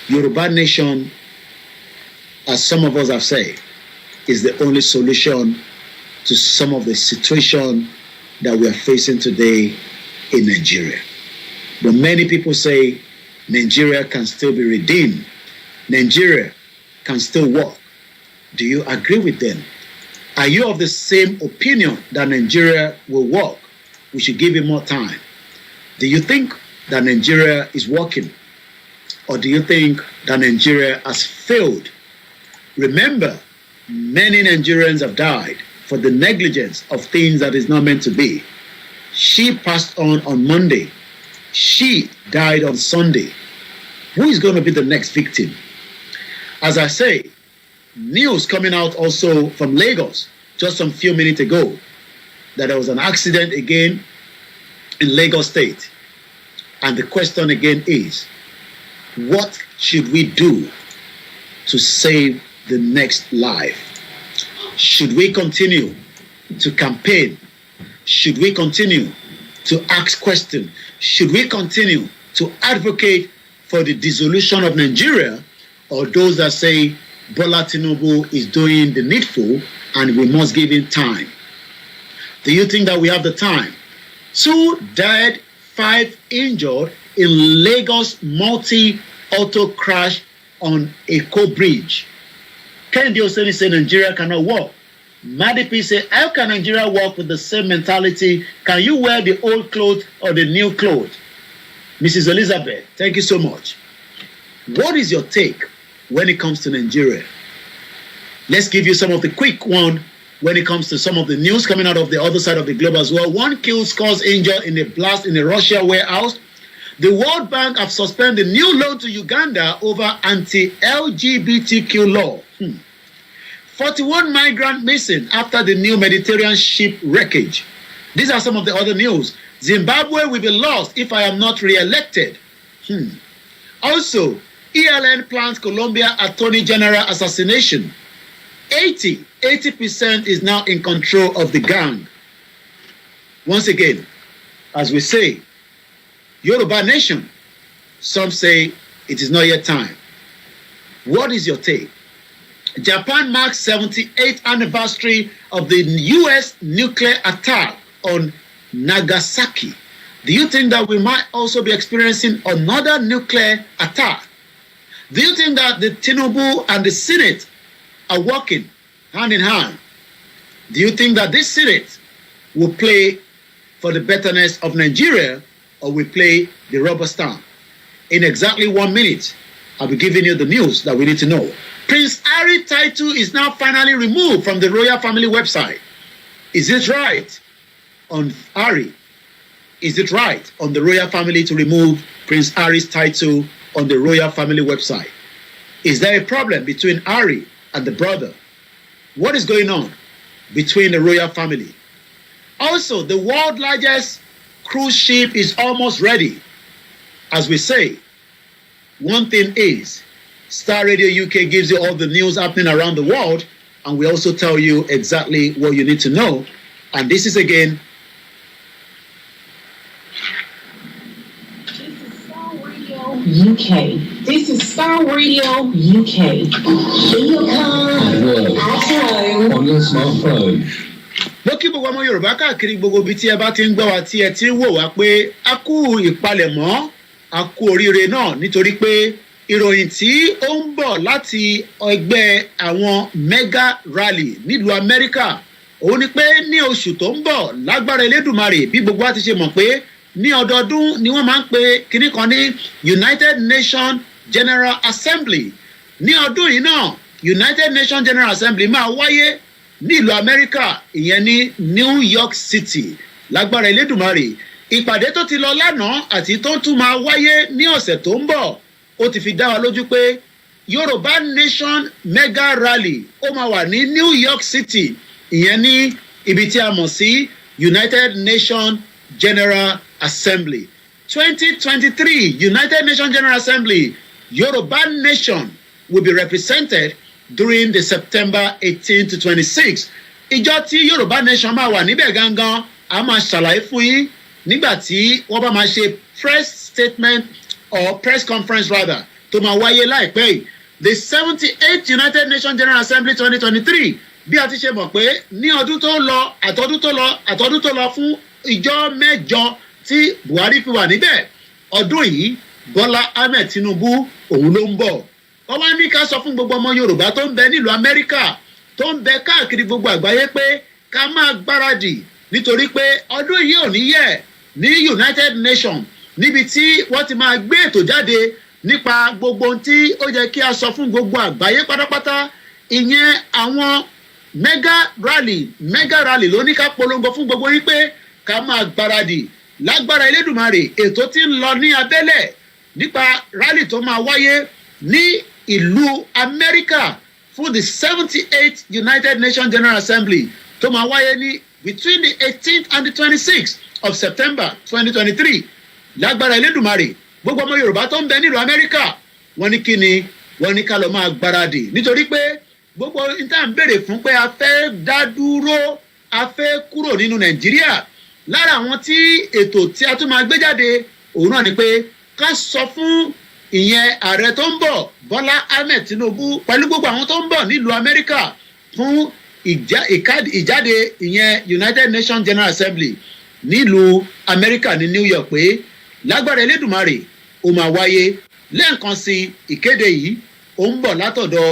Yoruba Nation, as some of us have said, is the only solution to some of the situation that we are facing today in Nigeria. But many people say Nigeria can still be redeemed. Nigeria can still work. Do you agree with them? Are you of the same opinion that Nigeria will work? We should give it more time. Do you think that Nigeria is working? Or do you think that Nigeria has failed? Remember, many Nigerians have died for the negligence of things that is not meant to be. She passed on Monday. She died on Sunday. Who is going to be the next victim? As I say, news coming out also from Lagos just some few minutes ago that there was an accident again in Lagos State. And the question again is, what should we do to save the next life? Should we continue to campaign? Should we continue to ask questions? Should we continue to advocate for the dissolution of Nigeria? Or those that say Bola Tinubu is doing the needful and we must give him time? Do you think that we have the time? 2 dead, 5 injured in Lagos multi-auto crash on Eko Bridge. Kennedy Oseni said Nigeria cannot walk. Madipi said, how can Nigeria walk with the same mentality? Can you wear the old clothes or the new clothes? Mrs. Elizabeth, thank you so much. What is your take when it comes to Nigeria? Let's give you some of the quick one when it comes to some of the news coming out of the other side of the globe as well. 1 killed, scores injured in a blast in a Russia warehouse. The World Bank have suspended new loan to Uganda over anti-LGBTQ law. 41 migrants missing after the new Mediterranean ship wreckage. These are some of the other news. Zimbabwe will be lost if I am not re-elected. Also, ELN plans Colombia Attorney General assassination. 80% is now in control of the gang. Once again, as we say, Yoruba nation, some say it is not yet time. What is your take? Japan marks 78th anniversary of the US nuclear attack on Nagasaki. Do you think that we might also be experiencing another nuclear attack? Do you think that the Tinubu and the Senate are working hand in hand? Do you think that this Senate will play for the betterness of Nigeria or will play the rubber stamp? In exactly 1 minute, I'll be giving you the news that we need to know. Prince Harry title is now finally removed from the royal family website. Is it right on Harry? Is it right on the royal family to remove Prince Harry's title on the royal family website? Is there a problem between Harry and the brother? What is going on between the royal family? Also, the world's largest cruise ship is almost ready. As we say, one thing is, Star Radio UK gives you all the news happening around the world, and we also tell you exactly what you need to know. And this is again. UK. This is Star Radio UK. In your car, At work. at home, On your smartphone. Mo kí gbogbo ọmọ Yorùbá káàkiri gbogbo ibi tí ẹ bá ti ń gbọ́ wa tí ẹ ti ń wò wá pé a kú ìpalẹ̀mọ́, a kú oríire náà nítorí pé ìròyìn tí ó ń bọ̀ láti ẹgbẹ́ àwọn mega rally nílùú Amẹ́ríkà òun ni pé ní oṣù tó ń bọ̀ lágbára Elédùmarè bí gbogbo wa ti ṣe mọ̀ pé ní ọdọọdún ni wọ́n máa ń pe kinní kan ní United Nations General Assembly. Ní ọdún yìí náà United Nations General Assembly máa wáyé ní ìlú Amẹ́ríkà, ìyẹn ní New York City lágbára Elédùmarè. Ìpàdé tó ti lọ lánàá àti tó tún máa wáyé ní ọ̀sẹ̀ tó ń bọ̀ ó ti fi dá wa lójú pé Yoruba Nation Mega Rally ó máa wà ní New York City, ìyẹn ní ibi tí a mọ̀ sí United Nations General Assembly. 2023 United Nations General Assembly, Yoruba Nation will be represented during the September 18 to 26. Ìjọ tí Yoruba Nation máa wà níbẹ̀ gangan, a máa ṣàlàyé fún yín nígbà tí wọ́n bá máa ṣe press statement or press conference rather tó máa wáyé láìpẹ́ yìí. The 78th United Nations General Assembly 2023 bí a ti ṣe mọ̀ pé ní ọdún tó lọ àtọdún tó lọ fún ìjọ mẹ́jọ tí Buhari fi wà níbẹ̀, ọdún yìí Bọ́lá Ahmed Tinubu òun ló ń bọ̀. Wọ́n wá ní ká sọ fún gbogbo ọmọ Yorùbá tó ń bẹ nílùú Amẹ́ríkà tó ń bẹ káàkiri gbogbo àgbáyé pé ká máa gbáradì nítorí pé ọdún yìí ò ní yẹ̀ ní United Nations níbi tí wọ́n ti máa gbé ètò jáde nípa gbogbo ohun tí ó yẹ kí a sọ fún gbogbo àgbáyé pátápátá. Ìyẹn àwọn mega rally ló ní ká polongo fún gbogbo yín pé ká máa gbáradì lágbára Elédùmarè. Ètò tí ń lọ ní abẹ́lẹ̀ nípa rally tó máa wáyé ní ìlú Amẹ́ríkà fún the 78th United Nations General Assembly tó máa wáyé ní between the 18th and the 26th of September 2023 lágbára Elédùmarè. Gbogbo ọmọ Yorùbá tó ń bẹ nílùú Amẹ́ríkà wọ́n ní kíni, wọ́n ní ká lọ máa gbáradì nítorí pé gbogbo níta ń béèrè fún pé a fẹ́ dá dúró, a fẹ́ kúrò nínú Nàìjíríà. Lára àwọn tí ètò tí a tún máa gbé jáde òun náà ni pé ká sọ fún ìyẹn ààrẹ tó ń bọ̀ Bọ́lá Ahmed Tinubu pẹ̀lú gbogbo àwọn tó ń bọ̀ nílùú Amẹ́ríkà fún ìjáde ìyẹn United Nations General Assembly nílùú Amẹ́ríkà ní New York pé lágbára Elédùmarè ó máa wáyé. Lẹ́ẹ̀kan sí ìkéde yìí ó ń bọ̀ látọ̀dọ̀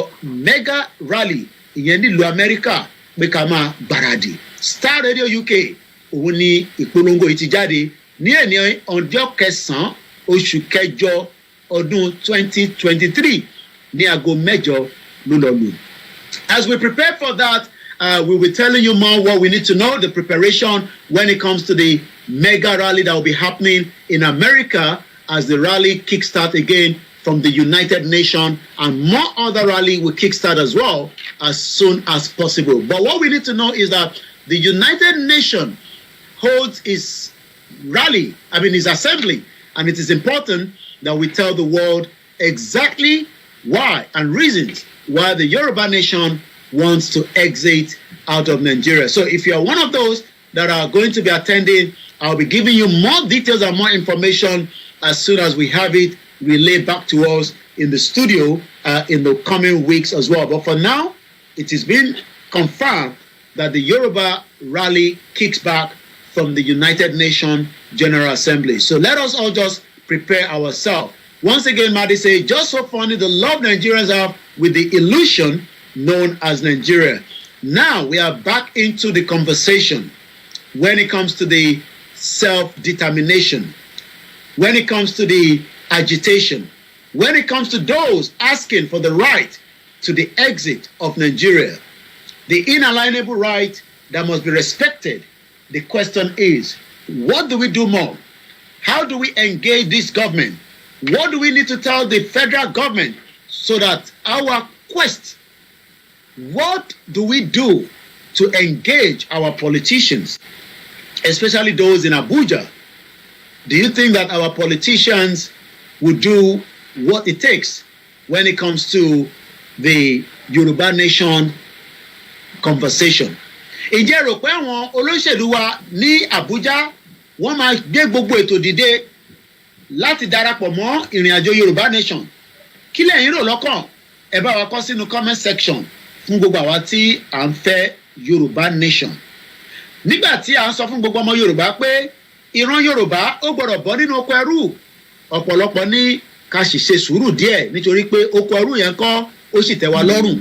mega rally ìyẹn nílùú Amẹ́ríkà pé ká máa gbáradì. Star Radio UK òun ni ìpolongo yìí ti jáde ní ẹni ọjọ́ kẹsàn-án oṣù kẹjọ ọdún 2023 ní aago mẹ́jọ ló lọ lù. As we prepare for that, we will be telling you more what we need to know, the preparation when it comes to the mega rally that will be happening in America as the rally kickstart again from the United Nations, and more other rally will kickstart as well as soon as possible. But what we need to know is that the United Nations holds its rally, its assembly, and it is important that we tell the world exactly why and reasons why the Yoruba Nation wants to exit out of Nigeria. So if you are one of those that are going to be attending, I'll be giving you more details and more information as soon as we have it relayed back to us in the studio in the coming weeks as well. But for now, it has been confirmed that the Yoruba rally kicks back from the United Nations General Assembly. So let us all just prepare ourselves. Once again, Madi say, just so funny the love Nigerians have with the illusion known as Nigeria. Now we are back into the conversation when it comes to the self-determination, when it comes to the agitation, when it comes to those asking for the right to the exit of Nigeria, the inalienable right that must be respected. The question is, what do we do more? How do we engage this government? What do we need to tell the federal government so that our quest, what do we do to engage our politicians, especially those in Abuja? Do you think that our politicians will do what it takes when it comes to the Yoruba Nation conversation. Ǹjẹ́ rò pé àwọn olóṣèlú wa ní Abuja wọ́n máa gbé gbogbo ètò dìde láti darapọ̀ mọ́ ìrìn àjò Yorùbá nation? Kí lẹ̀yin rò lọ́kàn? Ẹ bá wa kọ sínú comment section fún gbogbo àwa tí à ń fẹ́ Yorùbá nation. Nígbà tí à ń sọ fún gbogbo ọmọ Yorùbá pé ìran Yorùbá ó gbọ́dọ̀ bọ́ nínú oko ẹrú, ọ̀pọ̀lọpọ̀ ní ká sì ṣe sùúrù díẹ̀ nítorí pé oko ẹrú yẹn kọ́ ó sì tẹ́ wa lọ́rùn.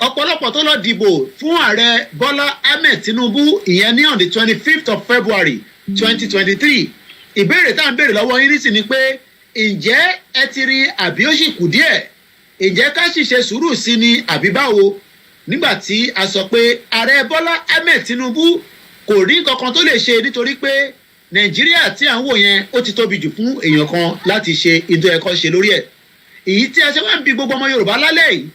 Ọ̀pọ̀lọpọ̀ tó lọ dìbò fún ààrẹ Bọ́lá Ahmed Tinubu ìyẹn ní on the 25th of February 2023. Ìbéèrè tá à ń béèrè lọ́wọ́ yín nísìn ni pé ǹjẹ́ ẹ ti rí àbí ó sì kù díẹ̀? Ǹjẹ́ ká sì ṣe sùúrù sí ni àbí báwo? Nígbà tí a sọ pé ààrẹ Bọ́lá Ahmed Tinubu kò rí kankan tó lè ṣe nítorí pé Nàìjíríà tí à ń wò yẹn ó ti tóbi jù fún èèyàn kan láti ṣe ìdó ẹ̀kọ́ ṣe lórí ẹ̀. Èyí tí a ṣe wá ń bi gbogbo ọmọ Yorùbá lálẹ́ yìí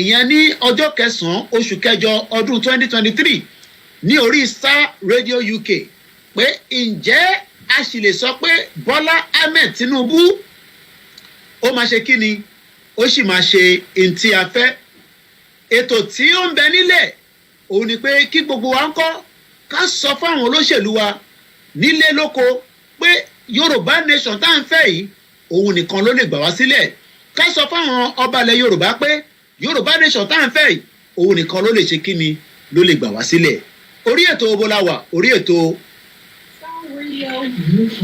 ìyẹn ní ọjọ́ kẹsàn-án oṣù kẹjọ ọdún 2023 ní orí Star Radio UK pé ǹjẹ́ a sì lè sọ pé Bọ́lá Ahmed Tinubu ó máa ṣe kí ni? Ó sì máa ṣe ntí a fẹ́. Ètò tí ó ń bẹ nílẹ̀ òun ni pé kí gbogbo wa ń kọ́ ká sọ fáwọn olóṣèlú wa nílé lóko pé Yorùbá nation tá à ń fẹ́ yìí òun nìkan ló lè gbà wá sílẹ̀. Ká sọ fáwọn ọba ilẹ̀ Yorùbá pé Yorùbá nation tá à ń fẹ́ yìí òun nìkan ló lè ṣe kí ni ló lè gbà wá sílẹ̀. Orí ètò Obolawa, orí ètò Star Radio UK.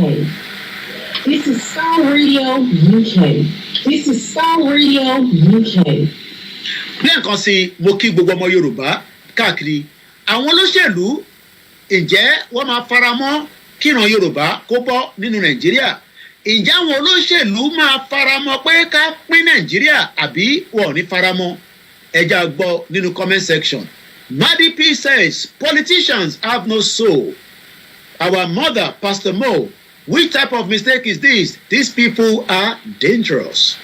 This is Star Radio UK. This is Star Radio UK. Lẹ́ẹ̀kan sí mo kí gbogbo ọmọ Yorùbá káàkiri. Àwọn olóṣèlú ǹjẹ́ wọ́n máa faramọ́ kíran Yorùbá kó bọ́ nínú Nàìjíríà? Ǹjẹ́ àwọn olóṣèlú máa faramọ́ pé ká pín Nàìjíríà àbí wọn ò ní faramọ́? Ẹ já gbọ́ nínú comment section. Madi P says politicians have no soul. Our mother, Pastor Mo, which type of mistake is this? These people are dangerous.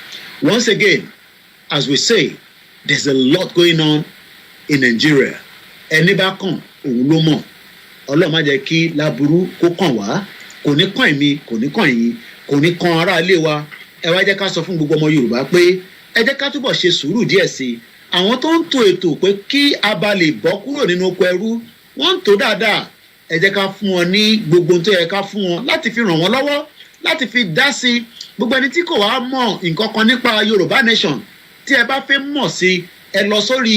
Once again, as we say, there's a lot going on in Nigeria. Ẹni bá kàn òun ló mọ̀. Ọlọ́run má jẹ́ kí láburú kó kàn wá. Kò ní kàn èmi, kò ní kàn yín, kò ní kàn ará ilé wa. Ẹ wá jẹ́ ká sọ fún gbogbo ọmọ Yorùbá pé ẹ jẹ́ ká túbọ̀ ṣe sùúrù díẹ̀ sí i. Àwọn tó ń tò ètò pé kí a bá lè bọ́ kúrò nínú oko ẹrú, wọ́n ń tò dáadáa. Ẹ jẹ́ ká fún wọn ní gbogbo tó yẹ ká fún wọn láti fi ràn wọ́n lọ́wọ́, láti fi dá sí gbogbo ẹni tí kò wá mọ̀ nǹkan kan nípa Yorùbá nation. Tí ẹ bá fẹ́ mọ̀ sí ẹ lọ sórí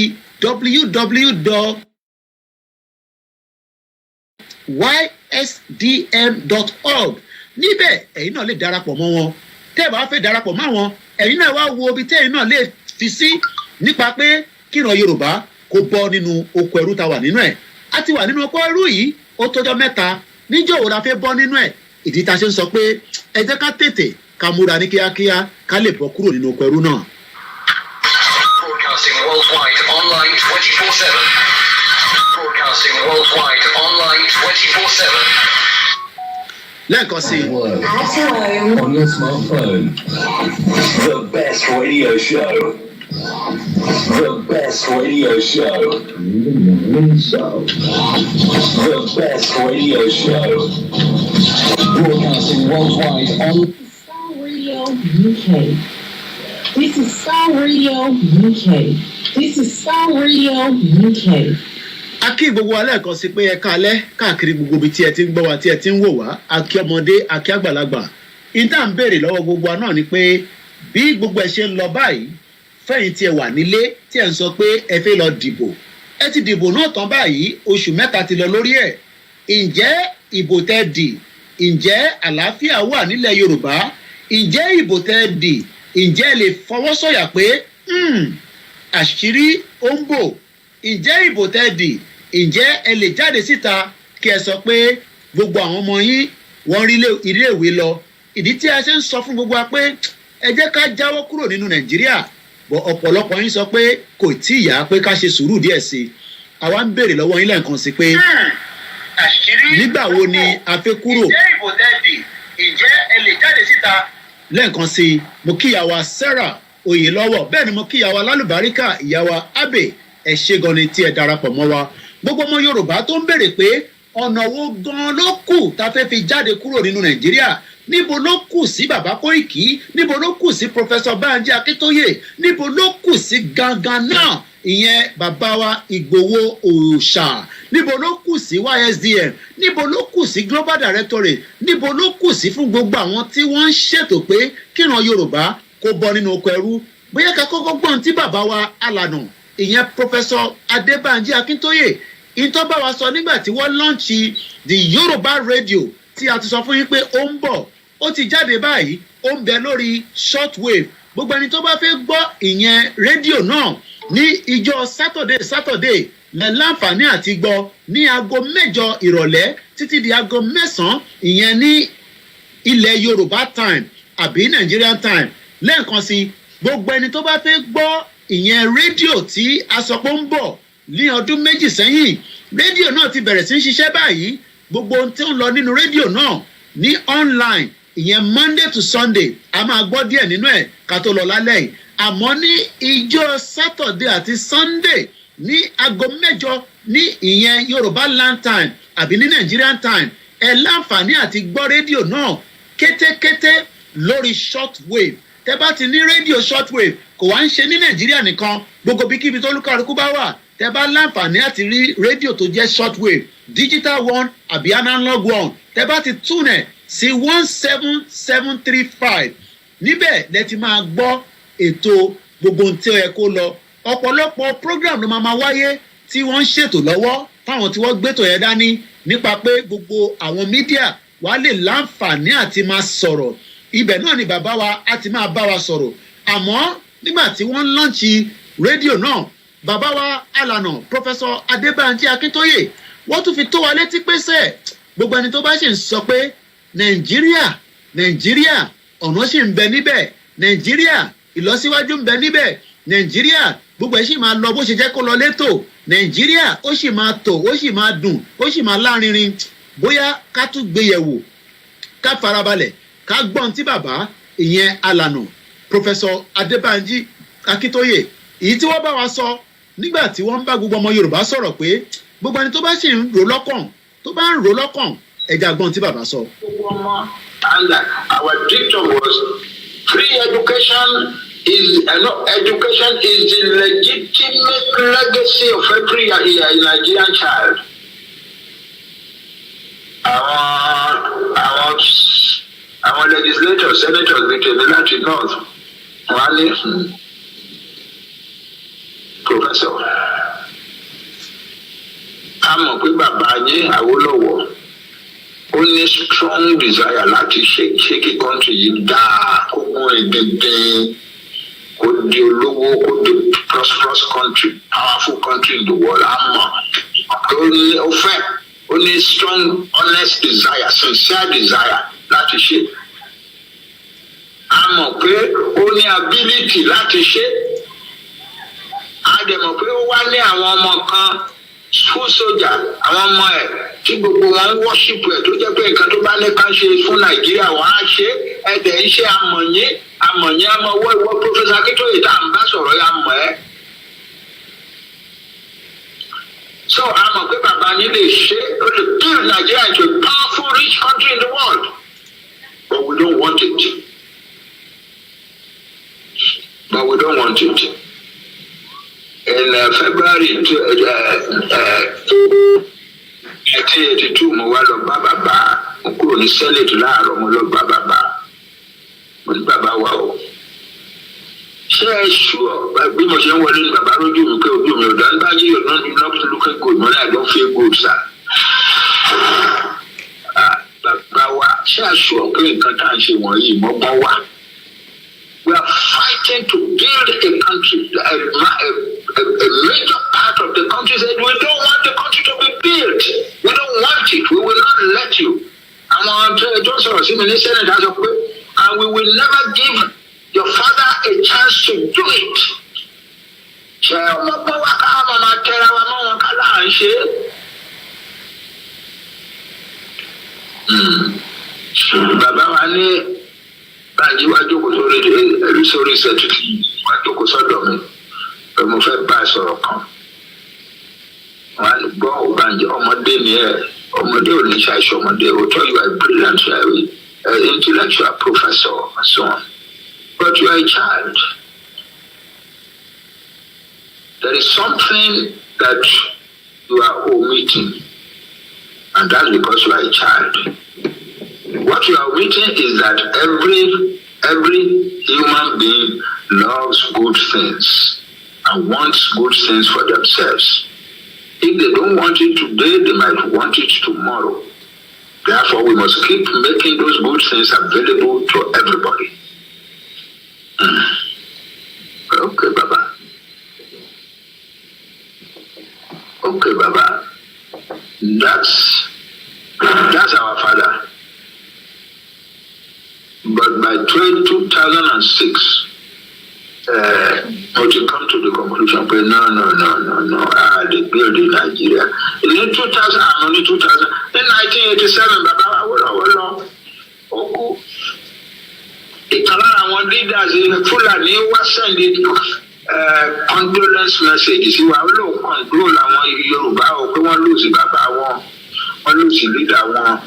www.ysdm.org. Níbẹ̀ ẹ̀yin náà lè darapọ̀ mọ́ wọn. Tẹ́ ẹ bá fẹ́ darapọ̀ mọ́ wọn, ẹ̀yin náà wá wo ibi tẹ́yin náà lè fi sí nípa pé kíran Yorùbá kó bọ́ nínú oko ẹrú tá wà nínú ẹ̀. A ti wà nínú oko ẹrú yìí ó tọ́jọ́ mẹ́ta. Níjọ́ wo la fẹ́ bọ́ nínú ẹ̀? Ìdí tá a ṣe ń sọ pé ẹ jẹ́ ká tètè ká múra ní kíákíá ká lè bọ́ kúrò nínú oko ẹrú náà. Broadcasting worldwide online 24/7. Broadcasting worldwide online 24/7. Lẹ́ẹ̀kan sí. On your smartphone. The best radio show. The best radio show. The best radio show. Broadcasting worldwide on Star Radio UK. This is Star Radio UK. This is Star Radio UK. A kí gbogbo wa lẹ́ẹ̀kan sí pé ẹ káalẹ́ káàkiri gbogbo ibi tí ẹ ti ń gbọ́ wa tí ẹ ti ń wò wá, a kí ọmọdé, a kí àgbàlagbà. Ìta ń béèrè lọ́wọ́ gbogbo wa náà ni pé bí gbogbo ẹ ṣe ń lọ báyìí, fẹ́yìn tí ẹ wà nílé tí ẹ ń sọ pé ẹ fẹ́ lọ dìbò. Ẹ ti dìbò náà tán báyìí, oṣù mẹ́ta ti lọ lórí ẹ̀. Ǹjẹ́ ìbò tẹ́ dì? Ǹjẹ́ àlàáfíà wà nílẹ̀ Yorùbá? Ǹjẹ́ ìbò tẹ́ dì? Ǹjẹ́ ẹ lè fọwọ́ sọ̀yà pé àṣírí ó ń bò? Ǹjẹ́ ìbò tẹ́ dì? Ǹjẹ́ ẹ lè jáde síta kí ẹ sọ pé gbogbo àwọn ọmọ yín wọ́n rí ilé ìwé lọ? Ìdí tí a ṣe ń sọ fún gbogbo wa pé ẹ jẹ́ ká jáwọ́ kúrò nínú Nàìjíríà, bọ̀ ọ̀pọ̀lọpọ̀ yín sọ pé kò tí ì yá pé ká ṣe sùúrù díẹ̀ sí i. Àwa ń béèrè lọ́wọ́ yín lẹ́ẹ̀kan sí pé nígbà wo ni a fẹ́ kúrò? Ǹjẹ́ ìbò tẹ́ dì? Ǹjẹ́ ẹ lè jáde síta? Lẹ́ẹ̀kan sí i, mo kí ìyàwó Sarah Oyèlọ́wọ̀, bẹ́ẹ̀ ni mo kí ìyàwó Alálùbáríkà, ìyàwó Abe, ẹ ṣé gan ni tí ẹ darapọ̀ mọ́ wa. Gbogbo ọmọ Yorùbá tó ń béèrè pé ọ̀nà wo gan ló kù tá a fẹ́ fi jáde kúrò nínú Nàìjíríà? Níbo ló kù sí bàbá Koiki? Níbo ló kù sí Professor Banji Akíntóyè? Níbo ló kù sí gangan náà? ìyẹn bàbá wa Ìgbòho Òòṣà, níbo ló kù sí YSDM, níbo ló kù sí Global Directorate, níbo ló kù sí fún gbogbo àwọn tí wọ́n ń ṣètò pé kíran Yorùbá kó bọ́ nínú oko ẹrú. Bóyá ká kọ́kọ́ gbọ́n tí bàbá wa alànà ìyẹn Professor Adébánjí Akíntóyè ìtọ́ bá wa sọ nígbà tí wọ́n lọ́ǹchì the Yoruba radio tí a ti sọ fún yín pé ó ń bọ̀, ó ti jáde báyìí, ó ń bẹ lórí shortwave. Gbogbo ẹni tó bá fẹ́ gbọ́ ìyẹn rédíò náà ní ìjọ Saturday lẹ láǹfààní àti gbọ́ ní aago 8 ìrọ̀lẹ́ títí di aago 9 ìyẹn ní ilẹ̀ Yorùbá time àbí Nigerian time. Lẹ́ẹ̀kan sí, gbogbo ẹni tó bá fẹ́ gbọ́ ìyẹn rédíò tí a sọ pé ó ń bọ̀ ní ọdún 2 sẹ́yìn, rédíò náà ti bẹ̀rẹ̀ sí ń ṣiṣẹ́ báyìí. Gbogbo ohun tí ó ń lọ nínú rédíò náà ní online ìyẹn Monday to Sunday a máa gbọ́ díẹ̀ nínú ẹ̀ ká tó lọ lálẹ́ yìí. Àmọ́ ní ìjọ Saturday àti Sunday ní aago 8 ní ìyẹn Yorùbá land time àbí ní Nigerian time ẹ láǹfààní àti gbọ́ rédíò náà kétékété lórí shortwave. Tẹ́ bá ti ní rédíò shortwave kò wá ń ṣe ní Nàìjíríà nìkan, gbogbo bíkíbi tó lúkàlùkù bá wà tẹ́ bá láǹfààní àti rí rédíò tó jẹ́ shortwave, digital one àbí analog one, tẹ́ bá ti tune ẹ̀ sí 17735 níbẹ̀ lẹ ti máa gbọ́ ètò gbogbo ohun tí ó yẹ kó lọ. Ọ̀pọ̀lọpọ̀ program ló máa wáyé tí wọ́n ń ṣètò lọ́wọ́ fáwọn tí wọ́n gbétò yẹn dání nípa pé gbogbo àwọn mídíà wà lè láǹfààní àti máa sọ̀rọ̀. Ibẹ̀ náà ni bàbá wa á ti máa bá wa sọ̀rọ̀. Àmọ́ nígbà tí wọ́n lọ́ǹchì rédíò náà, bàbá wa alànà Professor Adébánjí Akíntóyè wọ́n tún fi tó wa létí pé sẹ́ẹ̀ gbogbo ẹni tó bá ṣì ń sọ pé Nàìjíríà ọ̀nà ṣì ń bẹ níbẹ̀, Nàìjíríà ìlọsíwájú ń bẹ níbẹ̀, Nàìjíríà gbogbo ẹ̀ ṣì máa lọ bó ṣe jẹ́ kó lọ létò, Nàìjíríà ó ṣì máa tò, ó ṣì máa dùn, ó ṣì máa lárinrin. Bóyá ká tún gbéyẹ̀wò, ká farabalẹ̀, ká gbọ́n tí bàbá ìyẹn alànà Professor Adébánjí Akíntóyè èyí tí wọ́n bá wa sọ nígbà tí wọ́n ń bá gbogbo ọmọ Yorùbá sọ̀rọ̀ pé gbogbo ẹni tó bá ṣì ń rò lọ́kàn, tó bá ń rò lọ́kàn, ẹja gbọ́n tí bàbá sọ. And our dictum was free education is education is the legitimate legacy of every Nigerian child. Our legislators, senators, bíi tèmi láti north, wọ́n á ní professor. A mọ̀ pé bàbá yín Awólọ́wọ̀ ó ní strong desire láti ṣe kí country yìí dáa, kó gún ẹ̀dẹ̀dẹ̀, kó di olówó, kó di prosperous country, powerful country in the world. A mọ̀ ó ní strong honest desire, sincere desire láti ṣe. A mọ̀ pé ó ní ability láti ṣe. A dẹ̀ mọ̀ pé ó wá ní àwọn ọmọ kan school soldier, àwọn ọmọ ẹ̀ tí gbogbo wọn ń worship ẹ̀ tó jẹ́ pé nǹkan tó bá ní ká ṣe fún Nàìjíríà wọ́n á ṣe. Ẹ̀dẹ̀ iṣẹ́ amọ̀yín amọ̀wọ́ ìwọ Professor Akíntóyè tá à ń bá sọ̀rọ̀ yà mọ̀ ẹ́. So a mọ̀ pé bàbá yín lè ṣe ó lè build Nigeria into a powerful rich country in the world, but we don't want it. In February 1982, mo wá lọ bá bàbá, mo kúrò ní Senate láàárọ̀, mo lọ bá bàbá, mo ní bàbá wa o. Ṣé ẹ ṣùọ́ bí mo ṣe ń wọlé ní bàbá rójú mi pé ojú mi ò dá ń bá yíyọ̀ náà ní not looking good, mo náà don't feel good, sir. Bàbá wa ṣé ẹ ṣùọ́ pé nǹkan tá à ń ṣe wọ̀nyí mọ́gbọ́n wà. We are fighting to build a country, a major part of the country said, we don't want the country to be built. We don't want it. We will not let you. And we will never give your father a chance to do it. Bàbá wa ní báyìí wá jókòó sórí ìṣẹ́tùtù wá jókòó sọ́dọ̀ mi pé mo fẹ́ bá a sọ̀rọ̀ kan. Wọ́n á gbọ́ Ọbànjẹ́ ọmọdé ni ọmọdé ò ní ṣàìṣe ọmọdé òótọ́ you are a brilliant intellectual professor and so on, but you are a child. there is something that you are omitting, and that's because you are a child. What you are omitting is that every human being loves good things and wants good things for themselves. If they don't want it today, they might want it tomorrow. Therefore, we must keep making those good things available to everybody. Okay, Baba. Okay, Baba. That's our father. But by 2006, to come to the conclusion, but no, they built in Nigeria. In 2000, only 2000, in 1987, Baba, our leaders in Fulani were sending condolence messages. You are low control our Yoruba, or one lose Baba, one lose leader, one.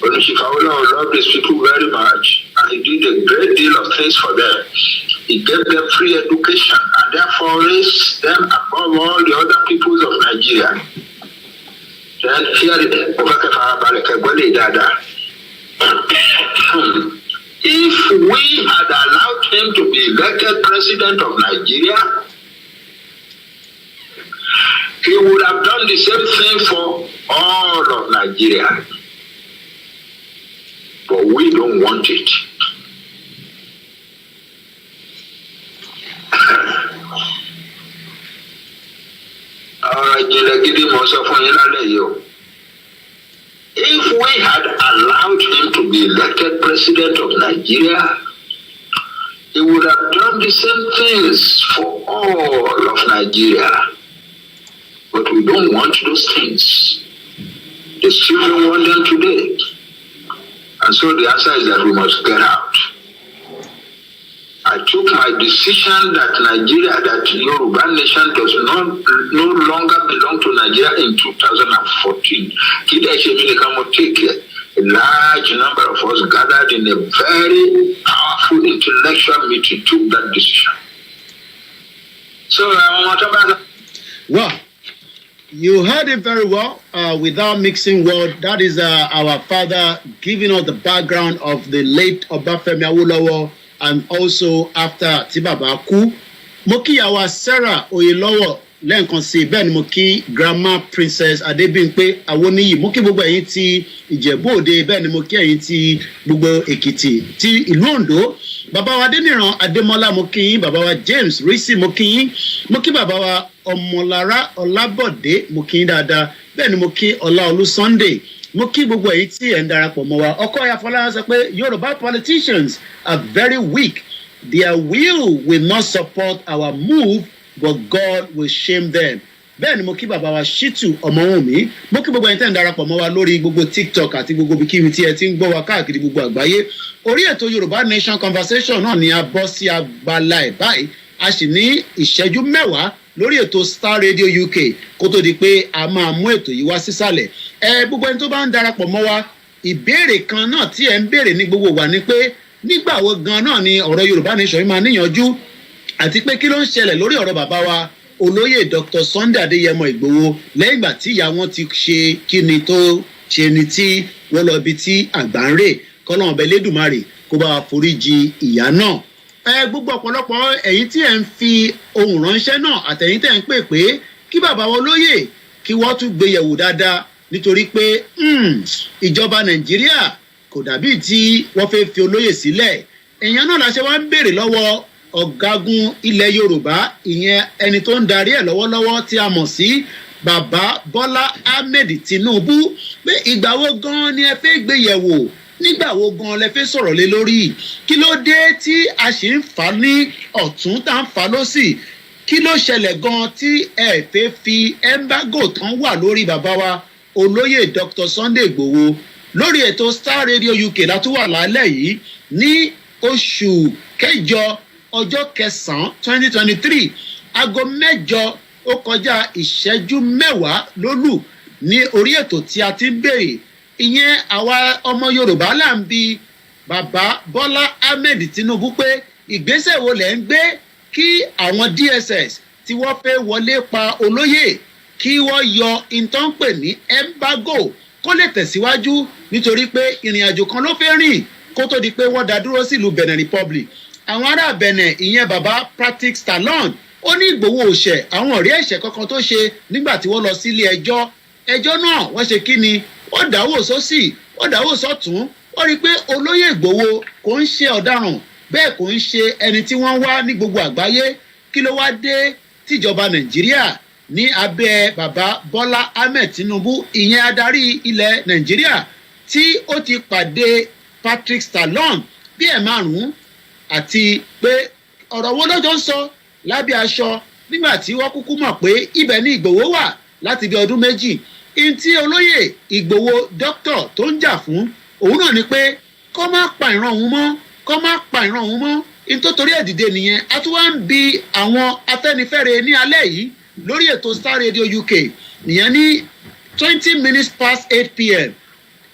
Olushikaola loved these people very much, and he did a great deal of things for them. He gave them free education, and therefore raised them above all the other peoples of Nigeria. Then here, if we had allowed him to be elected president of Nigeria, he would have done the same thing for all of Nigeria. But we don't want it. If we had allowed him to be elected president of Nigeria, he would have done the same things for all of Nigeria. But we don't want those things. The children want them today. And so the answer is that we must get out. I took my decision that Yoruba nation does no longer belong to Nigeria in 2014. A large number of us gathered in a very powerful intellectual meeting took that decision. So what about? Well, you heard it very well, without mixing words. That is our father giving us the background of the late Obafemi Awolowo, and also after Tibaba Ku. Moki our Sarah Oyelowo lẹ́ẹ̀kan sí bẹ́ẹ̀ ni mo kí grandma princess Adébímpé Awoniyi, mo kí gbogbo ẹ̀yin ti Ìjẹ̀bú Òde, bẹ́ẹ̀ ni mo kí ẹ̀yin ti gbogbo Èkìtì, ti ìlú Oǹdó. Bàbá wa Adéníran Adémọ́lá mo kí yín, bàbá wa James Risi mo kí yín, mo kí bàbá wa Ọmọlára Ọlábọ̀dé mo kí yín dáadáa, bẹ́ẹ̀ ni mo kí Ọláolú Sunday, mo kí gbogbo ẹ̀yin tí ẹ̀ ń darapọ̀ mọ́ wa. Ọkọ Ayáfọlá sọ pé Yoruba politicians are very weak. Their will not support our move, but God will shame them. Bẹ́ẹ̀ ni mo kí bàbá wa Shitu Ọmọwùnmí, mo kí gbogbo ẹ̀yin tẹ́ ń darapọ̀ mọ́ wa lórí gbogbo TikTok àti gbogbo ibikíbi tí ẹ ti ń gbọ́ wa káàkiri gbogbo àgbáyé. Orí ètò Yorùbá Nation Conversation náà ni a bọ́ sí agbala ẹ̀ báyìí. A sì ní ìṣẹ́jú 10 lórí ètò Star Radio UK kó tó di pé a máa mú ètò yìí wá sísàlẹ̀. Gbogbo ẹni tó bá ń darapọ̀ mọ́ wa, ìbéèrè kan náà tí ẹ ń béèrè ní gbogbo wa ni pé nígbà wo gan náà ni ọ̀rọ̀ Yorùbá Nation yìí máa níyànjú, àti pé kí ló ń ṣẹlẹ̀ lórí ọ̀rọ̀ bàbá wa olóyè Dr. Sunday Adéyẹmọ Ìgbòho lẹ́yìn ìgbà tí ìyá wọn ti ṣe kíni tó ṣe ni tí wọ́n lọ ibi tí àgbà ń rè, kọ́lọ́run ọba Elédùmarè kó bá wa foríjì ìyá náà. Gbogbo ọ̀pọ̀lọpọ̀ ẹ̀yin tí ẹ̀ ń fi ohùn ránṣẹ́ náà àtẹ̀yin tẹ̀ ń pè pé kí bàbá wa olóyè kí wọ́n tún gbé yẹ̀wò dáadáa, nítorí pé ìjọba Nàìjíríà kò dàbí tí wọ́n fẹ́ fi olóyè sílẹ̀. Èèyàn náà la ṣe wá ń béèrè lọ́wọ́ ọ̀gágun ilẹ̀ Yorùbá, ìyẹn ẹni tó ń darí ẹ̀ lọ́wọ́lọ́wọ́ tí a mọ̀ sí bàbá Bọ́lá Ahmed Tinubu, pé ìgbà wo gan ni ẹ fẹ́ gbé yẹ̀wò, nígbà wo gan lẹ fẹ́ sọ̀rọ̀ lé lórí, kí ló dé tí a sì ń fà ní ọ̀tún tá ń fà lósì, kí ló ṣẹlẹ̀ gan tí ẹ fẹ́ fi embargo tán wà lórí bàbá wa olóyè Dr. Sunday Igboho. Lórí ètò Star Radio UK látúwà lálẹ́ yìí ní oṣù kẹjọ ọjọ́ kẹsàn-án 2023, aago 8 ó kọjá ìṣẹ́jú 10 lólù ní orí ètò tí a ti ń béèrè. Ìyẹn àwa ọmọ Yorùbá là ń bi bàbá Bọ́lá Ahmed Tinubu pé ìgbésẹ̀ wo lẹ̀ ń gbé kí àwọn DSS tí wọ́n fẹ́ wọlé pa olóyè kí wọ́n yọ ìtọ́npè ní embargo kó lè tẹ̀síwájú nítorí pé ìrìn àjò kan ló fẹ́ rìn kó tó di pé wọ́n dá dúró sílùú Benin Republic. Àwọn ará Benin ìyẹn bàbá Patrick Talon ó ní Ìgbòho òṣè àwọn ọ̀rẹ́ ẹ̀ṣẹ̀ kankan tó ṣe nígbà tí wọ́n lọ sílé ẹjọ́ náà wọ́n ṣe kí ni ó dáwò sósì ó dáwò sọ́tún ó rí i pé olóyè Ìgbòho kò ń ṣe ọ̀daràn bẹ́ẹ̀ kò ń ṣe ẹni tí wọ́n wá ní gbogbo àgbáyé kí ló wá dé tíjọba Nàìjíríà ní abẹ́ bàbá Bọ́lá Ahmed Tinubu ìyẹn adarí ilẹ̀ Nàìjíríà tí ó ti pàdé Patrick Talon bí ẹ̀ márùn-ún àti pé ọ̀rọ̀ wo lọ́jọ́ ń sọ lábẹ́ aṣọ nígbà tí wọ́n kúkú mọ̀ pé ibẹ̀ ni Ìgbòho wà láti bí ọdún méjì in tí olóyè Ìgbòho dókítà tó ń jà fún òun náà ni pé kó má pa ìran òun mọ́ kó má pa ìran òun mọ́ in tó torí ẹ̀ dìde nìyẹn a tún wá ń bi àwọn Afẹ́nifẹ́re ní alẹ́ yìí lórí ètò Star Radio UK ìyẹn ní 20 minutes past 8 p.m.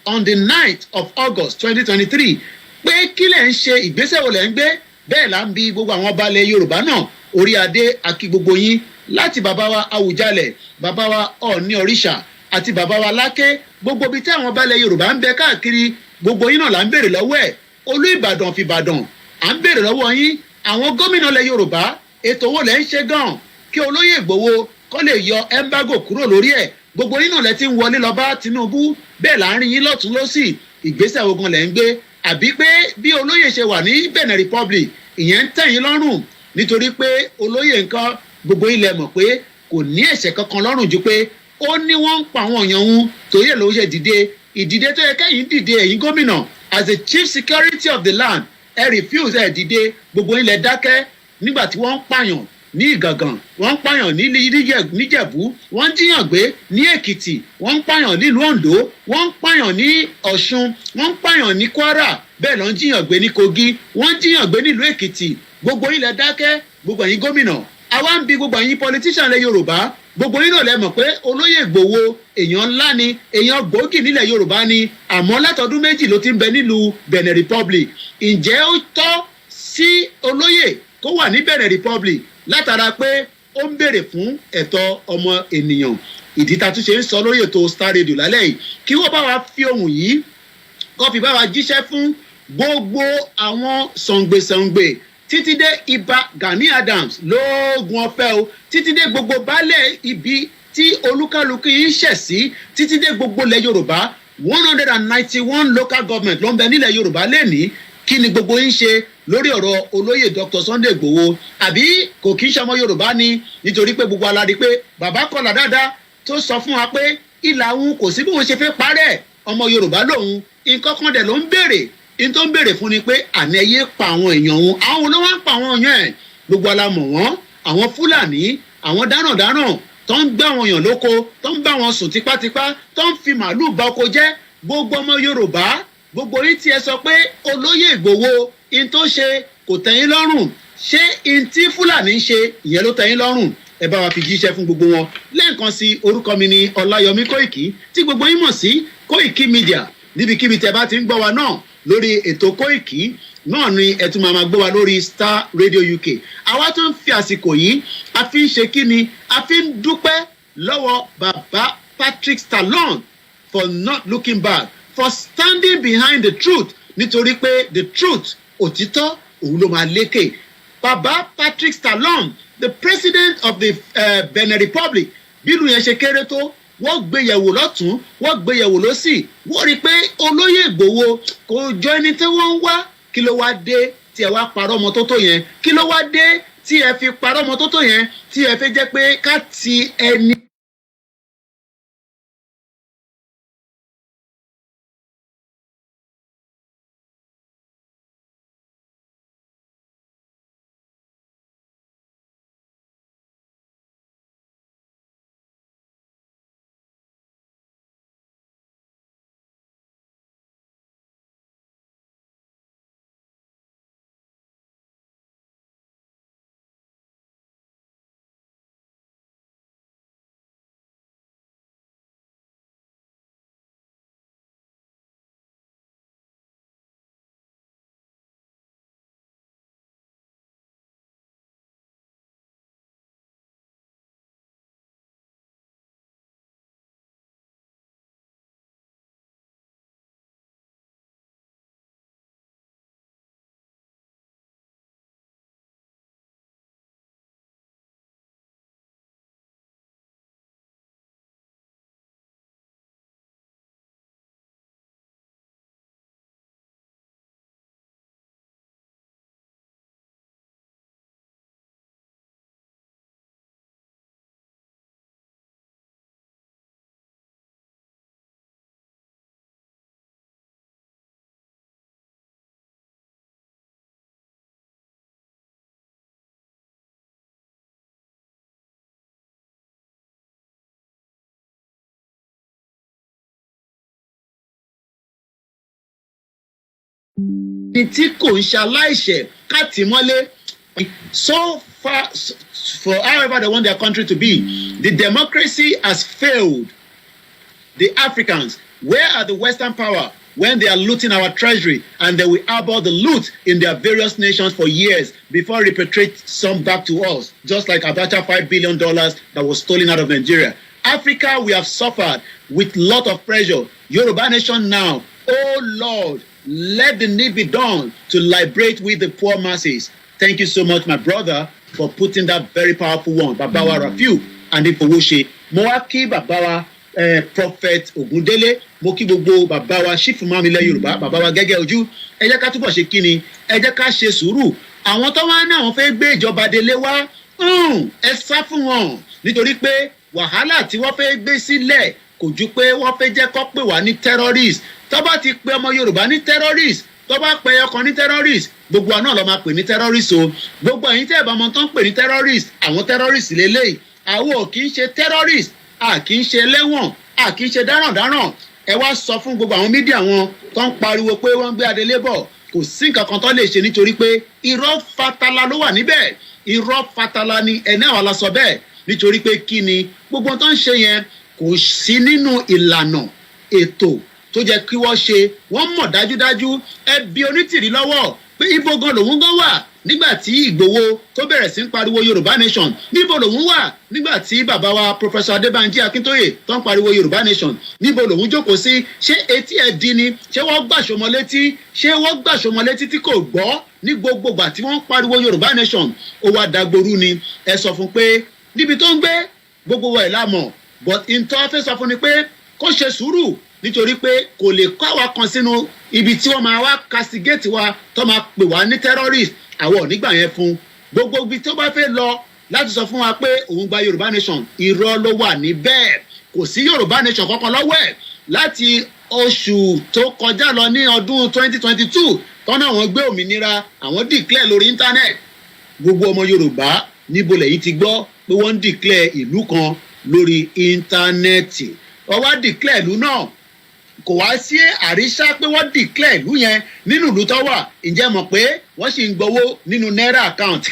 on the 9th of August 2023 pé kí lẹ̀ ń ṣe ìgbésẹ̀ wo lẹ̀ ń gbé bẹ́ẹ̀ là ń bi gbogbo àwọn ọba ilẹ̀ Yorùbá náà orí adé akí gbogbo yín láti bàbá wa Awùjalẹ̀ bàbá wa Ọọ̀ni Òrìṣà àti bàbá wa Láké gbogbo ibi tí àwọn ọba ilẹ̀ Yorùbá ń bẹ káàkiri gbogbo yín náà là ń béèrè lọ́wọ́ ẹ̀ Olú Ìbàdàn fìbàdàn à ń béèrè lọ́wọ́ yín àwọn gómìnà ilẹ̀ Yorùbá ètò wo lẹ̀ ń ṣe gan kí olóyè Ìgbòho kó lè yọ embargo kúrò lórí ẹ̀ gbogbo yín náà lẹ ti ń wọlé lọ bá Tinubu bẹ́ẹ̀ là ń rí yín lọ́tún lọ́sì ìgbésẹ̀ ogun lẹ̀ ń gbé àbí pé bí olóyè ṣe wà ní Benin Republic ìyẹn ń tẹ̀yìn lọ́rùn nítorí pé olóyè nǹkan gbogbo ilẹ̀ mọ̀ pé kò ní ẹ̀ṣẹ̀ kankan lọ́rùn ju pé ó ní wọ́n ń pa àwọn èèyàn òun torí ẹ̀ ló ṣe dìde ìdìde tó yẹ kẹ́yìn dìde ẹ̀yin gómìnà as the chief security of the land ẹ refuse ẹ dìde gbogbo ilẹ̀ dákẹ́ nígbà tí wọ́n ń pààyàn ní Ìgàngàn wọ́n ń pààyàn níjẹ̀bú wọ́n ń jíyàn gbé ní Èkìtì wọ́n ń pààyàn nílùú Oǹdó wọ́n ń pààyàn ní Ọ̀ṣun wọ́n ń pààyàn ní Kwara bẹ́ẹ̀ ló ń jíyàn gbé ní Kogi wọ́n ń jíyàn gbé nílùú Èkìtì gbogbo ilẹ̀ dákẹ́ gbogbo ẹ̀yin gómìnà àwa ń bi gbogbo ẹ̀yin politician lẹ̀ Yorùbá gbogbo yín náà lẹ mọ̀ pé olóyè Ìgbòho èèyàn ńlá ni èèyàn gbòógì nílẹ̀ Yorùbá ni àmọ́ látọdún méjì ló ti ń bẹ nílùú Benin Republic ǹjẹ́ ó tọ́ sí olóyè tó wà ní Benin Republic látara pé ó ń béèrè fún ẹ̀tọ́ ọmọ ènìyàn ìdí ta tún ṣe ń sọ lórí ètò Star Radio lálẹ́ yìí kí wọ́n bá wa fi ohùn yìí kó fi bá wa jíṣẹ́ fún gbogbo àwọn sọ̀ǹgbèsọ̀ǹgbè títí dé Ìbà Gani Adams lóògùn ọ̀fẹ́ o títí dé gbogbo baálẹ̀ ibi tí olúkálukú yìí ṣẹ̀ sí títí dé gbogbo ilẹ̀ Yorùbá 191 local government ló ń bẹ nílẹ̀ Yorùbá lẹ́nìí kí ni gbogbo yín ṣe lórí ọ̀rọ̀ olóyè Dr. Sunday Igboho àbí kò kí ń ṣe ọmọ Yorùbá ni nítorí pé gbogbo alárí pé bàbá kọlà dáadáa tó sọ fún wa pé ìlà òun kò sí bí òun ṣe fẹ́ parẹ́ ọmọ Yorùbá lòun nǹkan kan dẹ̀ ló ń béèrè in tó ń béèrè fún ni pé àní ẹyẹ pa àwọn èèyàn òun àwọn olówó ń pa àwọn èèyàn ẹ̀ gbogbo alamọ̀ wọn àwọn Fúlàní àwọn dáràndáràn tó ń gbá àwọn èèyàn lóko tó ń bá wọn sùn tipátipá tó ń fi màálù bà oko jẹ́ gbogbo ọmọ Yorùbá gbogbo yín tí ẹ sọ pé olóyè Ìgbòho in tó ṣe kò tẹ́yìn lọ́rùn ṣé in tí Fúlàní ń ṣe ìyẹn ló tẹ́yìn lọ́rùn ẹ bá wa fi jíṣẹ́ fún gbogbo wọn lẹ́ẹ̀kan sí orúkọ mi ni Ọláyọmí Kóìkì tí gbogbo yín mọ̀ sí Koikimedia níbikíbi tẹ́ bá ti ń gbọ́ wa náà lórí ètò Kóìkì náà ni ẹ tún máa gbọ́ wa lórí Star Radio UK àwa tó ń fi àsìkò yìí a fi ń ṣe kí ni a fi ń dúpẹ́ lọ́wọ́ bàbá Patrick Talon for not looking back for standing behind the truth nítorí pé the truth òtítọ́ òun ló máa lékè bàbá Patrick Talon the president of the Benin Republic bínú yẹn ṣe kéré tó wọ́n gbéyẹ̀wò lọ́tún wọ́n gbéyẹ̀wò lọ́sì wọ́n rí i pé olóyè Ìgbòho kò jọ ẹni tí wọ́n ń wá kí ló wá dé tí ẹ wá parọ́ ọmọ tó yẹn kí ló wá dé tí ẹ fi parọ́ ọmọ tó yẹn tí ẹ fi jẹ́ pé ká ti ẹni. ní tí kò ń ṣaláìṣẹ̀ kátìmọ́lé. So far, for however they want their country to be, the democracy has failed the Africans. Where are the Western power when they are looting our treasury and they will harbor the loot in their various nations for years before repatriate some back to us, just like Abacha $5 billion that was stolen out of Nigeria. Africa, we have suffered with lot of pressure. Yoruba nation now, oh Lord, let the need be done to liberate with the poor masses. Thank you so much, my brother, for putting that very powerful one. Babawa Rafiu and Ifowoshe. Moaki Babawa Prophet Ogundele. Moki gbogbo Babawa Chief Imam ilẹ̀ Yorùbá. Babawa Gẹ́gẹ́ Ojú. Ẹ jẹ́ ká túbọ̀ ṣe kíni. Ẹ jẹ́ ká ṣe sùúrù. Àwọn tó wá náà wọ́n fẹ́ gbé ìjọba délé wá. Ẹ sá fún wọn. Nítorí pé wàhálà tí wọ́n fẹ́ gbé sílẹ̀ kò ju pé wọ́n fẹ́ jẹ́ kó pè wá ní terrorist. Tó bá ti pe ọmọ Yorùbá ní terrorist, tó bá pe ọkàn ní terrorist, gbogbo àná ló máa pè ní terrorist o. Gbogbo ẹ̀yin tẹ́ ẹ bá mọ̀ tán pè ní terrorist, àwọn terrorist lélẹ́yìí. Àwọn ò kì í ṣe terrorist, a kì í ṣe ẹlẹ́wọ̀n, a kì í ṣe dáràndáràn. Ẹ wá sọ fún gbogbo àwọn mídíà wọn tó ń pariwo pé wọ́n ń gbé Adélé bọ̀. Kò sí nǹkan kan tó lè ṣe nítorí pé irọ́ fatala ló wà níbẹ̀. Irọ́ fatala ni ẹni àwọn aláṣọ bẹ́ẹ̀ nítorí pé kí ni gbogbo tó ń ṣe yẹn kò sí nínú ìlànà ètò tó jẹ́ kí wọ́n ṣe. Wọ́n mọ̀ dájúdájú ẹbí onítìrí lọ́wọ́ pé ibo gan lòun gan wà nígbà tí Ìgbòho tó bẹ̀rẹ̀ sí ń pariwo Yorùbá nation. Níbo lòun wà nígbà tí bàbá wa Professor Adébánjí Akíntóyè tó ń pariwo Yorùbá nation. Níbo lòun jókòó sí? Ṣé etí ẹ̀ di ni? Ṣé wọ́n gbàṣọmọ létí? Ṣé wọ́n gbàṣọmọ létí tí kò gbọ́ ní gbogbo ìgbà tí wọ́n ń pariwo Yorùbá nation? Ó wá dagboru ni. Ẹ sọ fún pé níbi tó ń gbé gbogbo wa ẹ̀ lámọ̀, but ìtọ́ fẹ́ sọ fún ni pé kó ṣe sùúrù nítorí pé kò lè kọ́ àwa kan sínú ibi tí wọ́n máa wá castigate wa tó máa pè wá ní terrorist. Àwọn ò nígbà yẹn fún gbogbo ibi tó bá fẹ́ lọ láti sọ fún wa pé òun gba Yorùbá nation, irọ́ ló wà níbẹ̀. Kò sí Yorùbá nation kankan lọ́wọ́ ẹ̀ láti oṣù tó kọjá lọ ní ọdún 2022 tọ́nà àwọn gbé òmìnira àwọn declare lórí internet. Gbogbo ọmọ Yorùbá níbo lẹ́yìn ti gbọ́ pé wọ́n ń declare ìlú kan lórí íńtánẹ́ẹ̀tì. Wọ́n wá declare ìlú náà, kò wá sí àríṣà pé wọ́n declare ìlú yẹn nínú ìlú tó wà. Ǹjẹ́ mọ̀ pé wọ́n sì ń gbowó nínú náírà account?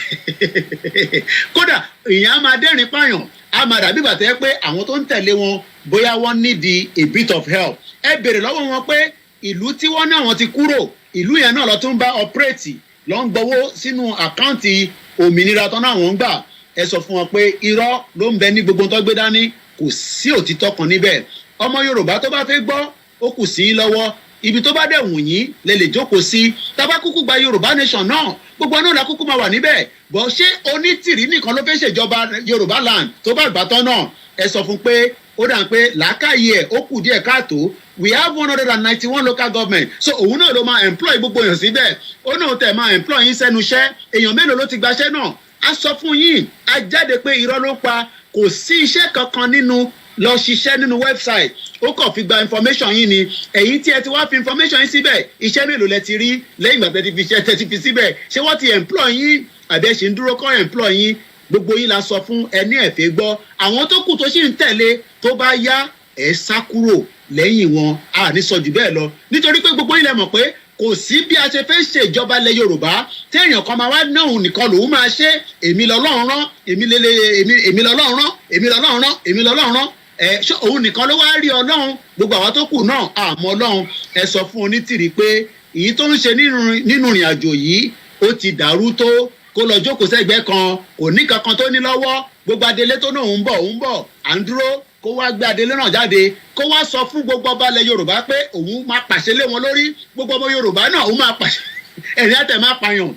Kódà ìyẹn á máa dẹ́rìn pààyàn, á máa dàbí ìgbà tó yẹ pé àwọn tó ń tẹ̀lé wọn bóyá wọ́n need a bit of help. Ẹ béèrè lọ́wọ́ wọn pé ìlú tí wọ́n náà wọ́n ti kúrò, ìlú yẹn náà lọ tún bá operate, lọ ń gbowó sínú àkáǹtì òmìnira tó náà wọ́n ń gbà. Ẹ sọ fún wọn pé irọ́ ló ń bẹ ní gbogbo tó gbé dání, kò sí òtítọ́ kan níbẹ̀. Ọmọ Yorùbá tó bá fẹ́ gbọ́ ó kù sí lọ́wọ́. Ibi tó bá dẹ̀ wù yín lè lè jókòó sí. Tábà kúkú gba Yorùbá nation náà, gbogbo náà la kúkú máa wà níbẹ̀. Bọ̀ ṣé onítìrí nìkan ló fẹ́ ṣèjọba Yorùbá land tó bá gbà tán náà? Ẹ sọ fún pé ó dà pé làákàyè ẹ̀ ó kù díẹ̀ káàtó. We have 191 local government. So òun náà ló máa employ gbogbo èèyàn síbẹ̀. Ó náà tẹ̀ máa employ yín sẹ́nu iṣẹ́. Èèyàn mélòó ló ti gbaṣẹ́ náà? A sọ fún yín, a jáde pé irọ́ ló pa. Kò sí iṣẹ́ kankan nínú lọ ṣiṣẹ́ nínú website. Ó kàn fi gba information yín ni. Ẹ̀yin tí ẹ ti wá fi information yín síbẹ̀, iṣẹ́ mélòó lẹ ti rí lẹ́yìn ìgbà tẹ́ ti fi iṣẹ́ tẹ́ ti fi síbẹ̀? Ṣé wọ́n ti employ yín àbí ẹ ṣì ń dúró kọ́ employ yín? Gbogbo yín la sọ fún ẹni ẹ̀fẹ́ gbọ́. Àwọn tó kù tó sì ń tẹ̀lé tó bá yá ẹ̀ sá kúrò lẹ́yìn wọn. A ní sọ jù bẹ́ẹ̀ lọ nítorí pé gbogbo yín lẹ mọ̀ pé kò sí bí a ṣe fẹ́ ṣèjọba ilẹ̀ Yorùbá téèyàn kan máa wá náà nìkan lòun máa ṣe. Èmi lọ́lọ́run rán, èmi lọ́lọ́run rán, èmi lọ́lọ́run rán, èmi lọ́lọ́run rán. Ṣé òun nìkan ló wá rí Ọlọ́run? Gbogbo àwọn tó kù náà àmọ́ Ọlọ́run. Ẹ sọ fún onítìrí pé èyí tó ń ṣe nínú ìrìn àjò yìí ó ti dàrú tó, kó lọ jókòó sẹ́gbẹ́ kan, kò ní kankan tó ní lọ́wọ́. Gbogbo Adélé tó náà ń bọ̀ à ń dúró kó wá gbé Adélé náà jáde, kó wá sọ fún gbogbo ọba ilẹ̀ Yorùbá pé òun máa pàṣẹ lé wọn lórí. Gbogbo ọmọ Yorùbá náà òun máa pàṣẹ, ẹ̀rín àtẹ̀ máa pààyàn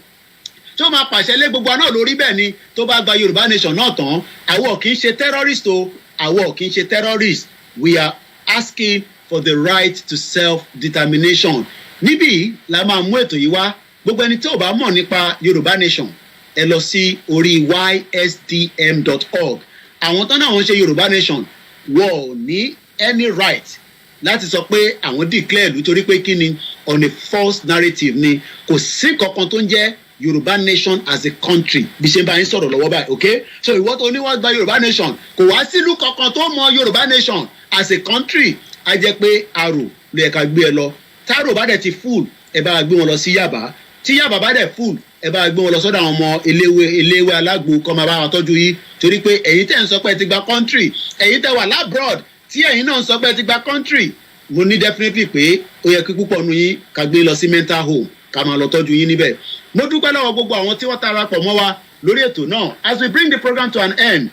tí ó máa pàṣẹ lé gbogbo náà lórí. Bẹ́ẹ̀ ni tó bá gba Yorùbá nation náà tán, àwọn kì í ṣe terrorist o, àwọn kì í ṣe terrorist. We are asking for the right to self-determination. Níbí la máa mú ètò yìí wá. Gbogbo ẹni tí ò bá mọ̀ nípa Yorùbá nation, ẹ lọ sí orí ysdm.org. Àwọn tán náà wọ́n ṣe Yorùbá nation, wọ́n ò ní any right láti sọ pé àwọn declare ìlú torí pé kí ni on a false narrative ni. Kò sí kankan tó ń jẹ́ Yorùbá nation as a country bí ṣe ń bá yín sọ̀rọ̀ lọ́wọ́ báyìí, okay? So ìwọ tó ní wọ́n gba Yorùbá nation, kò wá sílùú kankan tó mọ Yorùbá nation as a country. A jẹ́ pé àrò ló yẹ ká gbé ẹ lọ. Taro bá dẹ̀ ti full ẹ bá gbé wọn lọ sí Yaba tí Yaba bá dẹ̀ full ẹ bá gbé wọn lọ sọ́dọ̀ àwọn ọmọ eléwé alágbo kọ́ máa bá wọn tọ́jú yìí torí pé ẹ̀yin tẹ̀ ń sọ pé ẹ ti gba country ẹ̀yin tẹ̀ wà labroad tí ẹ̀yin náà ń sọ pé ẹ ti gba country mo ní definitely pé ó yẹ kí púpọ̀ nu yín ká gbé lọ sí mental home ká máa lọ tọ́jú yín níbẹ̀. Mo dúpẹ́ lọ́wọ́ gbogbo àwọn tí wọ́n tarapọ̀ mọ́ wa lórí ètò náà as we bring the program to an end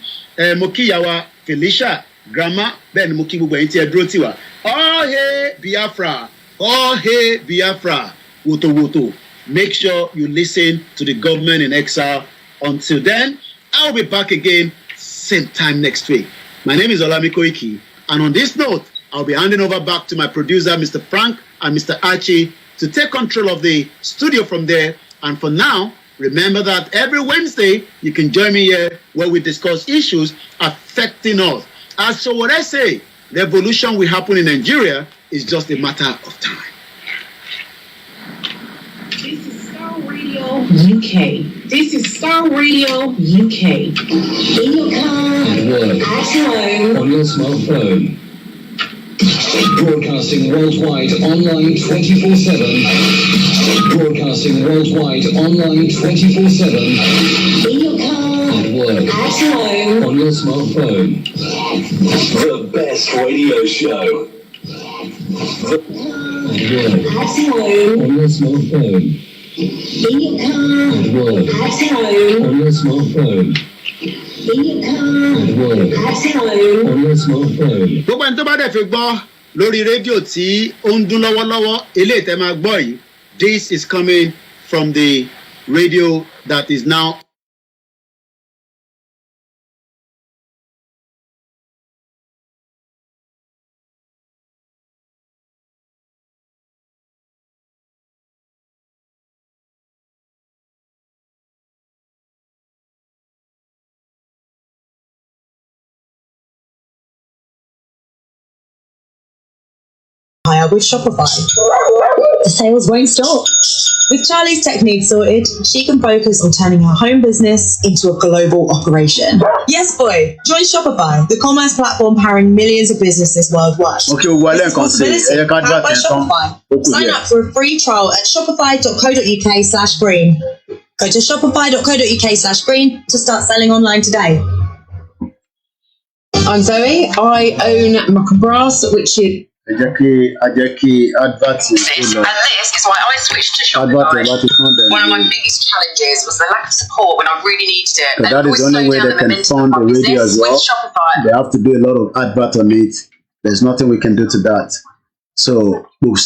mo kí ìyàwó Felicia grandma bẹ́ẹ̀ ni mo kí gbogbo ẹ̀yin tí ẹ dúró tì wá all hail Biafra all hail Biafra wotowoto. Make sure you listen to the government in exile. Until then, I'll be back again same time next week. My name is Olami Koiki, and on this note, I'll be handing over back to my producer, Mr. Frank and Mr. Archie, to take control of the studio from there. And for now, remember that every Wednesday, you can join me here where we discuss issues affecting us. As so what I say, the evolution will happen in Nigeria is just a matter of time. UK. This is Star Radio UK. In your car, At work. at home, On your smartphone. Broadcasting worldwide online 24/7. Broadcasting worldwide online 24/7. in your car, At work. at home. On your smartphone. The best radio show. At work. At home, On your smartphone. in your car, At work. at home, On your smartphone. in your car, At work. at home. On your smartphone. Gbogbo ẹni tó bá dẹ̀ fi gbọ́ lórí rédíò tí ó ń dún lọ́wọ́lọ́wọ́ eléyìí tẹ́ máa gbọ́ yìí, this is coming from the radio that is now higher with Shopify. The sales won't stop. With Charlie's tech needs sorted, she can focus on turning her home business into a global operation. Yes, boy. Join Shopify, the commerce platform powering millions of businesses worldwide. Okay, well, It's a possibility powered by Shopify. Sign up for a free trial at shopify.co.uk/green. Go to shopify.co.uk/green to start selling online today. I'm Zoe. I own Macabras, which is advert. This is why I switched to Shopify. One of my biggest challenges was the lack of support when I really needed it. So that is the only way they can fund the radio as well. They have to do a lot of advert on it. There's nothing we can do to that. So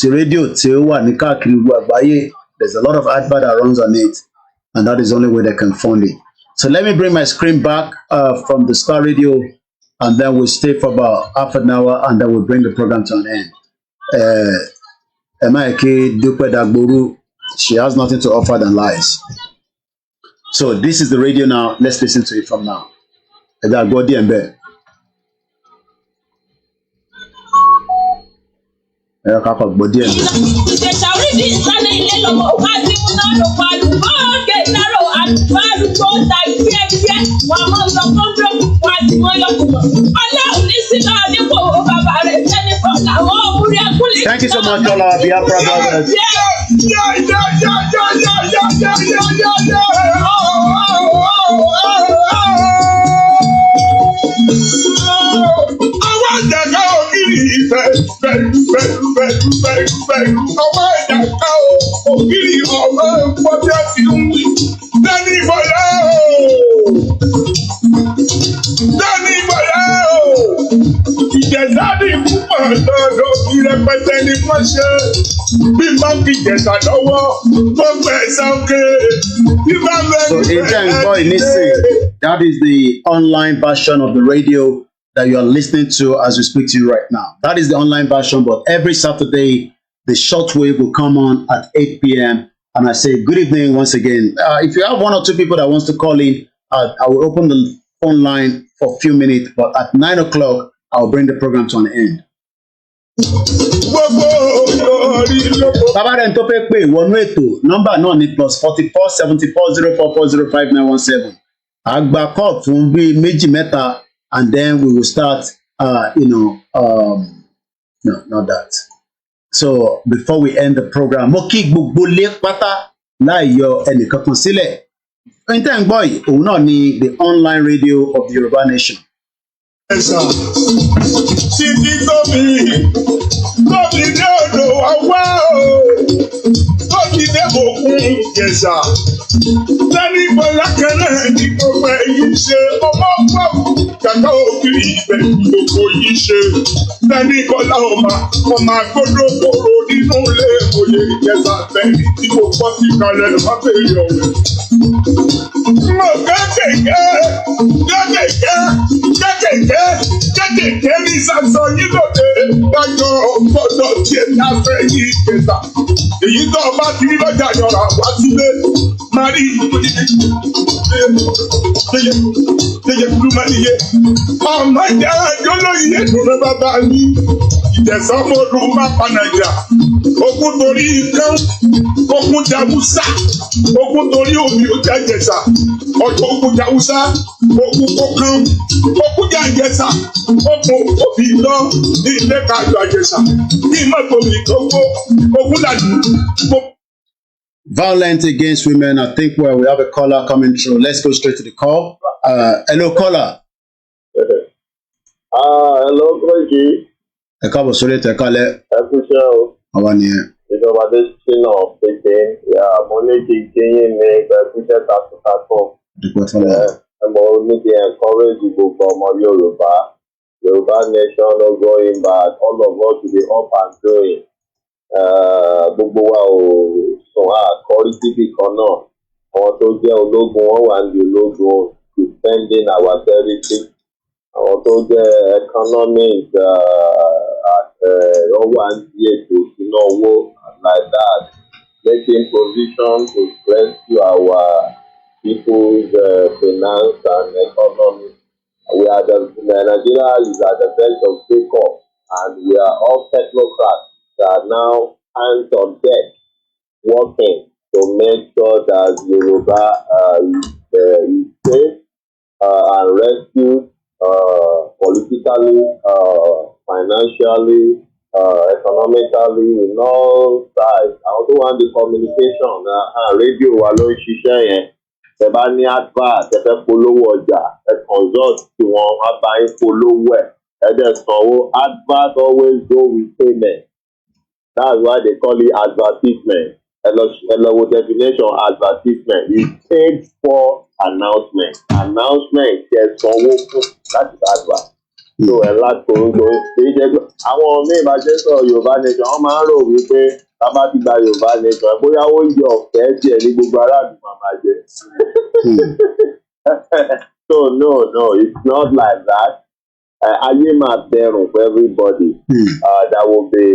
radio, there's a lot of advert that runs on it, and that is the only way they can fund it. So let me bring my screen back from the Star Radio, and then we'll stay for about half an hour, and then we'll bring the program to an end. Emaike Dupe Dagboru, she has nothing to offer than lies. So this is the radio now. Let's listen to it from now. Dagbodi Embe. Dagbodi Embe. Thank you so much, all our Biafra brothers. Ìjẹ̀sáàdì púpọ̀ lọ́dọ̀ kí rẹpẹtẹ ní wọ́n ṣe. Bí bá fi jẹ̀sà lọ́wọ́, mo gbẹ̀sà òkè. So that is the online version of the radio that you are listening to as we speak to you right now. That is the online version, but every Saturday, the shortwave will come on at 8 p.m. And I say good evening once again. If you have one or two people that wants to call in, I will open the phone line for a few minutes, but at 9 o'clock, I'll bring the program to an end. Bàbá rẹ̀ ń tó fẹ́ pé ìwọnú ètò nọ́mbà náà ní +44 74 044 05 917. Àgbà call fún bíi méjì mẹ́ta, and then we will start, no, not that. So before we end the program, mo kí gbogbo lé pátá láì yọ ẹnìkankan sílẹ̀. Enter and boy, òun náà ni the online radio of the Yoruba nation. Títí tóbi dé odò ọwọ́ tóbi dé òkun Ìjẹ̀ṣà. Lẹ́ni ìbọ̀lá kan náà ní gbogbo èyí ṣe ọmọ pọ̀wù kàkà òkìrì ibẹ̀ gbogbo yìí ṣe. Lẹ́ni ìbọ̀lá ọmọ àgbọ̀dọ̀ kòrò nínú ilé ìwòye Ìjẹ̀ṣà bẹ́ẹ̀ni tí mo pọ́ sí kalẹ̀ lọ́wọ́ bẹ́ẹ̀ yọ̀ wẹ̀. Mo kékèké ní sàṣọ yìí lóde dájọ́ gbọ́dọ̀ tiẹ̀ láfẹ́ yìí kẹta. Èyí tó ọba ti rí lọ́jà yọ̀rọ̀ wá sílé máa rí yeye kúrú máa níye. Ọmọ ìjà ẹjọ́ lóye ìdùnnú bàbá mi. Ìjẹ̀sán mo dùn má pa Nàìjíríà. Ogun torí ikán, ogun jàwúsá, ogun torí omi ò jẹ́ Ìjẹ̀ṣà. Ọjọ́ ogun jàwúsá, ogun kọ̀ọ̀kan, ogun jà Ìjẹ̀ṣà, ogun òbí lọ ní ilé kájọ Ìjẹ̀ṣà. Ní mọ́tò mi tó gbó, ogun dàdú. Violence against women. I think we have a caller coming through. Let's go straight to the call. Hello, caller. Hello, Koiki. Ẹ káàbọ̀ sórí ètò ẹ̀ka lẹ́. Ẹ kú iṣẹ́ o. Àwa nìyẹn. Ìjọba dé sínú pété. Mo ní kí n kéyìn ní ẹ kú iṣẹ́ takuntakun. Dúpẹ́ fọlọ́. Mo ní kí n encourage gbogbo ọmọ Yorùbá. Yorùbá nation no going back. All of us to be up and doing. Gbogbo wa ò sùn àkọ́rí síbì kan náà. Àwọn tó jẹ́ ológun wọ́n wà ní ológun defending our territory. Àwọn tó jẹ́ economic wọ́n wà ní ètò ìṣúná owó like that, making provision to rescue our people's finance and economy. Nigeria is at the verge of take-off, and we are all technocrats that are now hands on deck working to make sure that Yoruba is safe and rescued politically, financially, economically, in all sides. Àwọn tó wà ní communication rédíò wa ló ń ṣiṣẹ́ yẹn. Ẹ bá ní advert, ẹ fẹ́ polówó ọjà, ẹ consult tí wọ́n á bá yín polówó ẹ̀. Ẹ dẹ̀ sanwó. Advert always go with payment. That's why they call it advertisement. Ẹ lọ wo definition advertisement. It's paid for announcement. Announcement ṣe sanwó fún láti advert. So ẹ láti orúkọ èyí jẹ́ pé àwọn míì bá jẹ́ sọ̀rọ̀ Yorùbá nation wọ́n máa ń rò wípé tábà ti gba Yorùbá nation bóyá oúnjẹ ọ̀fẹ́ tiẹ̀ ní gbogbo aráàlú máa jẹ. So no, it's not like that. Ayé máa dẹrùn for everybody. There will be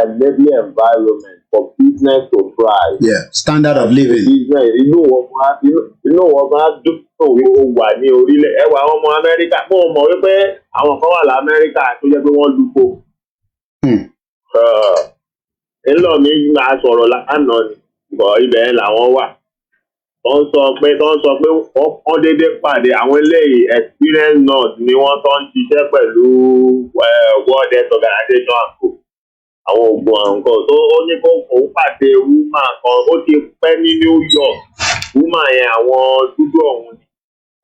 enabling environment for business to thrive. Yeah, standard of living. Inú wọn máa dùn wí ó wà ní orílẹ̀. Ẹ wà àwọn ọmọ Amẹ́ríkà. Mo mọ̀ wípé àwọn kan wà l'Amẹ́ríkà tó jẹ́ pé wọ́n lùkọ́. Ńlọ mi máa sọ̀rọ̀ lánàá ni, bọ̀ ibẹ̀ làwọn wà. Wọ́n sọ pé wọ́n dédé pàdé àwọn eléyìí experience nurse ni wọ́n tó ń ṣiṣẹ́ pẹ̀lú World Health Organization àpò. Àwọn oògùn àrùn kan tó ó ní kó òun pàdé woman kan ó ti pẹ́ ní New York. Woman yẹn àwọn dúdú ọ̀hún ni.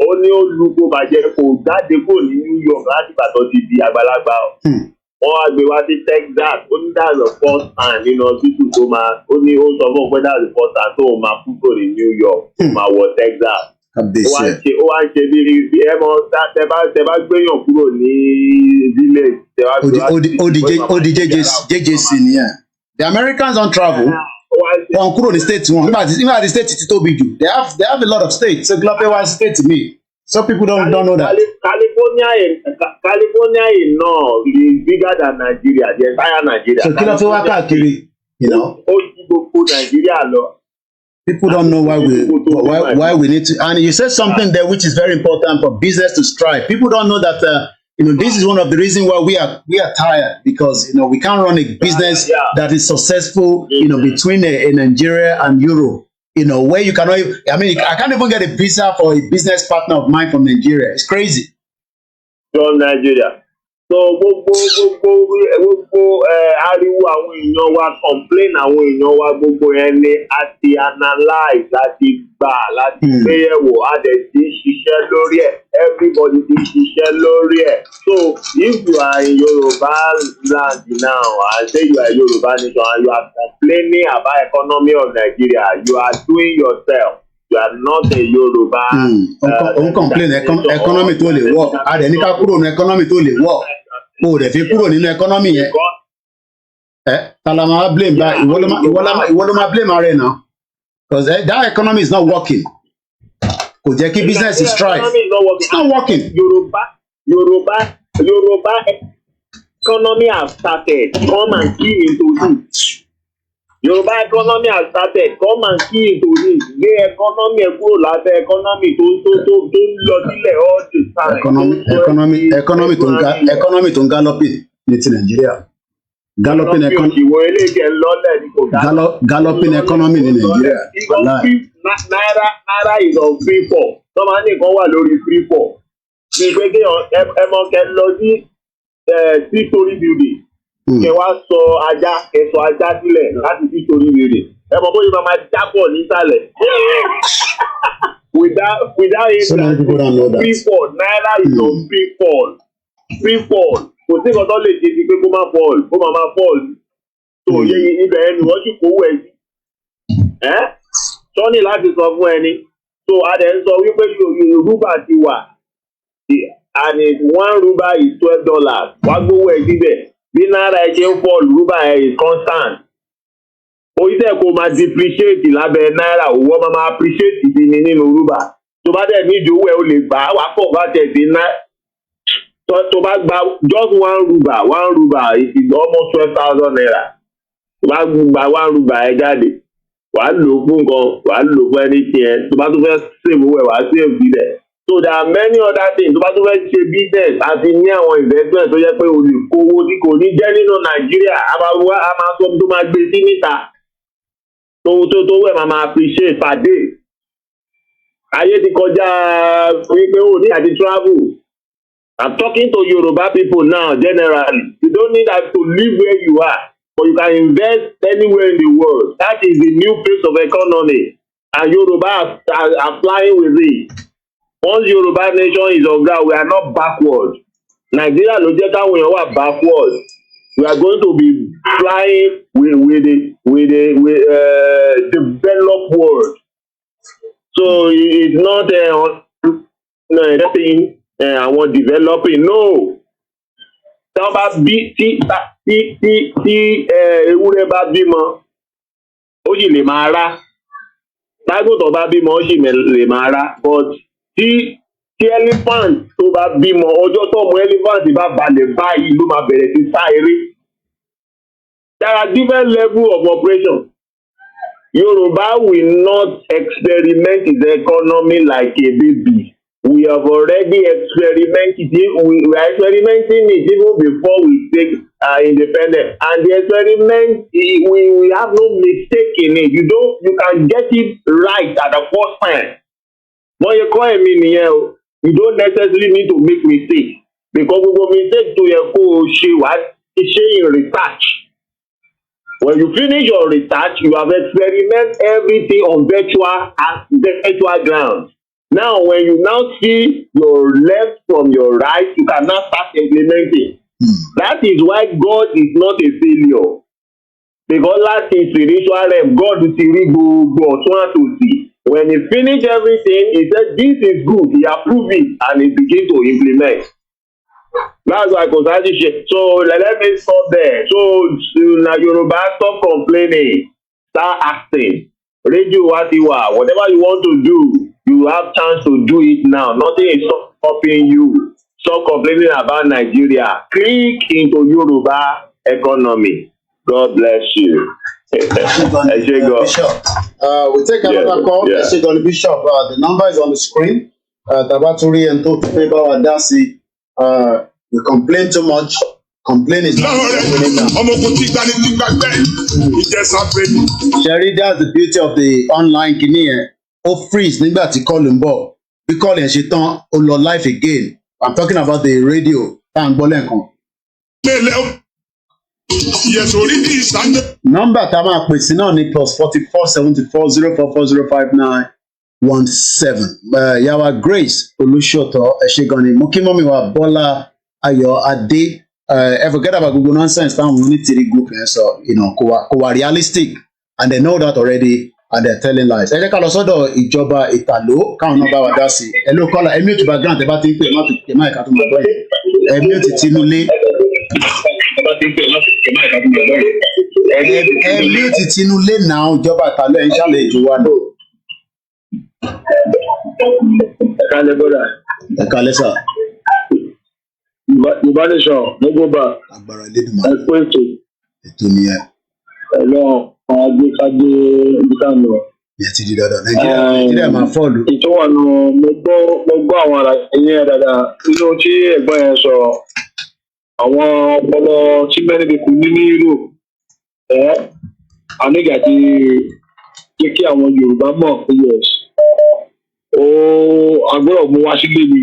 Ó ní ó lu kó bàjẹ́ kó jáde kó ní New York láti ìgbà tó ti di àgbàlagbà. Wọ́n wá gbé wá sí Texas. Ó ní that's the first time nínú hospital tó máa ó ní ó sọ fún un pé that's the first time tó máa kú kò ní New York tó máa wọ Texas. Ó wá ń ṣe bí ẹ mọ tẹ bá gbéyàn kúrò ní village. Ó di JJC nìyẹn. The Americans don't travel. Wọ́n kúrò ní state wọn. Nígbà tí state ti tóbi jù. They have a lot of states. So Globe one state to me. Some people don't know that. California is bigger than Nigeria, the entire Nigeria. So kí ló fi wá káàkiri, you know? Ó ju gbogbo Nigeria lọ. People don't know why we need to. And you said something there which is very important for business to strive. People don't know that this is one of the reasons why we are tired, because we can't run a business that is successful between Nigeria and Europe. Where you cannot. I can't even get a visa for a business partner of mine from Nigeria. It's crazy. From Nigeria. So gbogbo ariwo àwọn èèyàn wa complain àwọn èèyàn wa gbogbo yẹn ni a ti analyse láti gbà láti gbéyẹ̀wò a dẹ̀ ti ṣiṣẹ́ lórí ẹ̀ everybody ti ṣiṣẹ́ lórí ẹ̀. So if you are in Yoruba land now and say you are Yoruba nation and you are complaining about economy of Nigeria, you are doing yourself. You are not a Yoruba. On complain economy tó lè work. A dẹ̀ ní ká kúrò ní economy tó lè work. O dẹ̀ fi kúrò nínú economy yẹn. Talama blame ba ìwọ ló máa blame ara ẹ̀ náà. Because that economy is not working. Kò jẹ́ kí business is thrive. It's not working. Yoruba economy has started. Come and key into it. Yoruba economy has started. Come and key into it. Gbé economy ẹ̀ kúrò lábẹ́ economy tó ń lọ sílẹ̀ all the time. Economy tó ń galloping ní ti Nàìjíríà. Galloping economy ní Nàìjíríà. Naira is on free fall. Tọ́mọ nìkan wà lórí free fall. Ṣé pé kí ẹmọ kẹ lọ sí 3-story building? Kẹ wá sọ ajá sílẹ̀ láti 3-story building. Ẹmọ bóyá máa jábọ̀ nísàlẹ̀. Without it, free fall. Naira is on free fall. Free fall. Kò sí nǹkan tó lè ṣe sí pé kó máa fall. So ibẹ̀ ẹni wọ́n sì kówó ẹ̀ sí. Sọ́ni láti sọ fún ẹni. So adẹ̀ ń sọ wípé Yoruba ti wà. And $1 is $12. Wá gbówó ẹ̀ síbẹ̀. Bí náírà ẹ̀ ṣe ń fall, Yoruba ẹ̀ is constant. Oríṣẹ́ kò máa depreciate lábẹ́ náírà, òwò máa appreciate ti ní nínú Yoruba. Tó bá dẹ̀ ní ìdíwọ́ ẹ̀ o lè gbà á, wá pọ̀ bá tẹ̀ sí náírà. Tó bá gba just $1 is almost 12,000 naira. Tó bá gba $1 ẹ jáde, wàá lò fún nǹkan, wàá lò fún ẹni tiẹ̀. Tó bá tún fẹ́ save owó ẹ̀, wàá save sílẹ̀. So there are many other things. Tó bá tún fẹ́ ṣe business àti ní àwọn investment tó yẹ pé o lè kówó tí kò ní jẹ́ nínú Nàìjíríà. A máa sọ tó máa gbé sí níta. Tó wẹ̀ máa appreciate per day. Ayé ti kọjá wípé o ní àti travel. I'm talking to Yoruba people now generally. You don't need to live where you are, but you can invest anywhere in the world. That is the new phase of economy, and Yoruba are flying with it. Once Yoruba nation is on ground, we are not backward. Nigeria ló jẹ́ káwọn èèyàn wà backward. We are going to be flying with the developed world. So it's not nothing. Àwọn developing no. Tí wọ́n bá bí tí ewúrẹ́ bá bímọ ó sì lè máa rá. Tágùntàn bá bímọ ó sì lè máa rá. But tí elephant tó bá bímọ ọjọ́ tó mú elephant bá balẹ̀ báyìí ló máa bẹ̀rẹ̀ sí sá eré. There are different levels of operation. Yoruba will not experiment its economy like a baby. We have already experimented it. We are experimenting it even before we take independence. And the experiment, we have no mistake in it. You can get it right at the first time. But you don't necessarily need to make mistakes. Because we will mistake to your research. When you finish your research, you have experimented everything on virtual grounds. Now, when you now see your left from your right, you can now start implementing. That is why God is not a failure. Because last is spiritual realm, God is see. When he finished everything, he said, this is good. He approved it and he began to implement. That's why so let me stop there. So now Yoruba, stop complaining, start acting. Radio Watiwa, whatever you want to do, you have chance to do it now. Nothing is stopping you. Stop complaining about Nigeria. Click into Yoruba economy. God bless you. Bishop. We take another call. Let's take on the Bishop. The number is on the screen. Tabaturi and Topiba Wadasi. You complain too much. Complain is not. Sherry, that's the beauty of the online kini. Freeze nígbà tí call ń bọ̀. Bí call yẹn ṣe tán, ó lọ live again. I'm talking about the radio. Tá à ń gbọ́ lẹ́ẹ̀kan. Nọ́mbà tá a máa pè sí náà ni +447404405917. Yàwá Grace Olúṣọ̀tọ̀ ẹ ṣé gan ni mo kí mọ́mí wa Bọ́lá Ayọ̀ Adé ẹ forget about gbogbo nonsense táwọn onítìrí group yẹn sọ kò wà realistic and they know that already and they're telling lies. Ẹ jẹ́ ká lọ sọ́dọ̀ ìjọba Ìtàló káwọn náà bá wa dá sí i. Ẹ ló kọ́lá ẹ̀mí òtún background ẹ bá ti ń pè má ti pè má ìka tó máa gbọ́ yẹn. Ẹ̀mí òtún Tinúlé. Ẹ̀mí òtún Tinúlé náà ìjọba Ìtàló ẹ̀ ń ṣàlẹ̀ ìjọ wa náà. Ẹ̀kálẹ̀ bọ́dà. Ẹ̀kálẹ̀ sà. Ìbánisọ̀ ló gbó bá. Agbára Elédùmarè. Ẹ kú ètò. Ètò nìyẹn. Ẹ̀lọ́ àwọn agbékadé ìdíkànnà. Yẹ ti di dandan. Nàìjíríà máa fọ́ọ̀lù. Ìtọ́wànù mo gbọ́ àwọn àlàyé yẹn dáadáa. Nínú tí ẹ̀gbọ́n yẹn sọ, àwọn ọpọlọ tí many people ní ní Europe, ànígà ti jẹ́ kí àwọn Yorùbá mọ̀ pé yes. Agbọ́dọ̀ mú wá sílé mi.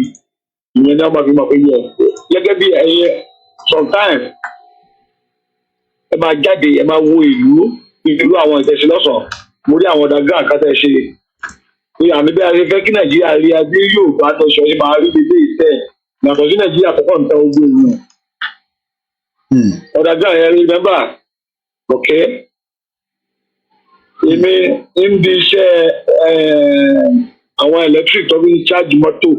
Ìyẹn náà máa fi mọ̀ pé yes. Gẹ́gẹ́ bí ẹyẹ sometimes ẹ máa jáde ẹ máa wo ìlú àwọn ìtẹ̀sí lọ́sàn-án mo rí àwọn ọ̀dàgá àkátẹ́ ṣe pé àmì bí a ṣe fẹ́ kí Nàìjíríà rí adé yóò bá tọ́ ṣọ ṣe máa rí ilé ìtẹ́ yàtọ̀ sí Nàìjíríà kọ́kọ́ ń tẹ ogun ìlú ọ̀dàgá yẹn rí mẹ́mbà ọ̀kẹ́ èmi ń di iṣẹ́ àwọn electric tó fi ń ṣáàjì mọ́tò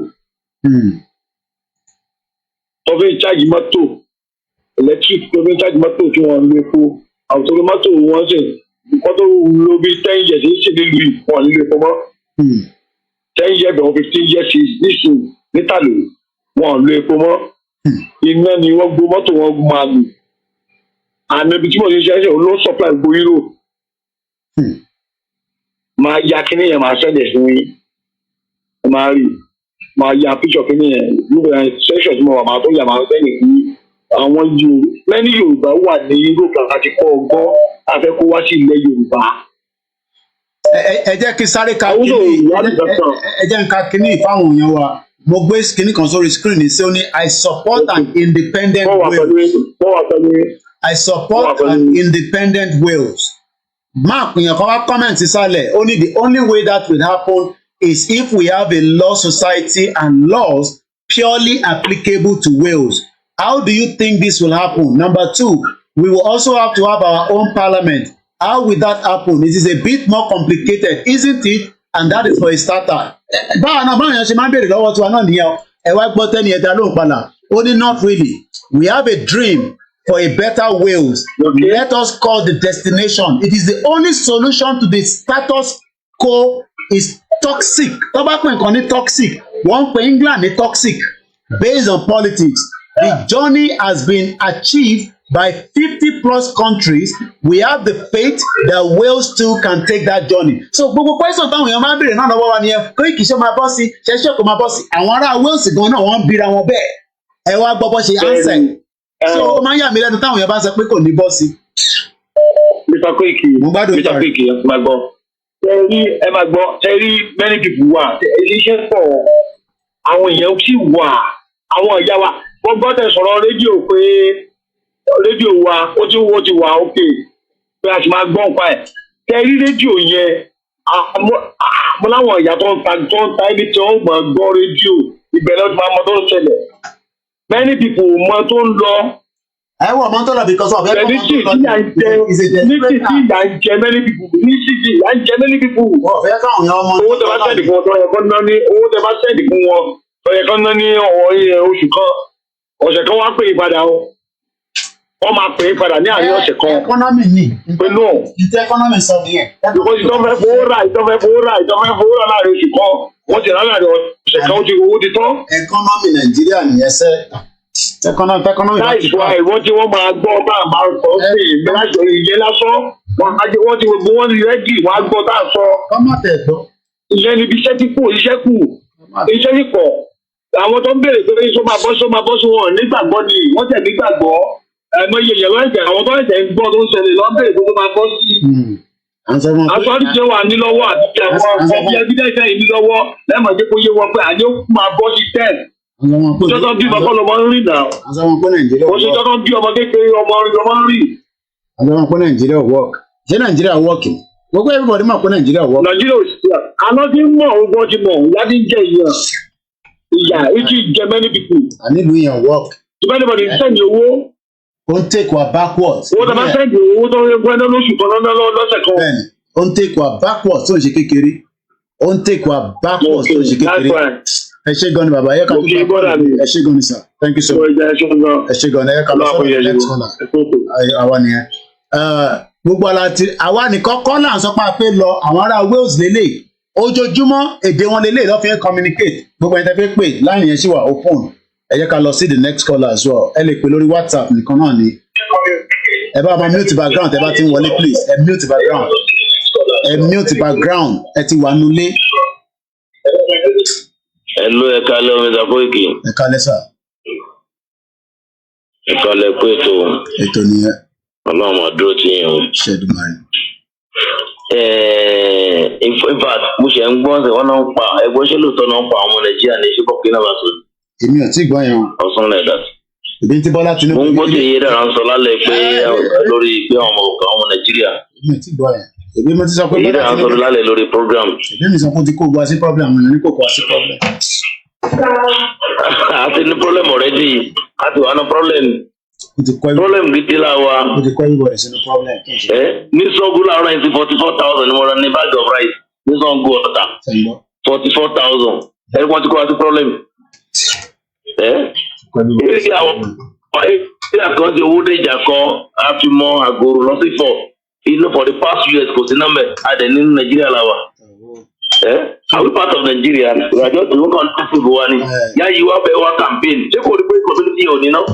electric tó fi ń ṣáàjì mọ́tò tí wọ́n ń lo epo àwọn tó fi mọ́tò wọn ṣe nǹkan tó lo bí 10 years ṣe nílùú yìí wọn nílò epo mọ́ 10 years bẹ̀rẹ̀ 15 years nísìn nítàlù wọn lo epo mọ́ iná ni wọ́n gbó mọ́tò wọn máa lò àmì ibi tí mo ti ṣe ṣe ló supply gbó Europe máa ya kíní yẹn máa ṣẹlẹ̀ sí yín ẹ máa rí máa ya picture kíní yẹn nígbà section tí mo wà máa tó yà máa sẹ́yìn sí àwọn many Yorùbá wà ní Europe láti kọ́ ọgbọ́n afẹ́kọ́ wá sí ilẹ̀ Yorùbá. Ẹ jẹ́ kí sáré ka kíní ẹ jẹ́ ká kíní fáwọn èèyàn wa mo gbé kíní kan sórí screen ní sí ó ní I support an independent Wales. I support an independent Wales. Mark èèyàn kan wá comment sísàlẹ̀ ó ní the only way that will happen is if we have a law society and laws purely applicable to Wales. How do you think this will happen? Number 2, we will also have to have our own parliament. How will that happen? It is a bit more complicated, isn't it? And that is for a starter. Báwọn yẹn ṣe máa ń bèrè lọ́wọ́ tiwa náà nìyẹn ẹ wá gbọ́ tẹ́ni ẹ̀dá ló ń padà. Ó ní not really. We have a dream for a better Wales. Okay. Let us call the destination. It is the only solution to the status quo is toxic. Tó bá pè nǹkan ní toxic, wọ́n ń pè England ní toxic based on politics. The journey has been achieved by 50 plus countries. We have the faith that Wales too can take that journey. So gbogbo question táwọn èèyàn máa ń béèrè náà lọ́wọ́ wa nìyẹn Koiki ṣé máa bọ́ sí ṣẹ́ṣẹ́ kò máa bọ́ sí àwọn ará Wales gan náà wọ́n ń bira wọn bẹ́ẹ̀ ẹ wá gbọ́ bọ́ ṣe answer. So ó máa ń yà mí lẹ́nu táwọn èèyàn bá sọ pé kò ní bọ́ sí. Mr. Koiki ẹ máa gbọ́ ẹ máa gbọ́ ẹ rí many people wà iṣẹ́ pọ̀ àwọn èèyàn sì wà àwọn ìyá wa wọ́n gbọ́dọ̀ sọ̀rọ̀ rédíò pé rédíò wa ó ti wà òkè pé a sì máa gbọ́ nípa ẹ̀ tẹ́rí rédíò yẹn mo láwọn ìyá tó ń ta ibi tí wọ́n gbọ́n gbọ́ rédíò ìbẹ̀rẹ̀ ọdún máa mọ tó ń ṣẹlẹ̀ many people mọ tó ń lọ. ẹ wọ ọmọ tó lọ because of ẹ ní tí ìyá ń jẹ many people ní tí ìyá ń jẹ many people. owó tẹ bá sẹ́ẹ̀dì fún wọn tó yẹ kó ná ní owó tẹ bá sẹ́ẹ̀dì fún wọn tó yẹ kó ná ní oṣù kan ọ̀sẹ̀ kan wá pè é padà o wọ́n máa pè é padà ní àárín ọ̀sẹ̀ kan. Economy ni. pé no. ìtẹ́ economy sọ nìyẹn. because ìtọ́fẹ́ fowó rà láàrin oṣù kan wọ́n ti rà láàrin ọ̀sẹ̀ kan owó ti tán. Economy Nàìjíríà nìyẹn sẹ́. Economy. láì fọ àìwọ́n tí wọ́n máa gbọ́ bá a máa sọ sí ìgbẹ́láṣọ ìyẹn lásán wọ́n ti gbogbo wọn rẹ́dì wọ́n á gbọ́ tá a sọ. kọ́mọ̀tẹ̀ gbọ́. ìyẹn níbi iṣẹ́ tí kù iṣẹ́ ti pọ̀ àwọn tó ń béèrè pé sọ máa bọ́ sí wọn nígbàgbọ́ ni wọ́n tẹ̀ nígbàgbọ́ ẹ̀mọ iye yẹ̀wọ́ ẹ̀jẹ̀ àwọn tó ẹ̀jẹ̀ ń gbọ́ tó ń ṣẹlẹ̀ lọ́ béèrè tó máa bọ́ sí. àsọ̀rí tí ó wà ní lọ́wọ́ àti àwọn ọ̀bí ẹbídẹ́sẹ̀ yìí ní lọ́wọ́ lẹ́mọ̀ jẹ́ kó yé wọn pé àní ó máa bọ́ sí 10 Ìjọba bí bàbá ọmọ ń rí náà. Àwọn ọmọ Nàìjíríà. Wọ́n ṣe jọba bí ọmọ kékeré ọmọ ń rí. Àwọn ọmọ Nàìjíríà work. Ṣé Nàìjíríà working? Gbogbo everybody máa pọ̀ Nàìjíríà work. Nàìjíríà ò sí à. Àná tí ń mọ̀ ogun ti mọ̀ ìyá ti ń jẹ ìyá. Ìyá ìjì jẹ many people. Ànílùú yẹn work. If anybody send owó. Ó ń take wa backwards. Owó tó bá send owó tó ń gbẹ́ lóṣù kan lọ́sẹ̀ kan. Bẹ́ẹ̀ni, ó ń take wa backwards tó ń ṣe kékeré. Ó ń take wa backwards tó ń ṣe kékeré. Ẹ ṣé gan ni bàbá, ẹ ká lọ ẹ ṣé gan ni sir, thank you so much. Ẹ ṣé gan ni ẹ ká lọ sọ́dọ̀ next one àwa nìyẹn. Gbogbo àwa nìkan kọ́ là ń sọ pé a fẹ́ lọ àwọn ará Wales lélẹ̀ ojoojúmọ́ èdè wọn lélẹ̀ lọ́ fi ń communicate gbogbo ẹni tẹ́ fẹ́ pè láyìn yẹn sì wà open. Ẹ jẹ́ ká lọ sí the next caller as well. Ẹ lè pè lórí WhatsApp nìkan náà ni. Ẹ bá máa mute background ẹ bá ti ń wọlé please. Ẹ mute background. Ẹ mute background ẹ ti wà nulẹ̀. Hello, ẹ kálẹ́ Mr. Koiki. Ẹ kálẹ́ sà. Ẹ kálẹ́ pé ètò. Ètò nìyẹn. Ọlọ́run máa dúró tì yín o. Ṣẹ́dùmarè. In fact, mo ṣe ń gbọ́ ṣe wọ́n náà ń pa ẹgbẹ́ ṣé lóòótọ́ náà ń pa àwọn Nàìjíríà ní ṣíkọ́ kí náà bá sọ. Èmi ò tí ì gbọ́ yẹn o. Ọ̀sán like that. Ìbí tí Bọ́lá Tinubu. Mo ń gbọ́ tí iye dára ń sọ lálẹ́ pé lórí pé ọmọ Nàìjíríà. Èmi ò tí ì gbọ́ yẹn. Èmi mo ti sọ pé Bọ́lá Tinubu. Iye dára ń sọ lálẹ́ lórí program. Èmi mi sọ pé ó ti kó gba sí problem mi ní kò kó sí problem. A ti ní problem already. A ti wà ní problem. Problem gidi la wa. Ó ti kọ́ ìwọ rẹ̀ sínú problem. Ní sọ́gun láàárọ̀ yìí ti 44,000 ni mo rán ní bag of rice ní sọ́gun ọ̀tà. 44,000. Ẹni wọ́n ti kọ́ wa sí problem. Ìrírí àwọn ìrírí àkànṣe owó déjà kan á fi mọ àgòrò lọ sí fọ̀. Inú for the past years kò sí nọ́mbẹ̀ adẹ̀ nínú Nàìjíríà la wa. Are we part of Nigeria? We are just look on the food one. Yeah, you have a campaign. Ṣé kò rí pé community ò ní náà?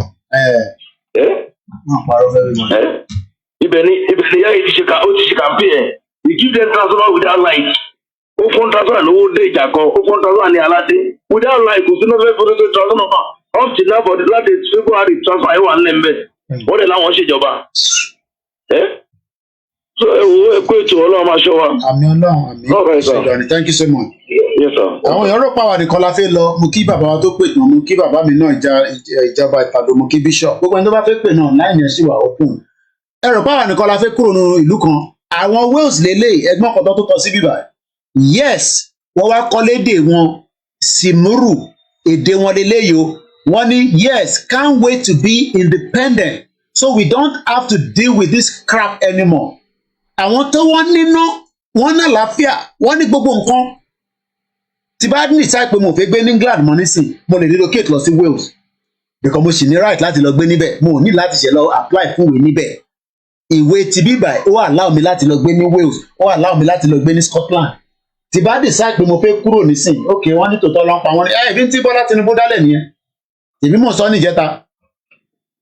Ibẹ̀ ni yá yìí ti ṣe campaign. You give them transfer without light. Ó fún transfer lówó dé ìjà kan. Ó fún transfer ní aládé. Without light kò sí náà fẹ́ fún transfer náà. Up till now for the last February transfer yìí wà nílẹ̀ mbẹ́. Wọ́n dẹ̀ láwọn ṣèjọba. So ẹ kó ètò Ọlọ́run máa ṣọ́ wa. Àmì Ọlọ́run àmì. Thank you so much. Yes sir. Àwọn èèyàn rò pàwọn nìkan la fẹ́ lọ. Mo kí bàbá wa tó pè tán. Mo kí bàbá mi náà ìjọba ìpàdé. Mo kí bishop. Gbogbo ẹni tó bá fẹ́ pè náà láì yẹn sì wà open. Ẹ rò pàwọn nìkan la fẹ́ kúrò nínú ìlú kan. Àwọn Wales lélẹ̀ ẹgbọ́n kan tó tọ́ sí bíbá. Yes, wọ́n wá kọ́ lédè wọn Simuru èdè wọn lélẹ́yìí o. Wọ́n ní yes, can't wait to be independent so we don't have to deal with this crap anymore. Àwọn tó wọ́n níná wọ́n ní àlàáfíà wọ́n ní gbogbo nǹkan. Tí bá ní ìsáì pé mo fẹ́ gbé ní England mọ́ nísìn mo lè relocate lọ sí Wales because mo sì ní right láti lọ gbé níbẹ̀ mo ní láti ṣe lọ apply fún ìwé níbẹ̀. Ìwé ti bíbà ó allow mi láti lọ gbé ní Wales ó allow mi láti lọ gbé ní Scotland. Tí bá decide pé mo fẹ́ kúrò nísìn ok wọ́n ní tòótọ́ lọ́n pa wọ́n ní ẹ̀ẹ́dín tí Bọ́lá Tinubu dálẹ̀ nìyẹn. Èmi mọ̀ sọ níjẹta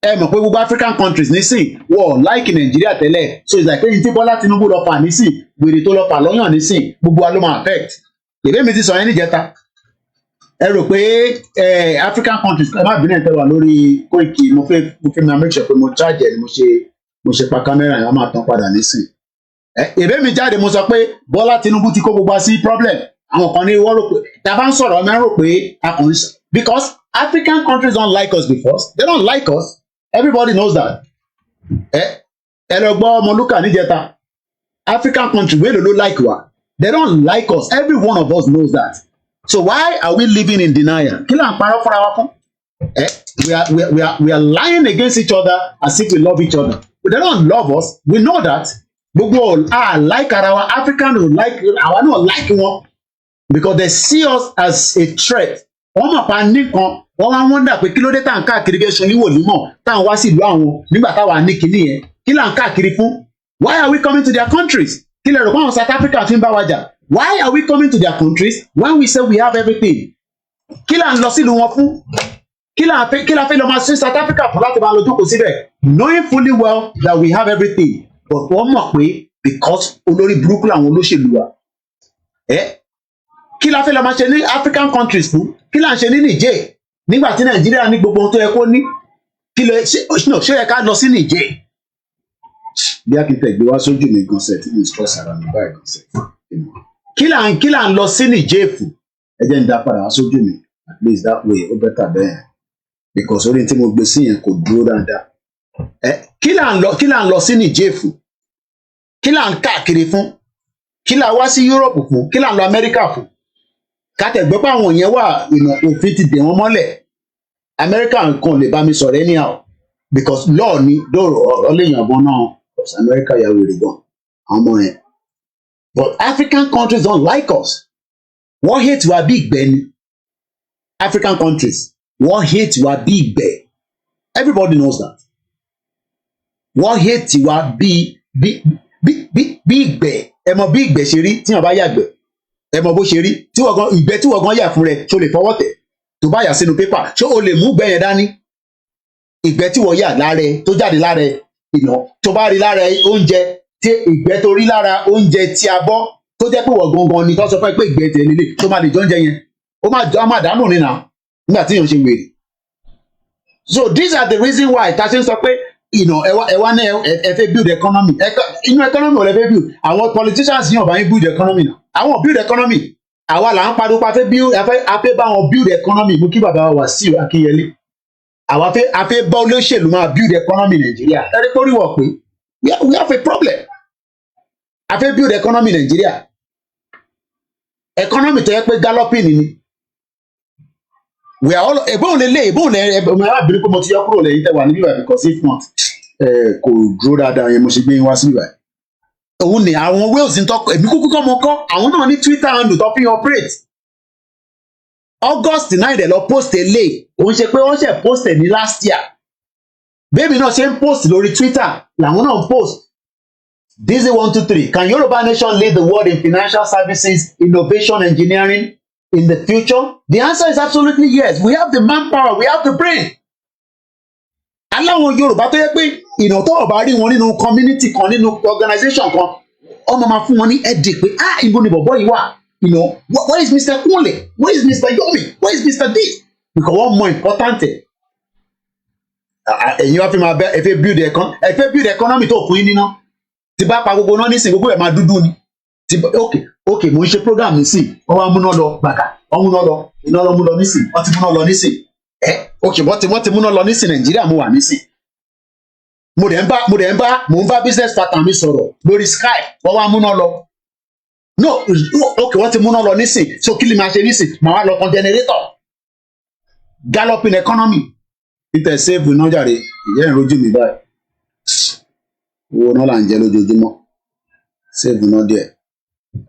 ẹ mọ̀ pé gbogbo African countries nísìn wọ́n like Nàìjíríà tẹ́lẹ̀ so it's like pé tí Bọ́lá Tinubu lọ pa nísìn gbèrè tó lọ pa lọ́yàn nísìn gbogbo wa ló máa affect. Èmi mi ti sọ yẹn níjẹta ẹ rò pé African countries ẹ má bínú ẹ̀ tẹ́ wà lórí Koiki mo fẹ́ máa make sure pé mo charge ẹ̀ mo ṣe pa kámẹ́rà yẹn wọ́n máa tán padà nísìn. Èmi mi jáde mo sọ pé Bọ́lá Tinubu ti kó gbogbo wa sí problem àwọn kan ní wọ́n rò pé tá a bá ń sọ̀rọ̀ ọmọ ẹ rò pé a kàn ń because African countries don't like us before they don't like us everybody knows that. Ẹ lọ gbọ́ Ọmọlúkà níjẹta African country wey ló like wa they don't like us every one of us knows that so why are we living in denial kí là ń parọ́ fúnra wa fún we are lying against each other as if we love each other but they don't love us we know that gbogbo like ara wa African don't like àwa náà like wọn because they see us as a threat wọ́n mọ̀ pa nìkan wọ́n wá wọ́ndà pé kí ló dé tá à ń káàkiri gẹ́gẹ́ ṣoníwò nímọ̀ tá à ń wá sí ìlú àwọn nígbà táwa ní kinní yẹn kí là ń káàkiri fún why are we coming to their countries kí lè rò pé àwọn South Africa fi ń bá wa jà why are we coming to their countries when we say we have everything kí là ń lọ sílùú wọn fún kí là fẹ́ lọ máa ṣe South Africa fún láti máa lọ jókòó síbẹ̀ knowing fully well that we have everything but wọ́n mọ̀ pé because olórí burúkú làwọn olóṣèlú wa kí la fẹ́ lọ máa ṣe ní African countries fún kí là ń ṣe ní Niger nígbà tí Nàìjíríà ní gbogbo ohun tó yẹ kó ní kí lè ṣe yẹ ká lọ sí Niger bí akíntẹ̀ gbé wá sójú mi gan sẹ̀ tí mo stress ara mi báyìí gan sẹ̀ kí là ń lọ sí Niger fún ẹ jẹ́ ń dá padà wá sójú mi at least that way ó better bẹ́ẹ̀ because orí tí mo gbé sí yẹn kò dúró dáadáa. Kí là ń lọ sí Niger fún? Kí là ń káàkiri fún? Kí là wá sí Europe fún? Kí là ń lọ America fún? Kátẹ̀gbẹ́ pé àwọn yẹn wà òfin ti dè wọ́n mọ́lẹ̀. America kan lè bá mi sọ̀rọ̀ anyhow because law ni dòrò ọ̀rọ̀ lè yànbọn náà because America yà wèrè gan àwọn ọmọ yẹn. But African countries don't like us. Wọ́n hate wa bí ìgbẹ́ ni. African countries wọ́n hate wa bí ìgbẹ́. Everybody knows that. Wọ́n hate wa bí ìgbẹ́. Ẹ mọ̀ bí ìgbẹ́ ṣe rí tí wọ́n bá yàgbẹ́. Ẹ mọ̀ bó ṣe rí tí wọ́n gan ìgbẹ́ tí wọ́n gan yà fún rẹ̀ ṣó lè fọwọ́ tẹ̀ tó bá yà sínú pépà ṣó o lè mú ìgbẹ́ yẹn dání. Ìgbẹ́ tí wọ́n yà lára ẹ tó jáde lára ẹ tó bá rí lára oúnjẹ tí ìgbẹ́ tó rí lára oúnjẹ tí a bọ́ tó jẹ́ pé wọ́n gangan ni tó sọ fún ẹ pé ìgbẹ́ tẹ̀ lélẹ̀ tó máa lè jọ oúnjẹ yẹn ó máa dànù nínà nígbà tí èèyàn ṣe wèrè. So these are the reason why ta ṣe ń sọ pé ẹ wá ní ẹ fẹ́ build economy inú economy ò lè fẹ́ build àwọn politicians yìí ò bá yín build economy náà àwọn build economy àwa là ń pariwo pa afẹ́ bá wọn build economy mú kí bàbá wa Wàsíù Akínyẹlé àwa afẹ́ bá olóṣèlú máa build economy Nàìjíríà ẹni tó rí wọ̀ pé we have a problem afẹ́ build economy Nàìjíríà economy tó yẹ pé galloping ni we are all ebóun lè arábìnrin pé mo ti yọ kúrò lẹ́yìn tẹ́wà níbí báyìí because if not kò dúró dáadáa yẹn mo ṣe gbé yín wá sí báyìí òun ni àwọn wales ń tọkọ èmi kúkú kọ́ mo kọ́ àwọn náà ní Twitter handle tó fi operate August 9 dẹ̀ lọ post eléyìí òun ṣe pé wọ́n ṣe post ẹ̀ ní last year bẹ́ẹ̀mi náà ṣe ń post lórí Twitter làwọn náà ń post Dizzy 123 can Yoruba nation lead the world in financial services innovation engineering in the future? The answer is absolutely yes. We have the manpower, we have the brain. Aláwọn Yorùbá tó yẹ pé tó ọba rí wọn nínú community kan nínú organization kan ọmọ máa fún wọn ní ẹdì pé ibo ni bọ̀bọ̀ yìí wà where is Mr. Kunle, where is Mr. Yomi, where is Mr. this because one more important ẹ̀yin wá fi máa bẹ ẹ fẹ́ build economy tó kún yín níná tí bá pa gbogbo náà nísìnyí gbogbo ẹ̀ máa dúdú ni ok mo ń ṣe program nísìn wọ́n wá múná lọ gbàgà wọ́n múná lọ iná lọ mú lọ nísìn wọ́n ti múná lọ nísìn ok wọ́n ti múná lọ nísìn Nàìjíríà mo wà nísìn mo ń bá business partner mi sọ̀rọ̀ lórí Skype wọ́n wá múná lọ no ok wọ́n ti múná lọ nísìn so kí ni máa ṣe nísìn màá wá lọ kan generator galloping economy peter save iná jàre ìyá ìrojú mi báyìí owó náà là ń jẹ lójoojúmọ́ save iná díẹ̀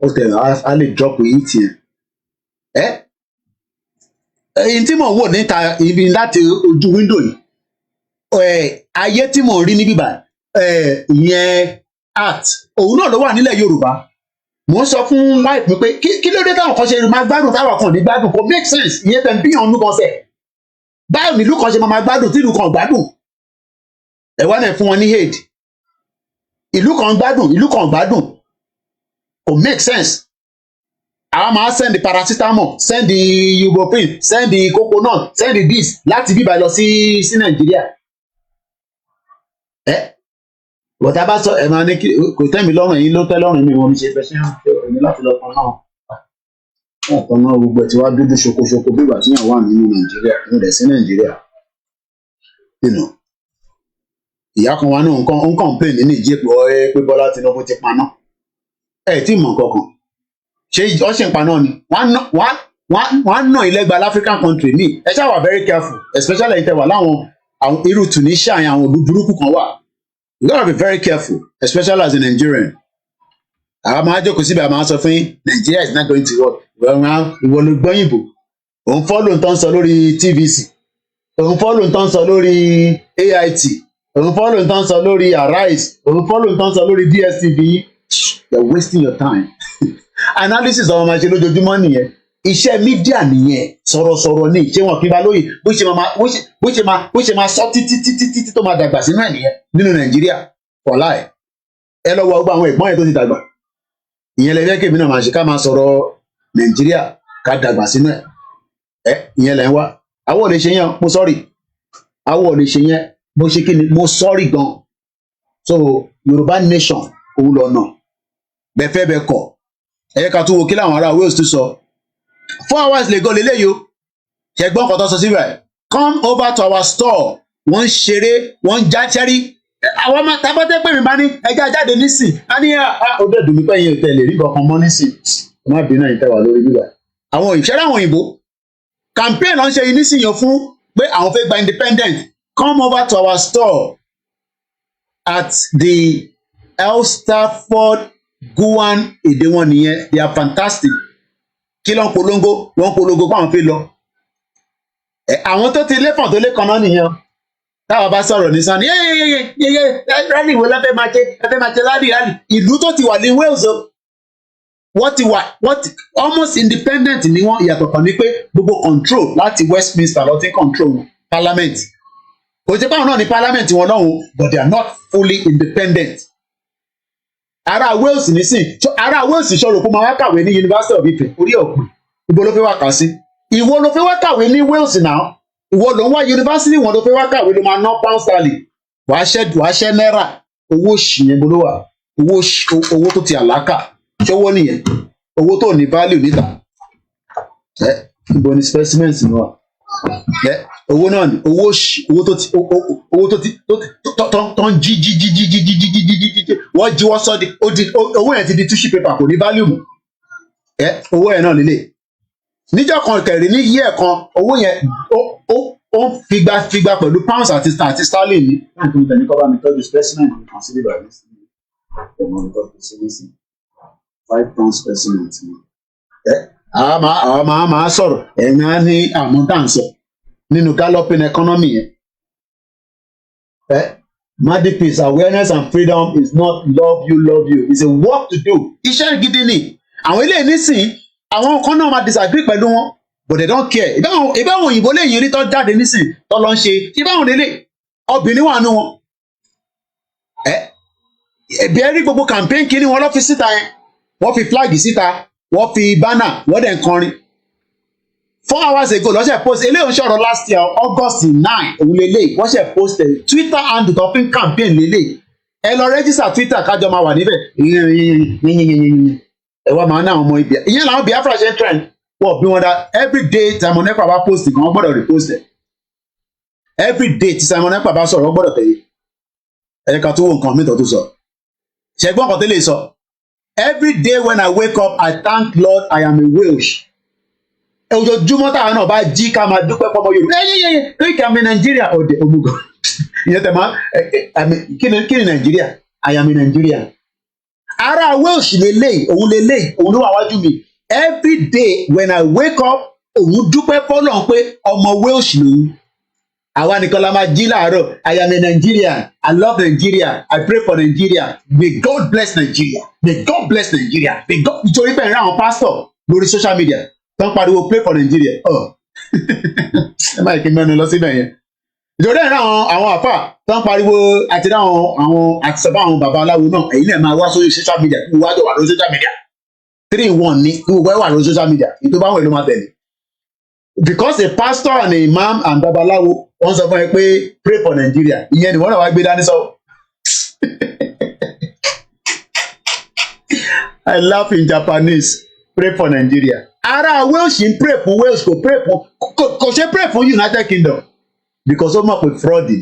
ó tẹ̀ á lè drop yìí tiẹ̀ ẹyin tí mò ń wò níta ibi láti ojú wíńdò yìí ayé tí mò ń rí níbí báyìí ìyẹn art òun náà ló wà nílẹ̀ Yorùbá mò ń sọ fún láìpẹ́ pé kí ló dé táwọn kan ṣe máa gbádùn táwọn kan ní gbádùn kò make sense ìyẹn tẹ̀ ń bí ọ̀nù kan sẹ̀ báyọ̀ nílùú kan ṣe máa gbádùn tí ìlú kan gbádùn ẹ̀wọ́n náà fún wọn ní aid ìlú kan gbádùn ìlú kan gbádùn kò make sense àwọn máa send the paracetamol send the ibuprofen send the coconut send the this láti bíbá lọ sí Nàìjíríà bọ̀tá bá sọ ẹ̀ máa ní kò tẹ́ mi lọ́rùn yín ló tẹ́ lọ́rùn mi wọ́n mi ṣe fẹ́ ṣe hàn pé èmi láti lọ kan náà wọ́n kan náà gbogbo ẹ̀ tí wàá dúdú ṣokoṣoko bí ìgbà tí yàn wà nínú Nàìjíríà ní rẹ̀ sí Nàìjíríà ìyá kan wa náà ń complain ní Niger pé Bọ́lá Tinubu ti paná tí mọ̀ kankan ṣé ọ̀ṣẹ̀ ń paná ni wọ́n á nà ilẹ̀gbà African country ní ẹ ṣáà wà very careful especially ìtẹ̀wà láwọn irú Tunisia yẹn àwọn burúkú kan wà. You gotta be very careful, especially as a Nigerian. Àwọn máa jókòó síbi àwọn máa sọ fún yín, Nigeria is not going to work. Ìwọ ló gbọ́ yìnbó. Òun fọ́lù ń tán sọ lórí TVC. Òun fọ́lù ń tán sọ lórí AIT. Òun fọ́lù ń tán sọ lórí Arise. Òun fọ́lù ń tán sọ lórí DSTV. You're wasting your time. Analysis àwọn máa ṣe lójoojúmọ́ nìyẹn. Iṣẹ́ mídíà nìyẹn. Sọ̀rọ̀sọ̀rọ̀ ni. Ṣé wọn kí n bá lóye? Bó ṣe máa sọ títí tó máa dàgbà sínú ẹ̀ nìyẹn nínú Nàìjíríà ọ̀la ẹ̀ ẹ lọ́wọ́ ọgbà àwọn ẹ̀gbọ́n yẹn tó ti dàgbà ìyẹn lè fẹ́ kí èmi náà máa ṣe ká máa sọ̀rọ̀ Nàìjíríà ká dàgbà sínú ẹ̀ ìyẹn lẹ́ ń wá àwọ̀ lè ṣe yẹn mo sọ́ọ̀rì àwọ̀ lè ṣe yẹn mo ṣe kí ni mo sọ́ọ̀rì gan so Yorùbá nation òun lọ́nà bẹ́ẹ̀ bẹ́ẹ̀ kọ̀ ká tún wo kí làwọn ará Wales tún sọ 4 hours lè gọ́ lélẹ́yìí o ṣẹgbọn kan tó sọ síbẹ̀ come over to our store wọ́n ń ṣeré wọ́n ń já ṣẹ́rí àwọn ọmọ tábọ́tẹ́ pè mí bá ní ẹja jáde nísìn á ní ó dẹ̀ dùn mí pé yẹn tẹ̀lé rí kankan mọ́ nísìn má bínú ẹ̀yin tẹ́wà lórí bíbá àwọn ìṣẹ́rẹ́ àwọn òyìnbó campaign ló ń ṣe yìí nísìn yàn fún pé àwọn fẹ́ gba independent come over to our store at the Elsterford Guan èdè wọn nìyẹn they are fantastic kí ló ń polongo wọ́n polongo pé àwọn fẹ́ lọ àwọn tó ti lẹ́fọ̀n tó lé kan náà nìyẹn táwọn bá sọ̀rọ̀ ní sanni yéyéyéyé rally wo lọ́fẹ́ máa ṣe rally ìlú tó ti wà ní Wales o wọ́n ti wà almost independent ni wọ́n ìyàtọ̀ kan ní pé gbogbo control láti Westminster lọ ti control parliament kò jẹ́ báwọn náà ní parliament wọn lọ́hùn but they are not fully independent ará Wales nísìn ará Wales ṣọ̀rọ̀ kó máa wá kàwé ní University of Ife orí ọ̀pẹ ibo ló fẹ́ wá kà sí ìwọ ló fẹ́ wá kàwé ní Wales náà ìwọ ló ń wá yunifásitì wọn ló fẹ́ wá kàwé ló máa ná pound sterling wàá ṣẹ́ náírà owó òṣì yẹn gbọ́dọ̀ wà owó tó ti àlákà ṣọwọ́ nìyẹn owó tó ní value níta ìbọn ní specimens ni wà owó náà ni owó òṣì owó tó ń jí wọ́n jí wọ́n sọ di owó yẹn ti di tissue paper kò ní value mọ́ owó yẹn náà lélẹ̀ níjọ́ kan kẹrin ní yíyẹ kan owó yẹn ó figba pẹ̀lú pounds àti sterling ní láti ní tẹ̀lé kọ́ba mi tọ́jú specimen ní kan sílẹ̀ báyìí ọmọ nǹkan tó ṣe ní sí 5 pounds specimen ti ní. àwọn máa sọ̀rọ̀ ẹ̀yìn á ní àmọ́ tá à ń sọ nínú galloping economy yẹn. Madi peace awareness and freedom is not love you it's a work to do. Iṣẹ́ gidi ni àwọn ilé nísìnyí àwọn kan náà máa disagree pẹ̀lú wọn but they don't care ìbáwọn òyìnbó lè yìnrí tó jáde nísìn tó lọ ń ṣe ìbáwọn lélẹ̀ obìnrin wà nù wọn ẹbí ẹ rí gbogbo campaign kìíní wọn lọ fi síta yẹn wọ́n fi flag síta wọ́n fi banner wọ́n dẹ̀ ń kọrin 4 hours ago lọ́sẹ̀ post eléyìí ń sọ̀rọ̀ last year August 9 òun lélẹ̀ wọ́n ṣe post Twitter handle tó fi ń campaign lélẹ̀ ẹ lọ register Twitter kájọ máa wà níbẹ̀ ẹ wá máa ná àwọn ọmọ ibi ìyẹn làwọn Biafra ṣe ń trend wọ́n bí wọn dá everyday Simon Ekpa bá post kan wọ́n gbọ́dọ̀ repost ẹ̀ everyday tí Simon Ekpa bá sọ̀rọ̀ wọ́n gbọ́dọ̀ tẹ̀lé ẹ̀ka tó wọ nǹkan mi tó sọ ṣẹ́gbọ́n kan tó lè sọ everyday when I wake up I thank Lord I am a Welsh ojoojúmọ́ táwọn náà bá jí ká máa dúpẹ́ pọ́mọ Yorùbá ẹ̀yẹ́yẹ́yẹ́ àmì Nàìjíríà ọ̀dẹ̀ òmùgọ̀ ìyẹn tẹ̀ máa kí ni Nàìjíríà I am a Nigerian ara Welsh lélẹ́yìí òun ló wà wájú mi every day when I wake up òun dúpẹ́ fọ́lọ́run pé ọmọ Welsh lòun àwa nìkan la máa jí láàárọ̀ I am a Nigerian I love Nigeria I pray for Nigeria may God bless Nigeria may God bless Nigeria may God nítorí pé ìran àwọn pastor lórí social media tó ń pariwo pray for Nigeria ẹ má kí n mẹ́nu lọ síbẹ̀ yẹn ìjọba ìran àwọn àfà tó ń pariwo àti àwọn àtisọ̀bá àwọn bàbá aláwo náà èyí náà máa wá sórí social media kí wọ́n wá jọ wà lórí social media 3-1 ní kí wọ́n wà lórí social media èyí tó bá wọn ló máa tẹ̀lé because a pastor and a imam and babaláwo wọ́n sọ fún ẹ pé pray for Nigeria ìyẹn ni wọ́n náà wá gbé dání sọ. I laugh in Japanese pray for Nigeria ara Wales ń pray fún Wales kò ṣe pray fún United Kingdom because ó mọ̀ pé fraud ni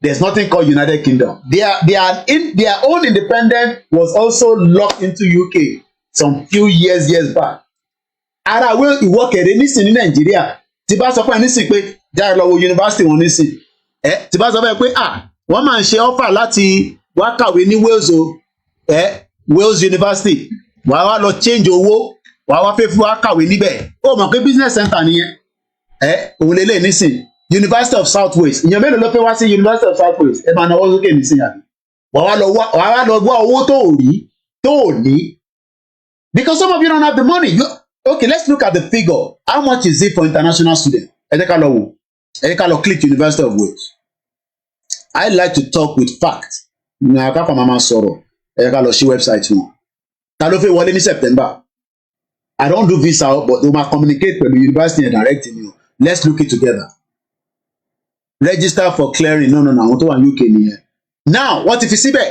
there's nothing called United Kingdom their own independence was also locked into UK some few years back ara Wales ìwọ́kẹ̀rẹ́ nísìn ní Nàìjíríà tí bá sọ pé nísìn pé jáde lọ wo yunifásitì wọn nísìn tí bá sọ pé wọ́n máa ń ṣe offer láti wá kàwé ní Wales o Wales University wàá wá lọ change owó wàá wá fẹ́ fún wa kàwé níbẹ̀ ó mọ̀ pé business center nìyẹn òun lélẹ̀ nísìn University of South Wales ìyẹn mélòó ló fẹ́ wá sí University of South Wales ẹ máa náwó sókè nísìn àbí wàá wá lọ wá owó tó ò ní because some of you don't have the money okay let's look at the figure how much is it for international students ẹ jẹ́ ká lọ click University of Wales I like to talk with fact ní akápá máa sọ̀rọ̀ ẹ jẹ́ ká lọ sí website wọn ta ló fẹ́ wọlé ní September I don't do visa but they ma communicate pẹ̀lú university and direct ni o let's look it together register for clearing no àwọn tó wà ní UK nìyẹn now wọ́n ti fi síbẹ̀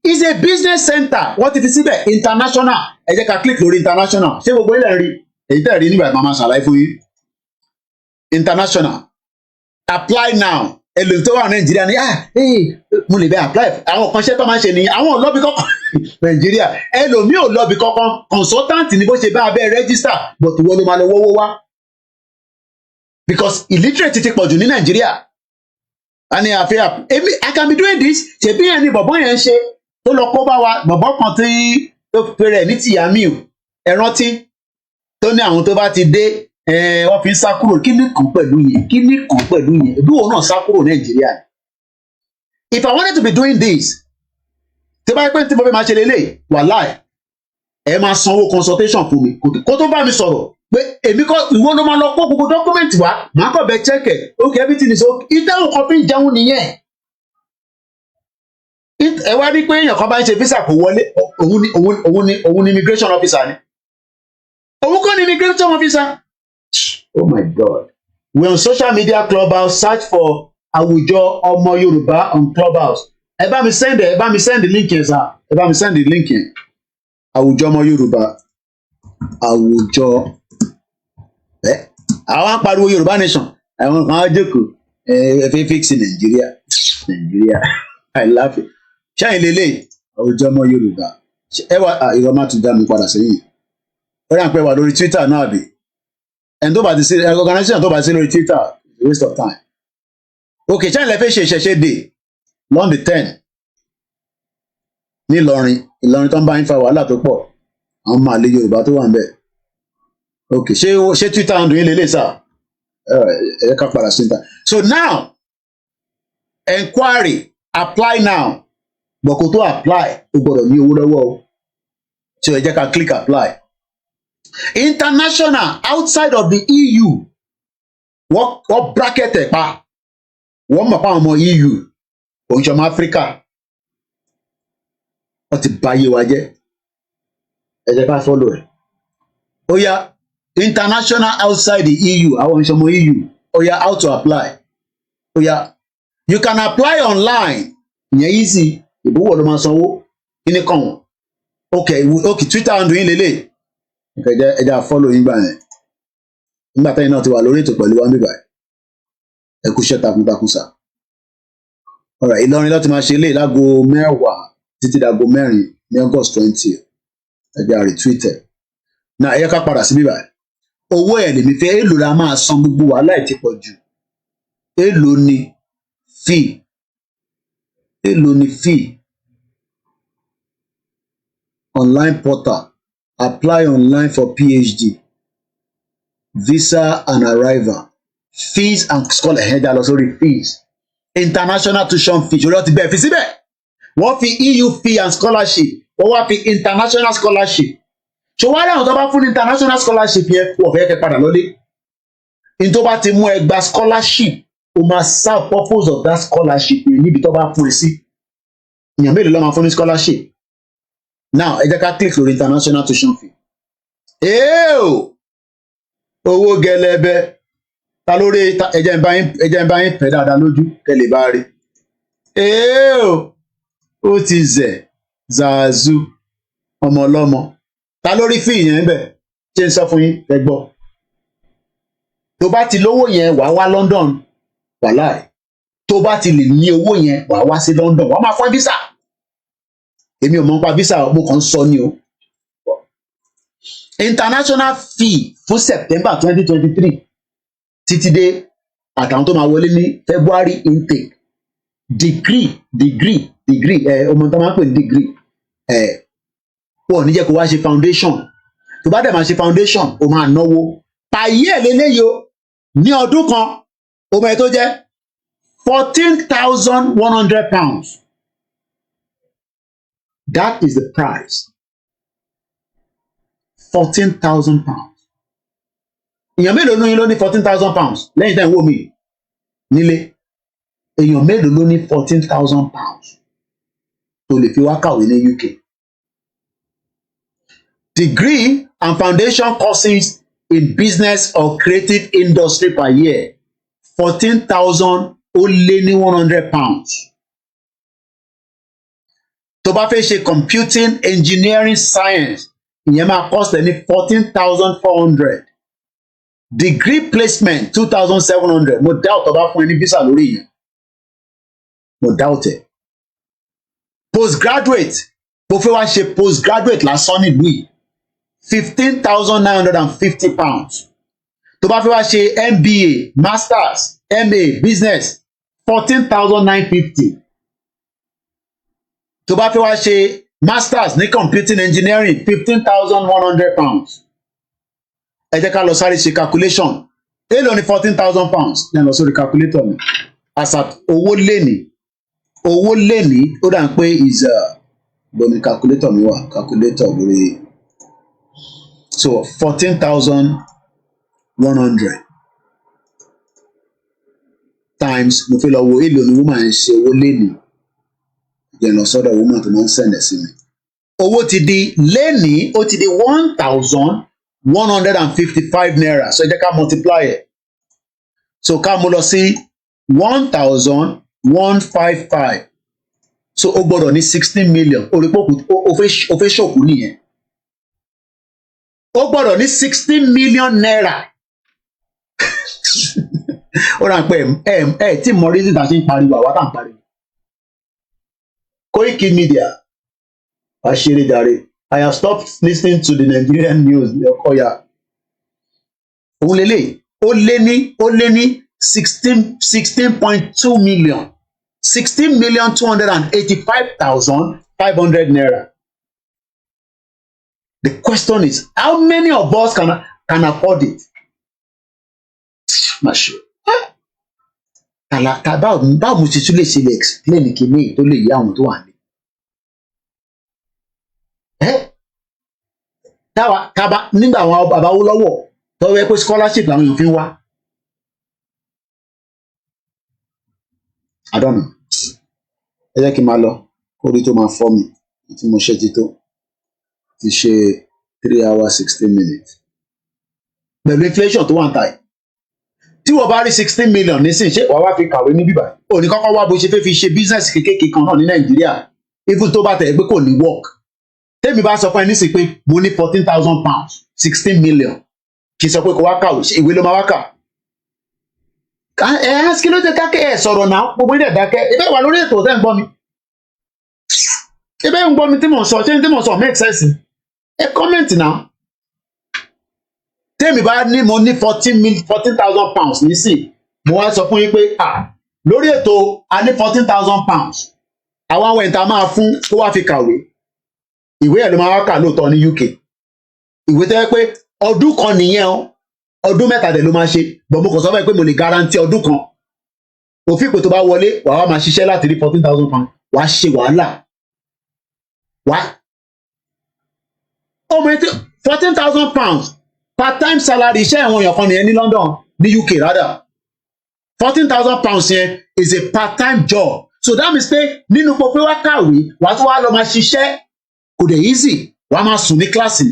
is a business center wọ́n ti fi síbẹ̀ international ẹ jẹ́ ká click lórí international ṣé gbogbo ilẹ̀ rí èyí tẹ̀ rí nígbà máa ṣàlàyé fún yín international apply now èlò tó wà Nàìjíríà ni mo lè bẹ apply àwọn kan ṣe tó máa ń ṣe nìyẹn àwọn lọ́bì kọ́kọ́ Nàìjíríà ẹlòmíì ò lọ́bì kọ́kọ́ consultant ni bó ṣe bá abẹ́ register but wọ́n ló máa lọ wọ́wọ́ wá because illiterate ti pọ̀jù ní Nàìjíríà àní àfihàn èmi I can be doing this ṣèbí yẹn ni bọ̀bọ̀ yẹn ń ṣe tó lọ kó bá wa bọ̀bọ̀ kan tí tó pèrè ní tìyàmíù ẹ rántí tó ní àwọn tó bá ti dé wọ́n fi ń sá kúrò kí ní kàn pẹ̀lú yẹn bí òun náà sá kúrò Nàìjíríà. If I wanted to be doing this tí bá yẹ pé tí mo fẹ́ máa ṣe lélẹ̀ wàláì ẹ máa sanwó consultation fún mi kó tó bá mi sọ̀rọ̀ pé èmi kọ́ ìwọ ló máa lọ kó gbogbo dọ́kúmẹ̀ntì wá màá kọ̀ bẹ chẹ́kẹ̀ okay everything is okay ìtẹ́wọ̀n kan fi ń jẹun nìyẹn. Ẹ wá rí pé èèyàn kan bá ń ṣe visa kò wọlé òun ni immigration officer ni òun kọ́ ni immigration officer. Oh my God. We're on social media Clubhouse. Search for Àwùjọ Ọmọ Yorùbá on Clubhouse. Ẹ bá mi send the link yẹn sir. Ẹ bá mi send the link yẹn. Àwùjọ Ọmọ Yorùbá. Àwùjọ. Àwọn pariwo Yorùbá nation. Àwọn kan á jókòó. Ẹ fẹ́ fix Nàìjíríà. I laugh it. Ṣáà lélẹ̀ Àwùjọ Ọmọ Yorùbá. Ẹ wá ìwọ má tún dá mi padà sẹ́yìn. Ó rà pé wà lórí Twitter náà bí. And tó bá ti sí organization tó bá sí lórí Twitter waste of time. Okay, China fẹ́ ṣe ìṣẹ̀ṣẹ̀ day lọ́n the 10 ní Ìlọrin tó ń bá yín fa wàhálà tó pọ̀ àwọn máa lé Yorùbá tó wà ń bẹ̀. Okay, ṣé Twitter ń dùn yín lélẹ̀ sá ẹ ká padà sí níta. So now enquiry apply now bọ̀kọ̀ tó apply o gbọ́dọ̀ ní owó lọ́wọ́ o so ẹ jẹ́ ká click apply. International outside of the EU wọ́n bracket ẹ̀ pa wọ́n mọ̀ pa ọmọ EU òun ṣọmọ Áfíríkà wọ́n ti bà ayé wa jẹ́ ẹ jẹ́ ká follow ẹ̀. Ó yá international outside the EU àwọn ìṣọmọ EU ó yá how to apply. Ó yá you can apply online ìyẹn easy ìbúwọ̀ ló máa sanwó kíní kan wọ́n okay Twitter handle yín lélẹ̀ ẹja follow yín gbà yẹn nígbà tẹ́yìn náà ti wà lórí ètò pẹ̀lú wa nígbà ẹ kú iṣẹ́ takuntakun sà. Alright, Ìlọrin láti máa ṣe eléyìí láago 10 títí dáago 4 ní August 20 ẹja retweet ẹ̀ náà ẹ yẹ ká padà sí bíbá owó ẹ̀ lèmi fẹ́ èlò la máa san gbogbo wàhálà ẹ̀ ti pọ̀ jù èlò ni fee online portal. Apply online for PhD, visa and arrival, fees and scholar header lọ sórí fees, international tuition fees. Ṣòro ti bẹ́ẹ̀ fi síbẹ̀. Wọ́n fi EU fee and scholarship. Wọ́n wá fi international scholarship. Ṣòwò àrẹ àwọn tó bá fún international scholarship yẹn wọ́n fẹ́ kẹ́ padà lọ́lé. Ní tó bá ti mú ẹ gba scholarship, o máa serve purpose of that scholarship yẹn níbi tó bá fún ẹ sí. Ìyàn mélòó ló máa fún ní scholarship? Now ẹ jẹ́ ká click lórí international tuition fee. Owó gẹlẹbẹ ta lórí ẹjẹ ń bá yín pẹ́ dáadáa lójú kẹlẹ bá rí. Ó ti zẹ̀ zàzú ọmọ ọlọ́mọ ta lórí fee yẹn bẹ̀ ṣe ń sọ fún yín ẹ gbọ́. Tó bá ti lówó yẹn wàá wá London wàláì tó bá ti lè ní owó yẹn wàá wá sí London wàá máa fún visa. Èmi ò mọ̀ nípa visa mo kàn ń sọ ni o. International fee fún September 2023 títí dé àtàwọn tó máa wọlé ní February intake degree ọmọ tó máa ń pè ní degree wọ́n ní jẹ́ kó wá ṣe foundation tó bá dẹ̀ máa ṣe foundation o máa náwó pàyẹ́ lélẹ́yìí o ní ọdún kan ọmọ ẹ̀ tó jẹ́ £14,100. That is the price. £14,000. Èèyàn mélòó ló ní £14,000 lẹ́yìn tẹ́ ń wò mí nílé? Èèyàn mélòó ló ní £14,000 tó lè fi wá kàwé ní UK? Degree and foundation courses in business or creative industry per year, £14,100. Tó bá fẹ́ ṣe computing engineering science ìyẹn máa cost ẹ ní 14,400. degree placement 2,700 mo doubt ọba fún ẹni visa lórí yẹn mo doubt ẹ postgraduate mo fẹ́ wá ṣe postgraduate lásán nílùú yìí £15,950 tó bá fẹ́ wá ṣe MBA masters MA business £14,950 tó bá fẹ́ wá ṣe masters ní computing engineering £15,100 ẹ jẹ́ ká lọ sáré ṣe calculation èló ní £14,000 ní lọ sórí calculator mi àṣà owó lẹ́ni ó dà ń pé is lóní calculator mi wà calculator lórí so 14,100 times mo fi lọ wo èló ni woman ń ṣe owó lẹ́ni yẹn lọ sọ́dọ̀ woman tó máa ń sẹ̀lẹ̀ sí mi owó ti di lẹ́ni ó ti di 1,155 naira so ẹ jẹ́ ká multiply ẹ̀ so ká mú lọ sí 1,155 so ó gbọ́dọ̀ ní 16 million orípòkù ó fẹ́ ṣòkú nìyẹn ó gbọ́dọ̀ ní 16 million naira ó rà pé ẹ tí mọ rí nígbà tí ń pariwo àwa tá ń pariwo Koikimedia àṣírí jàre I have stopped listening to the Nigerian news ọkọya òun lélẹ̀ ó lé ní 16.2 million 16,285,500 naira. The question is, how many of us can afford it? Báwo mo ti tún lè ṣe lè explain kìíní tó lè yá àwọn tó wà ní. Nígbà àwọn àbáwó lọ́wọ́ tó wẹ́ pé scholarship làwọn èèyàn fi ń wá. I don't know. Ẹ jẹ́ kí n máa lọ kórí tó máa fọ́ mi tí mo ṣe ti tó ti ṣe 3 hours 16 minutes. Pẹ̀lú inflation tó wà ń ta ẹ̀. Tí wọ́n bá rí 16 million nísìnyí ṣé wàá wá fi kàwé ní bíbá? Òní kọ́kọ́ wá bó ṣe fẹ́ fi ṣe business kékeré kan náà ní Nàìjíríà. Even tó bá tẹ̀ pé kò ní work. Tèmi bá sọ fún ẹ nísìnyí pé mo ní £14,000 16 million. Kì í sọ pé kò wá kàwé ṣe ìwé ló máa wá kà. Kí ló dé dákẹ́ ẹ̀ sọ̀rọ̀ náà gbogbo ilé dákẹ́ ebe wà lórí ètò ọ̀tẹ́ ń gbọ́ mi ebe ń gbọ́ mi tí mò ń sọ ṣé tí mò ń sọ make sense ẹ comment náà tèmi bá ní mo ní £14,000 nísìn mo wá sọ fún yín pé lórí ètò a ní £14,000 àwọn àwọn ìta máa fún kó wá fi kàwé ìwé ẹ̀ ló máa wá kà lóòótọ́ ní UK ìwé tó yẹ pé ọdún kan nìyẹn o ọdún mẹ́ta dẹ̀ ló máa ṣe bọ̀ mo kàn sọ fún ẹ pé mo lè garanti ọdún kan òfin pé tó bá wọlé wàá wá máa ṣiṣẹ́ láti rí £14,000 wàá ṣe wàhálà wá ọmọ ètò £14,000 part time salary iṣẹ́ àwọn èèyàn kan nìyẹn ní London ní UK rather £14,000 yẹn is a part time job so that means pé nínú pé wá kàwé wàá tún wá lọ máa ṣiṣẹ́ kò dẹ̀ easy wàá máa sùn ní kíláàsì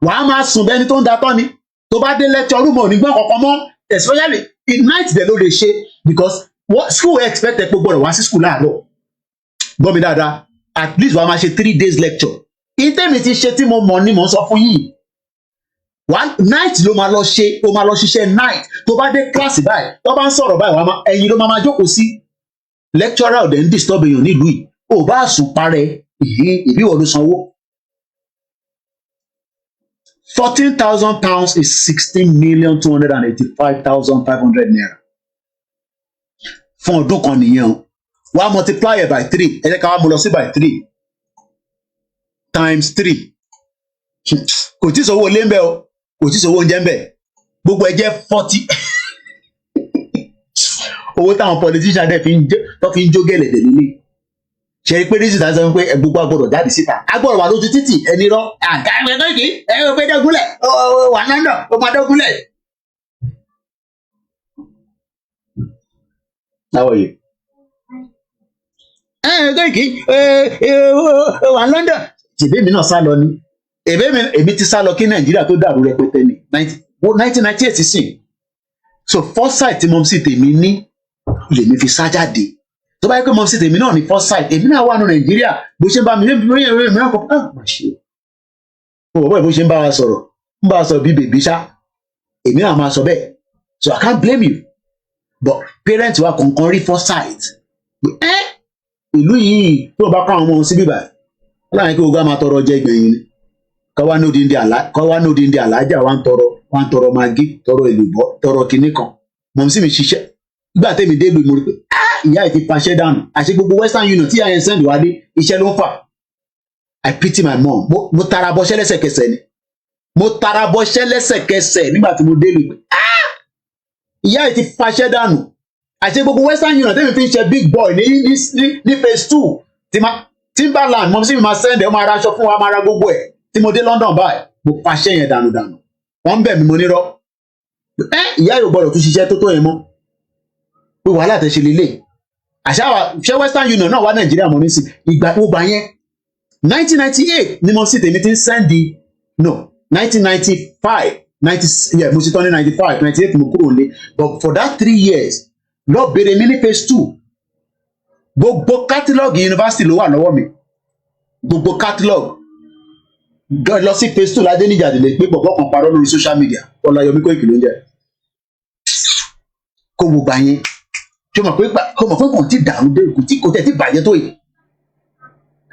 wàá máa sùn bẹ́ni tó ń datọ́ ni tó bá dé lecture room ò ní gbọ́n kankan mọ́ especially in night dẹ̀ ló lè ṣe because what school expect ẹ pé gbọ́dọ̀ wá sí school láàárọ̀ gbọ́ mi dáadáa at least wàá máa ṣe 3 days lecture ìtẹ́mi ti ṣe tí mo mọ̀ ni mo sọ fún yìí night ló máa lọ ṣe ó máa lọ ṣiṣẹ́ night tó bá dé kíláàsì báyìí tó bá ń sọ̀rọ̀ báyìí ẹ̀yin ló máa jókòó sí lecturer ò dẹ̀ ń disturb èèyàn nílùú yìí ò bá sùn parẹ́ ìbí wọ́n ló sanwó. £14,000 is 16,285,500 naira. Fún ọdún kan nìyẹn o. Wá multiply it by 3. Ẹ jẹ́ ká wá mú lọ sí by 3 times 3. Kò tí sówó ilé ń bẹ o. Kò tí sówó oúnjẹ ń bẹ. Gbogbo ẹ jẹ́ 40. Owó táwọn politician dẹ̀ fi ń jó gẹ̀lẹ̀dẹ̀ nílé. Ṣe pé ní sísá sọ pé gbogbo agbọ́dọ̀ jáde síta agbọ́dọ̀ wà lójú títì ẹni rọ àga ẹgbẹ́ kéèké ẹ ò fẹ́ dẹ́gunlẹ̀ wà lọ́nà ó máa dẹ́gunlẹ̀. How are you? Kéèké wà lọ́nà tìbí mi náà sá lọ ni èmi ti sá lọ kí Nàìjíríà tó dàrú rẹpẹtẹ ní 1998 sí so foresight tí mo sì tèmi ní lèmi fi sá jáde. Tó bá yẹ pé mo ṣe tèmi náà ní foresight èmi náà wà ní Nàìjíríà bó ṣe ń bá mi mìíràn kọ má ṣe o bó ṣe ń bá wa sọ̀rọ̀ ń bá wa sọ̀rọ̀ bí bèbí ṣá èmi náà máa sọ bẹ́ẹ̀, so I can't blame you, but parents wa kọ̀ọ̀kan rí foresight ìlú yìí tó bá kọ́ àwọn ọmọ síbí báyìí láàrin kí ogun á máa tọrọ jẹ gbẹ̀yìn ni káwá ní òdi ndí alájà wa ń tọrọ magi tọrọ èlùbọ́ tọrọ kinní kan mọ̀ sí mi ṣiṣẹ́ nígbà tẹ́mi dé lu mo rí pé ìyá ẹ̀ ti paṣẹ́ dànù àṣẹ gbogbo Western Union tí àyẹ̀ ń sẹ́ndì wá dé iṣẹ́ ló ń fà. I pity my mom mo tara bọ́ṣẹ́ lẹ́sẹ̀kẹsẹ̀ ni mo tara bọ́ṣẹ́ lẹ́sẹ̀kẹsẹ̀ nígbà tí mo dé lu pé ìyá ẹ̀ ti paṣẹ́ dànù àṣẹ gbogbo Western Union tẹ́mi fi ń ṣe big boy ní phase 2 Timberland mọ̀ sí mi máa sẹ́ndì ẹ̀ máa ra aṣọ fún wa máa ra gbogbo ẹ̀ tí mo dé London báyìí mo paṣẹ́ yẹn dànù wọ́n ń bẹ̀ mí mo nírọ́ ìyá yóò gbọ́dọ̀ tún ṣiṣẹ́ tó yẹn mọ́ pé wàhálà tẹ̀ ṣe lélẹ̀ ṣé Western Union náà wá Nàìjíríà mọ́ ní sí ìgbà tó gbà yẹn 1998 ni mo sì tèmi ti ń sẹ́ndì 1995 mo sì tán ní 95 98 mo kúrò lé but for that 3 years lọ bèrè mi ní phase 2 gbogbo kátálọ́ọ̀gì yunifásitì ló wà lọ́wọ́ mi gbogbo kátálọ́ọ̀gì lọ sí phase 2 ládé níjàdílé pé bọ̀bọ̀ kan parọ́ lórí social media Ọláyọmí Kóìkì ló ń jẹ́ kó gbogbo àyẹn tí o mọ̀ pé kò tí dàrú dé kò tẹ̀ tí bàjẹ́ tó yìí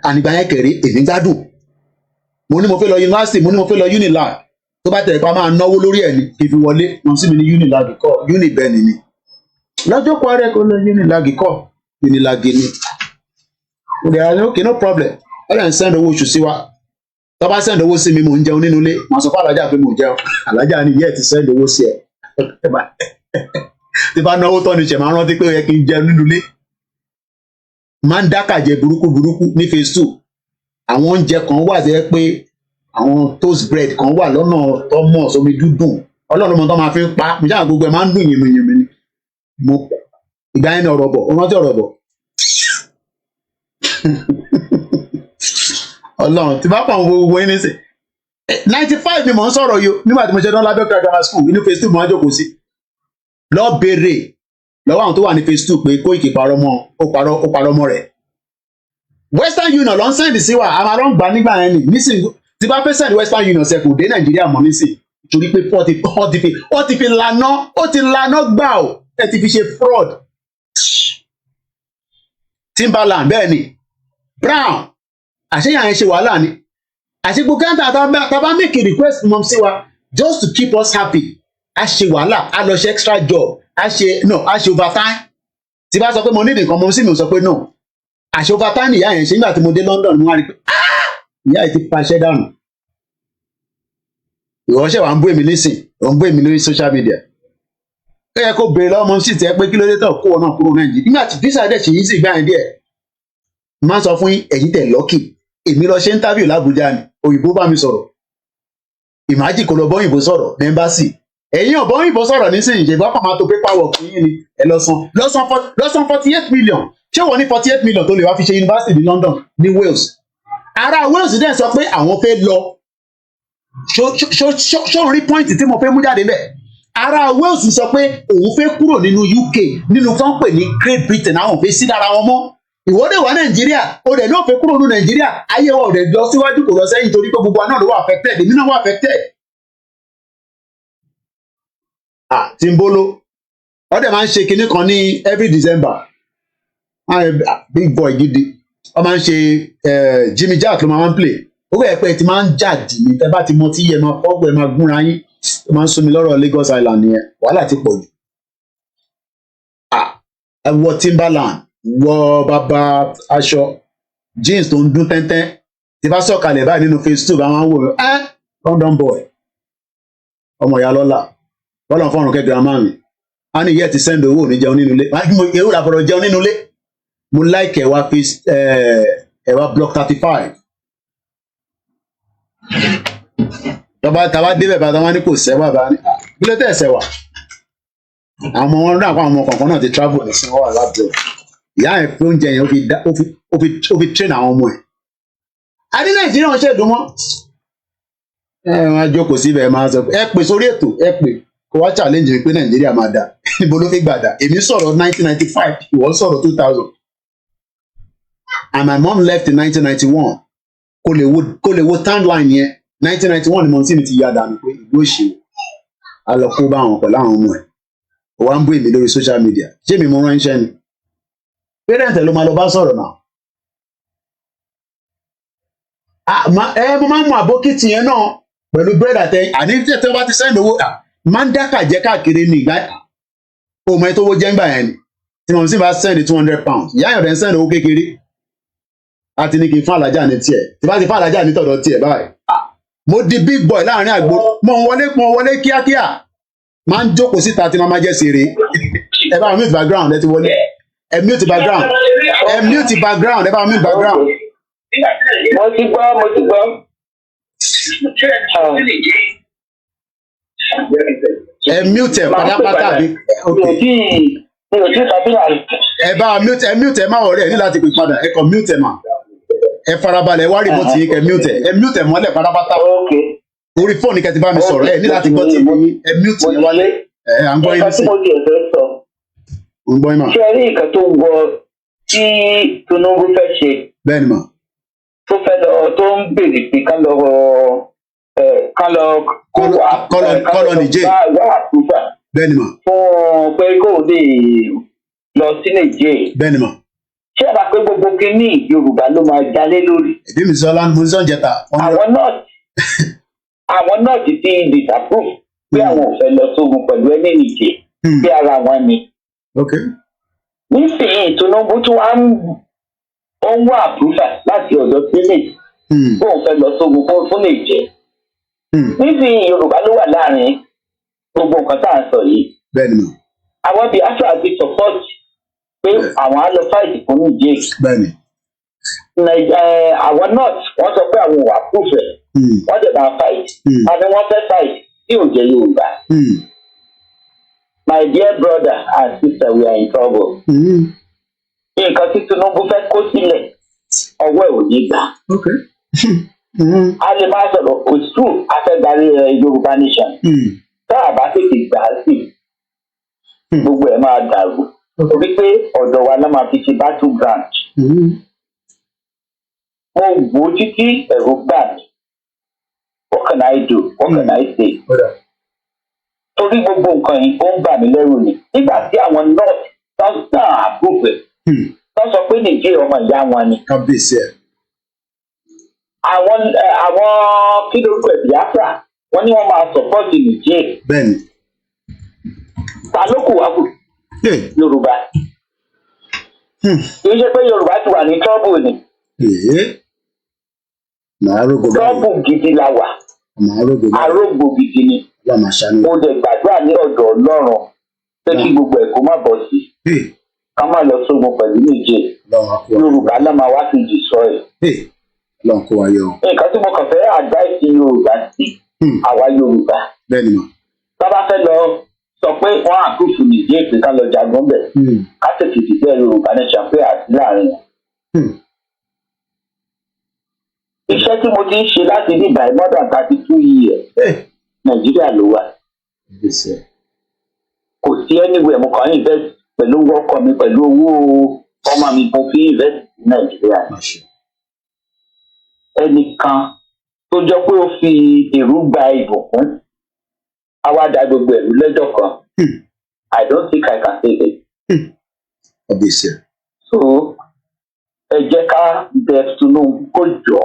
ànígbà yẹn kẹ̀rí èmi gbádùn mo ní mo fẹ́ lọ yunifásitì mo ní mo fẹ́ lọ unilag tó bá tẹ̀lé pa máa náwó lórí ẹ̀ ní kí n fi wọlé wọn sì mi ní unilag kọ́ unibẹ́ni ni lọ́jọ́ kọ́ rẹ̀ kó lọ unilag kọ́ unilag ni mo dẹ̀ ra okay no problem ọ̀rẹ́ ń send owó oṣù sí wa tó bá send owó sí mi mò ń jẹun nínú ilé màá sọ fún alájà pé mò ń jẹun alájà ni yẹ́ ẹ̀ ti send owó sí ẹ̀ tí bá náwó tọ́ ni ṣẹ̀ máa rántí pé ó yẹ kí n jẹun nínú ilé máa ń dákàjẹ burúkú ní phase 2 àwọn oúnjẹ kan wà tẹ́ pé àwọn toast bread kan wà lọ́nà tọ́mọ̀ sómi dúdùn ọlọ́run mọ̀ tó máa fi ń pa mo ṣáà gbogbo ẹ̀ máa ń dùn yìnbìyìnbì ni mo ìgbà yẹn ní ọ̀rọ̀ bọ̀ ó rántí ọ̀rọ̀ bọ̀ ọlọ́run tí bá pa àwọn gbogbo yín nísìn 95 ni mò ń sọ̀rọ̀ yìí nígbà tí mo ṣe dán lábẹ́òkúta grammar school inú phase 2 mo wá jókòó sí lọ béèrè lọ́wọ́ àwọn tó wà ní phase 2 pé Kóìkì parọ́ mọ́ rẹ̀ Western Union ló ń sẹ́ndì sí wa àmà ló ń gbà nígbà yẹn ni nísìnyí tí bá fẹ́ sẹ́ndì Western Union ṣe kò dé Nàìjíríà mọ́ nísìnyí torí pé ó ti fi lànà gbà ó ẹ ti fi ṣe fraud Timberland bẹ́ẹ̀ ni Brown àṣeyàn yẹn ṣe wàhálà ni àṣegbò kẹ́ńtà tá bá make a request mọ́ sí wa just to keep us happy a ṣe wàhálà a lọ ṣe extra job a ṣe overtime tí bá sọ pé mo ní nǹkan mo sì mi sọ pé no àṣe overtime ìyá yẹn ṣe nígbà tí mo dé London mo wá rí pé ìyá yẹn ti paṣẹ dànù ìránṣẹ́ wa ń bú èmi nísìn ò ń bú èmi lórí social media ó yẹ kó béèrè lọ́wọ́ mo sì tẹ́ pé kí ló dé tán kó wọn náà kúrò Nàìjíríà nígbà tí visa dẹ̀ ṣe yí sí ìgbà yẹn díẹ̀ máa sọ fún ẹ̀yin tẹ̀ lọ́kì èmi lọ ṣe interview l'Abuja ni òyìnbó bá mi sọ̀rọ̀ ìmájì kò lọ bọ́ òyìnbó sọ̀rọ̀ mẹ́mbàsì ẹ̀yin ọ̀bọ̀n òyìnbó sọ̀rọ̀ nísìnyí ìjẹ̀bú ọkọ̀ máa tó paperwork yín ni ẹ lọ san 48 million ṣé wọ́n ní 48 million tó lè wá fi ṣe university ní London ní Wales ará Wales dẹ̀ sọ pé àwọn fẹ́ lọ ṣó ń rí point tí mo fẹ́ mú jáde bẹ́ẹ̀ ará Wales sọ pé òun fẹ́ kúrò nínú UK nínú tó ń pè ní Great Britain àwọn fẹ́ sí dára wọn mọ́ ìwọ́dẹ̀ wà Nàìjíríà ó dẹ̀ náà fẹ́ kúrò nínú Nàìjíríà ayé wa ò dẹ̀ lọ síwájú kò lọ sẹ́yìn torí pé gbogbo náà ló wà affected èmi náà wà affected. Timbolo ọdẹ máa ń ṣe kinní kan ní every December big boy gidi ọ máa ń ṣe Jimmy Jack ló máa ń play ó bẹ̀rẹ̀ pé ti máa ń jáde ní tẹ́ bá ti mọ tí yẹ máa fọ́gbọ̀ ẹ máa gúnra yín ó máa ń sún mi lọ́rọ̀ Lagos Island nìyẹn wàhálà ti pọ̀ jù ẹ wọ Timberland wọ bàbá aṣọ jeans tó ń dún tẹ́ntẹ́n tí bá sọ̀kalẹ̀ báyìí nínú phase 2 bá wọn wò London boy ọmọ ìyá lọ́la bọ́lá fọ́nrún kẹ́kẹ́ àmà mi a ní ìyẹ́ ti send owó ní jẹun nínú ilé èrò làbọ̀rọ̀ jẹun nínú ilé mo like ẹ̀wà block 35 tàbá débẹ̀ bá wọn ní kò sẹ́wà bá ní bílẹ̀ tẹ̀ sẹ́wà àwọn ọmọ wọn rí àwọn ọmọ kọ̀ọ̀kan náà ti travel ní sí wọn wà lábẹ́ ìyá ẹ̀ pé oúnjẹ yẹn ó fi train àwọn ọmọ ẹ̀ adé Nàìjíríà wọn ṣèdùn mọ́ wọn á jókòó síbẹ̀ máa sọ ẹ pè sórí ètò ẹ pè kó wá challenge mi pé Nàìjíríà máa dà níbo ló fi gbà dà èmi sọ̀rọ̀ 1995 ìwọ sọ̀rọ̀ 2000 and my mom left in 1991 kó lè wo timeline yẹn 1991 ni mo sì mi ti yá dànù pé ìlú òṣèlú a lọ kó bá wọn pẹ̀lú àwọn ọmọ ẹ̀ ó wá ń bú èmi lórí social media ṣé mi mo ránṣẹ́ ni parent ló máa lọ bá sọ̀rọ̀ náà mo máa ń mú àbókìtì yẹn náà pẹ̀lú bread àtẹ̀yìn àní tẹ́tẹ́ bá ti sẹ́ndì owó máa ń dákà jẹ́ káàkiri ní ìgbà òmò ẹ̀ tó wó jẹ́ ń gbà yẹn ni tí mo sì bá sẹ́ndì £200 ìyá ayọ̀dẹ̀ ń sẹ́ndì owó kékeré àti ní kí n fún alájà ní tiẹ̀ tí bá ti fún alájà ní tọ̀dọ̀ tiẹ̀ báyìí mo di big boy láàrin àgbo mo wọlé kíákíá máa ń jókòó síta tí máa jẹ́ sèré ẹ bá mute background ẹ ti wọlé ẹ mute background ẹ bá mute background. mo ti gbọ́. ẹ mute ẹ pátápátá bí ẹ bá mute ẹ má wọlé ẹ ní láti pè padà ẹ kàn mute ẹ mà ẹ farabalẹ̀ wá remote yìí kẹ ẹ mute ẹ mọ́lẹ̀ pátápátá orí fóònù kẹ ti bá mi sọ̀rọ̀ ẹ ní láti gbọ́ tí ẹ mute ẹ wálé ẹ à ń gbọ́ yín sí. ń gbọ́ yín mà. ṣé ẹ rí nǹkan tó wọ tí Tinubu fẹ́ ṣe. bẹ́ẹ̀ ni mà. tó fẹ́ lọ tó ń béèrè pé ká lọ kọ́lọ̀ nìjẹ́. bẹ́ẹ̀ ni mà. fún pé kó o lè lọ sí Niger. bẹ́ẹ̀ ni mà. ṣé ẹ bá pé gbogbo kínní Yorùbá ló máa jalè lórí. èdè mi sọ lánàá mo ní sọ́njẹta. àwọn náà ti disapprove pé àwọn ò fẹ́ lọ sógun pẹ̀lú ẹni Niger bí ara wọn ni. nísìnyí Tinubu tí wọ́n ń wá àpúfà láti ọ̀dọ̀ Senate bó ń fẹ́ lọ sógun fún Niger. nísìnyí Yorùbá ló wà láàrin gbogbo nǹkan tá à ń sọ yìí. bẹ́ẹ̀ni. àwọn Biafra ti support pé àwọn á lọ fight fún Niger. bẹ́ẹ̀ni. àwọn north wọ́n sọ pé àwọn ò approve ẹ̀ wọ́n dẹ̀ máa fight àti wọ́n fẹ́ fight tí ò jẹ́ Yorùbá. My dear brother and sister, we are in trouble. Nǹkan tí Tinubu fẹ́ kó sílẹ̀ ọwọ́ ẹ̀ ò ní gbà. A lè máa sọ̀rọ̀ òṣù afẹ́darí Yorùbá nation. Tá a bá tètè gbà á sí gbogbo ẹ̀ máa dàrú. Torí pé ọ̀dọ̀ wa náà máa fi ṣe battle ground. Mo wò ó títí ẹ̀rù gbà mí. What can I do? What can I say? Torí gbogbo nǹkan yìí ó ń bà mí lẹ́rù ni. Nígbà tí àwọn north tán àbúfẹ̀ tán sọ pé Niger ọmọ ìyá wọn ni. kábíyèsí ẹ̀. Àwọn kí lórúkọ Biafra wọ́n ní wọ́n máa support Niger. bẹ́ẹ̀ni. Ta ló kù wá kù? Yorùbá. Kì í ṣe pé Yorùbá ti wà ní trouble ni. Trouble gidi la wà. Arógbó gidi ni. Mo dẹ̀ gbàdúrà ní ọ̀dọ̀ Ọlọ́run pé kí gbogbo ẹ̀ kó má bọ̀ sí. Ká má lọ sógun pẹ̀lú Niger. Yorùbá náà máa wá sí destroy. Nǹkan tí mo kàn fẹ́ advice Yorùbá sí àwa Yorùbá. Tá bá fẹ́ lọ sọ pé wọ́n àkóso Niger pé ká lọ jagun bẹ̀. Ká tètè dìbẹ́ Yorùbá ní ṣàpẹ́ àti láàrin wọn. Iṣẹ́ tí mo ti ń ṣe láti ní by more than 32 years. Nàìjíríà ló wà. Kò sí anywhere mo kàn ń invest pẹ̀lú wọ́kọ̀ mi pẹ̀lú owó ọmọ mi mo fi invest ní Nàìjíríà. Ẹnìkan tó jọ pé ó fi èrú gba ìbùkún àwa dá gbogbo ẹ̀rú lẹ́jọ́ kan. I don't think I can say that. So ẹ jẹ́ ká bẹ Tinubu kó jọ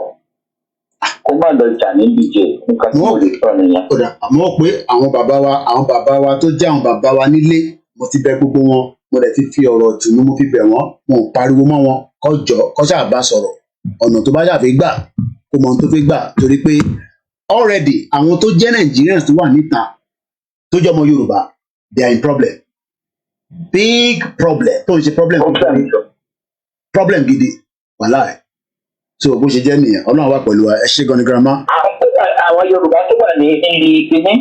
kó má lọ jà ní Niger nǹkan tí mo lè sọ nìyẹn. àmọ́ pé àwọn bàbá wa tó jẹ́ àwọn bàbá wa nílé mo ti bẹ̀ gbogbo wọn mo dẹ̀ ti fi ọ̀rọ̀ tùnú mo fi bẹ̀ wọ́n wọn ò pariwo mọ́ wọn kó ṣáà bá sọ̀rọ̀ ọ̀nà tó bá ṣàfi gbà kó mọ ohun tó fi gbà torí pé already àwọn tó jẹ́ Nigerians tó wà níta tó jẹ́ ọmọ Yorùbá they are in problem big problem tó ń ṣe problem gidi wàhálà ẹ̀ so bó ṣe jẹ́ nìyẹn Ọlọ́run wà pẹ̀lú wa ẹ ṣé gan ni grandma. àwọn Yorùbá tó wà ní ìpínlẹ̀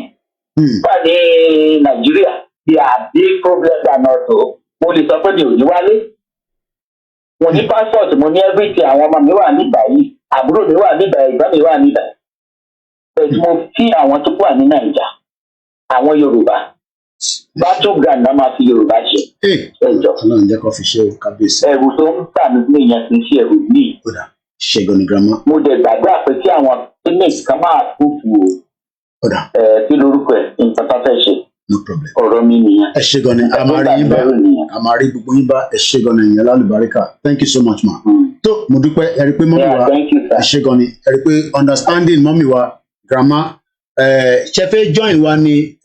wà ní Nàìjíríà they are big problem than also mo lè sọ pé mi ò ní wálé mo ní passport mo ní everything àwọn ọmọ mi wà nígbà yìí àbúrò mi wà nígbà yìí ìgbọ́n mi wà nígbà yìí mo fi àwọn tó wà ní Nàìjà àwọn Yorùbá battle ground náà máa fi Yorùbá ṣe ẹjọ́ Ọlọ́run jẹ́ kó fi ṣe o kábíyèsí. ẹ̀rù tó ń tà mí ní ìyẹn kì í ṣe ẹ̀rù míì. ṣe gan ni grandma. mo dẹ̀ gbàgbọ́ pé kí àwọn inmates kan máa kúkú o kí lorúkọ ẹ̀ nǹkan tó fẹ́ ṣe. No problem. Ọ̀rọ̀ mi nìyẹn. Ẹ ṣé gan ni, àmàrí gbogbo yín bá ẹ ṣé gan ni ìyẹn lálùbáríkà. Thank you so much ma. Tó mo dúpẹ́ ẹ rí pé mọ́mí wa ẹ ṣé gan ni, ẹ rí pé understanding mọ́mí wa grandma ṣe fẹ́ join wa ní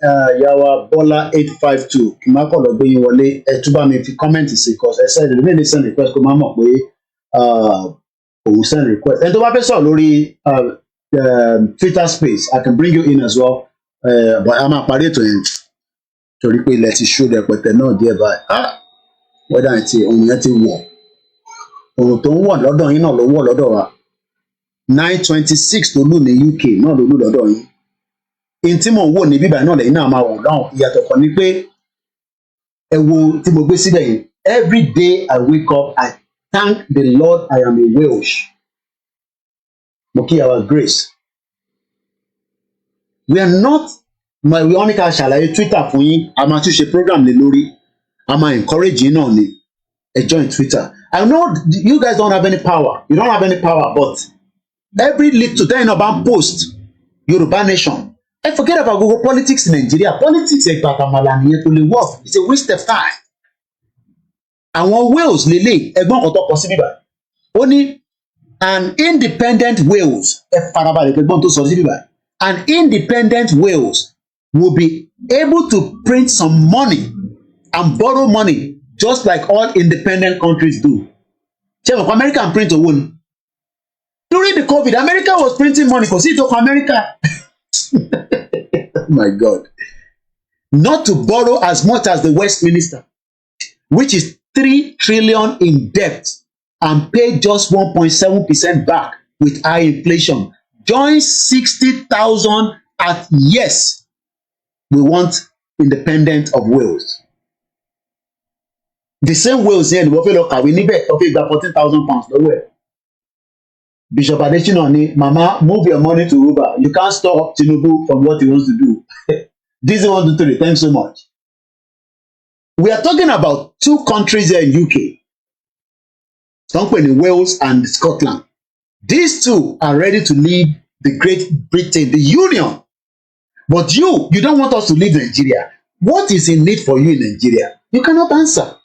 yàwá Bọ́lá 852 kì máa kọ̀ lọ gbé yín wọlé ẹ tún bá mi fi comment sí cause ẹ send lè send request kó máa mọ̀ pé òun send request. Ẹni tó bá fẹ́ sọ̀rọ̀ lórí Twitter space I can bring you in as well but a máa parí ètò yẹn torí pé ilẹ̀ ti ṣú rẹpẹtẹ náà díẹ̀ báyìí wẹ́dà ti ohun yẹn ti wọ̀ ohun tó ń wọ̀ lọ́dọ̀ yín náà ló wọ̀ lọ́dọ̀ wa 9:26 tó lù ní UK náà ló lù lọ́dọ̀ yín in tí mò ń wò ní bíbá náà lẹ́yìn náà máa wọ̀ náà ìyàtọ̀ kan ni pé ẹ wo tí mo gbé síbẹ̀ yìí every day I wake up I thank the Lord I am a Welsh mo kí our grace we are not my we only ká ṣàlàyé Twitter fún yín a máa tún ṣe program lé lórí a máa encourage yín náà ni ẹ join Twitter I know you guys don't have any power you don't have any power but every little time about post Yoruba nation I forget about Google politics in Nigeria politics ẹgbà kàmàlà nìyẹn kò lè work it's a waste of time àwọn Wales lélẹ̀ ẹgbọ́n kan tó kọ sí bíbá ó ní an independent Wales ẹ farabalẹ̀ ẹgbọ́n tó sọ sí bíbá an independent Wales will be able to print some money and borrow money just like all independent countries do. Ṣé mo kọ́ America and print owó ni? During the COVID, America was printing money kò sí ìtọ́kọ̀ America. Oh my God. Not to borrow as much as the Westminster, which is 3 trillion in debt and pay just 1.7% back with high inflation. Join 60,000 at yes. We want independent of Wales. The same Wales here in Wofelo Kawi níbẹ̀ tó fi gba £14,000 lọ́wọ́ ẹ̀. Bishop Adesina ni Mama move your money to Yoruba. You can't stop Tinubu from what he wants to do. This is 1, 2, 3. Thanks so much. We are talking about 2 countries here in UK. Something in Wales and Scotland. These 2 are ready to leave the Great Britain, the Union. But you don't want us to leave Nigeria. What is in need for you in Nigeria? You cannot answer.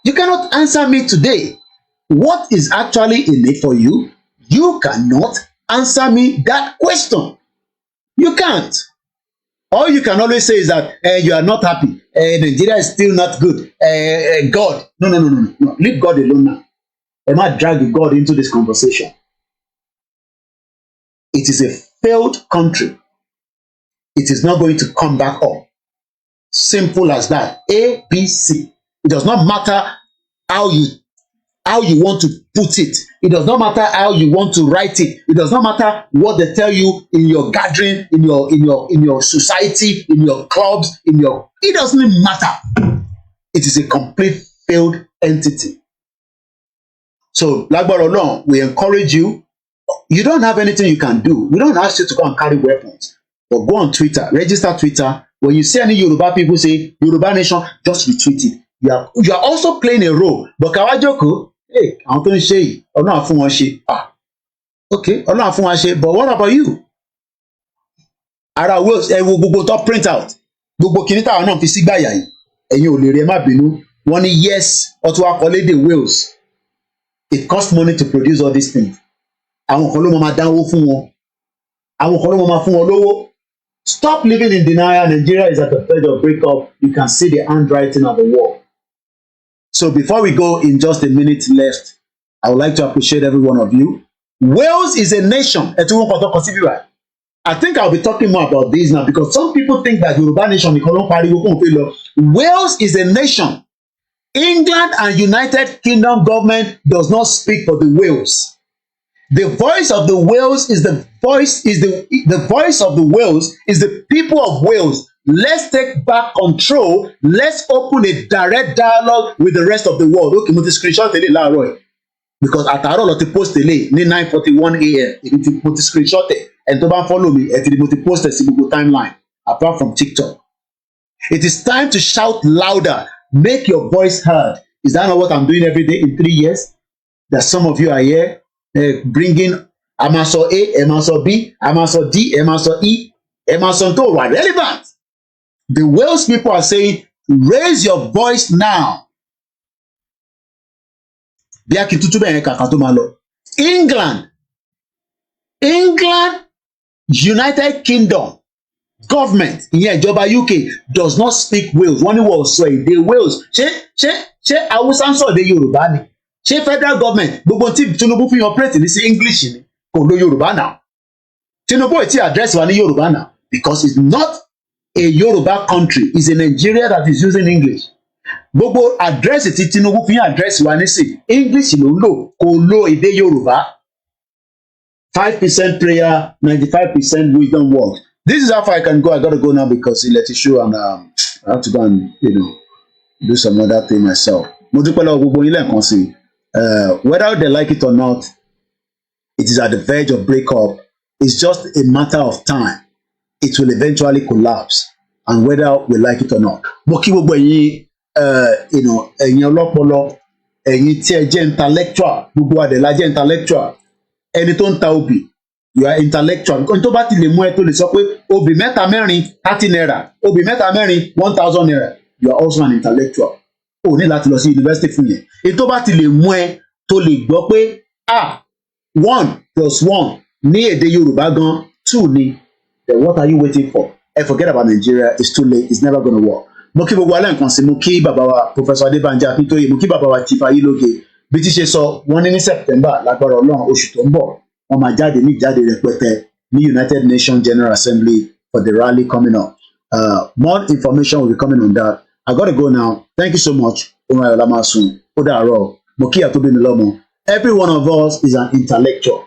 You cannot answer me today. What is actually in need for you? You cannot answer me that question. You can't. All you can always say is that you are not happy. Nigeria is still not good. God. No. Leave God alone now. I might drag God into this conversation. It is a failed country. It is not going to come back up. Simple as that. A, B, C. It does not matter how you want to put it. It does not matter how you want to write it. It does not matter what they tell you in your gathering, in your society, in your clubs, it doesn't matter. It is a complete failed entity. So, lágbára Ọlọ́run, we encourage you. You don't have anything you can do. We don't ask you to go and carry weapons. But go on Twitter, register Twitter. When you see any Yoruba people say Yoruba nation, just retweet it. You are also playing a role. But Kawajoko, hey, I'm going to say, Ọlọ́run fún wọn ṣe. Okay, Ọlọ́run fún wọn ṣe. But what about you? Ara Wales, wo gbogbo top print out. Gbogbo kìíní táwọn náà fi sígbà yà yìí. Ẹ̀yin ò lè rí ẹ má bínú. Wọ́n ní yes, ọtún akọ́lédè Wales. It costs money to produce all these things. Àwọn kan ló máa dánwó fún wọn. Àwọn kan ló máa fún wọn lówó. Stop living in denial. Nigeria is at the verge of breakup. You can see the handwriting on the wall. So before we go, in just a minute left, I would like to appreciate every one of you. Wales is a nation. I think I'll be talking more about this now because some people think that Yoruba nation. Wales is a nation. England and United Kingdom government does not speak for the Wales. The voice of the Wales is the voice of the Wales is the people of Wales. Let's take back control. Let's open a direct dialogue with the rest of the world. Okay, mo ti screenshot tele láàárọ̀ because àtàárọ̀ ló ti post tele ní 9:41 a.m. Èmi mo ti screenshot ẹ̀ and tó bá follow me ẹ̀ ti mo ti post ẹ̀ sí gbogbo timeline apart from TikTok. It is time to shout louder. Make your voice heard. Is that not what I'm doing every day in 3 years? That some of you are here bringing Amaso A, Amaso B, Amaso D, Amaso E. Emerson tó wà relevant. The Wales people are saying, raise your voice now. Bí a kì í tútú bẹ́ẹ̀ kàkà tó máa lọ. England, United Kingdom, government, ìyẹn ìjọba UK does not speak Wales. Wọ́n ní wọ́n sọ èdè Wales. Ṣé Hausa ń sọ èdè Yorùbá ni? Ṣé federal government gbogbo tí Tinubu fi operate ní sí English ni? Kò lo Yorùbá náà. Tinubu ò tí address wa ní Yorùbá náà because it's not a Yoruba country. It's a Nigeria that is using English. Gbogbo address tí Tinubu fi address wa ní sí English ló ń lò, kò lo èdè Yorùbá. 5% prayer, 95% wisdom works. This is how far I can go. I got to go now because he let it show and I have to go and do some other thing myself. Mo dúpẹ́ lọ́wọ́ gbogbo yín lẹ́ẹ̀kan sí. Whether they like it or not, it is at the verge of breakup. It's just a matter of time. It will eventually collapse, and whether we like it or not. Mo kí gbogbo ẹ̀yin, ẹ̀yin ọlọ́pọlọ, ẹ̀yin tí ẹ jẹ́ intellectual, gbogbo adẹ̀lá jẹ́ intellectual. Ẹni tó ń ta obì, you are intellectual. Nǹkan tó bá ti lè mú ẹ tó lè sọ pé obì mẹ́ta mẹ́rin 30 naira, obì mẹ́ta mẹ́rin 1,000 naira. You are also an intellectual. O ní láti lọ sí university fún yẹn. Èyí tó bá ti lè mú ẹ tó lè gbọ́ pé 1 + 1 ní èdè Yorùbá gan 2 ni. Then what are you waiting for? Forget about Nigeria. It's too late. It's never going to work. Mo kí gbogbo alẹ́ nǹkan sí, mo kí bàbá wa Professor Adébánjá Akíntóyè, mo kí bàbá wa Chief Ayélóge. Bí ti ṣe sọ, wọ́n ní September lágbára Ọlọ́run oṣù tó ń bọ̀. Wọ́n máa jáde ní ìjáde rẹpẹtẹ ní United Nations General Assembly for the rally coming up. More information will be coming on that. I got to go now. Thank you so much. Ohun ayọ̀ la máa sùn. Ó dàárọ̀. Mo kí àtúbí mi lọ́mọ. Every one of us is an intellectual.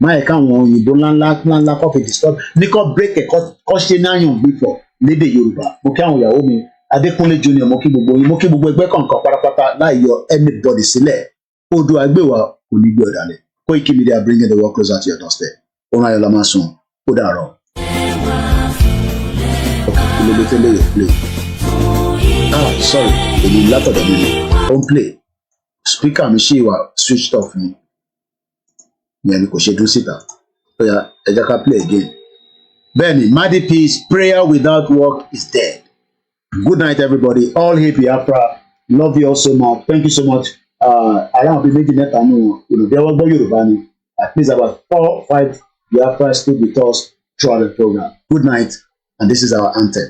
Máa ẹ̀ka àwọn òyìnbó ńláńlá kọ́ fi disturb ní kọ́ break ẹ̀kọ́ kọ́ ṣe náyàn gbípọ̀ lédè Yorùbá. Mo kí àwọn ìyàwó mi Adékúnlé Junior, mo kí gbogbo yín, mo kí gbogbo ẹgbẹ́ kọ̀ọ̀kan pátápátá láì yọ anybody sílẹ̀. Odò àgbèwà kò ní gbé ọ̀dàlẹ̀. Koikimedia bringing the world closer to your doorstep. Ohun ayọ̀ la máa sùn. Ó dàárọ̀. Okay, ilé tẹ́lẹ̀ yóò play. Sorry, èmi látọ̀dọ̀ mi ni. Ó ń play. Speaker mi ṣì wà switched off ni. Ìyẹn ni kò ṣe dúró síta. Ó yá, ẹ jẹ́ ká play again. Bẹ́ẹ̀ni, Madi Peace, prayer without work is dead. Good night, everybody. All happy Biafra. Love you all so much. Thank you so much. Around the méjì mẹ́ta nù, there was no Yoruba ni. At least about 4 or 5 Biafra stood with us throughout the program. Good night, and this is our anthem.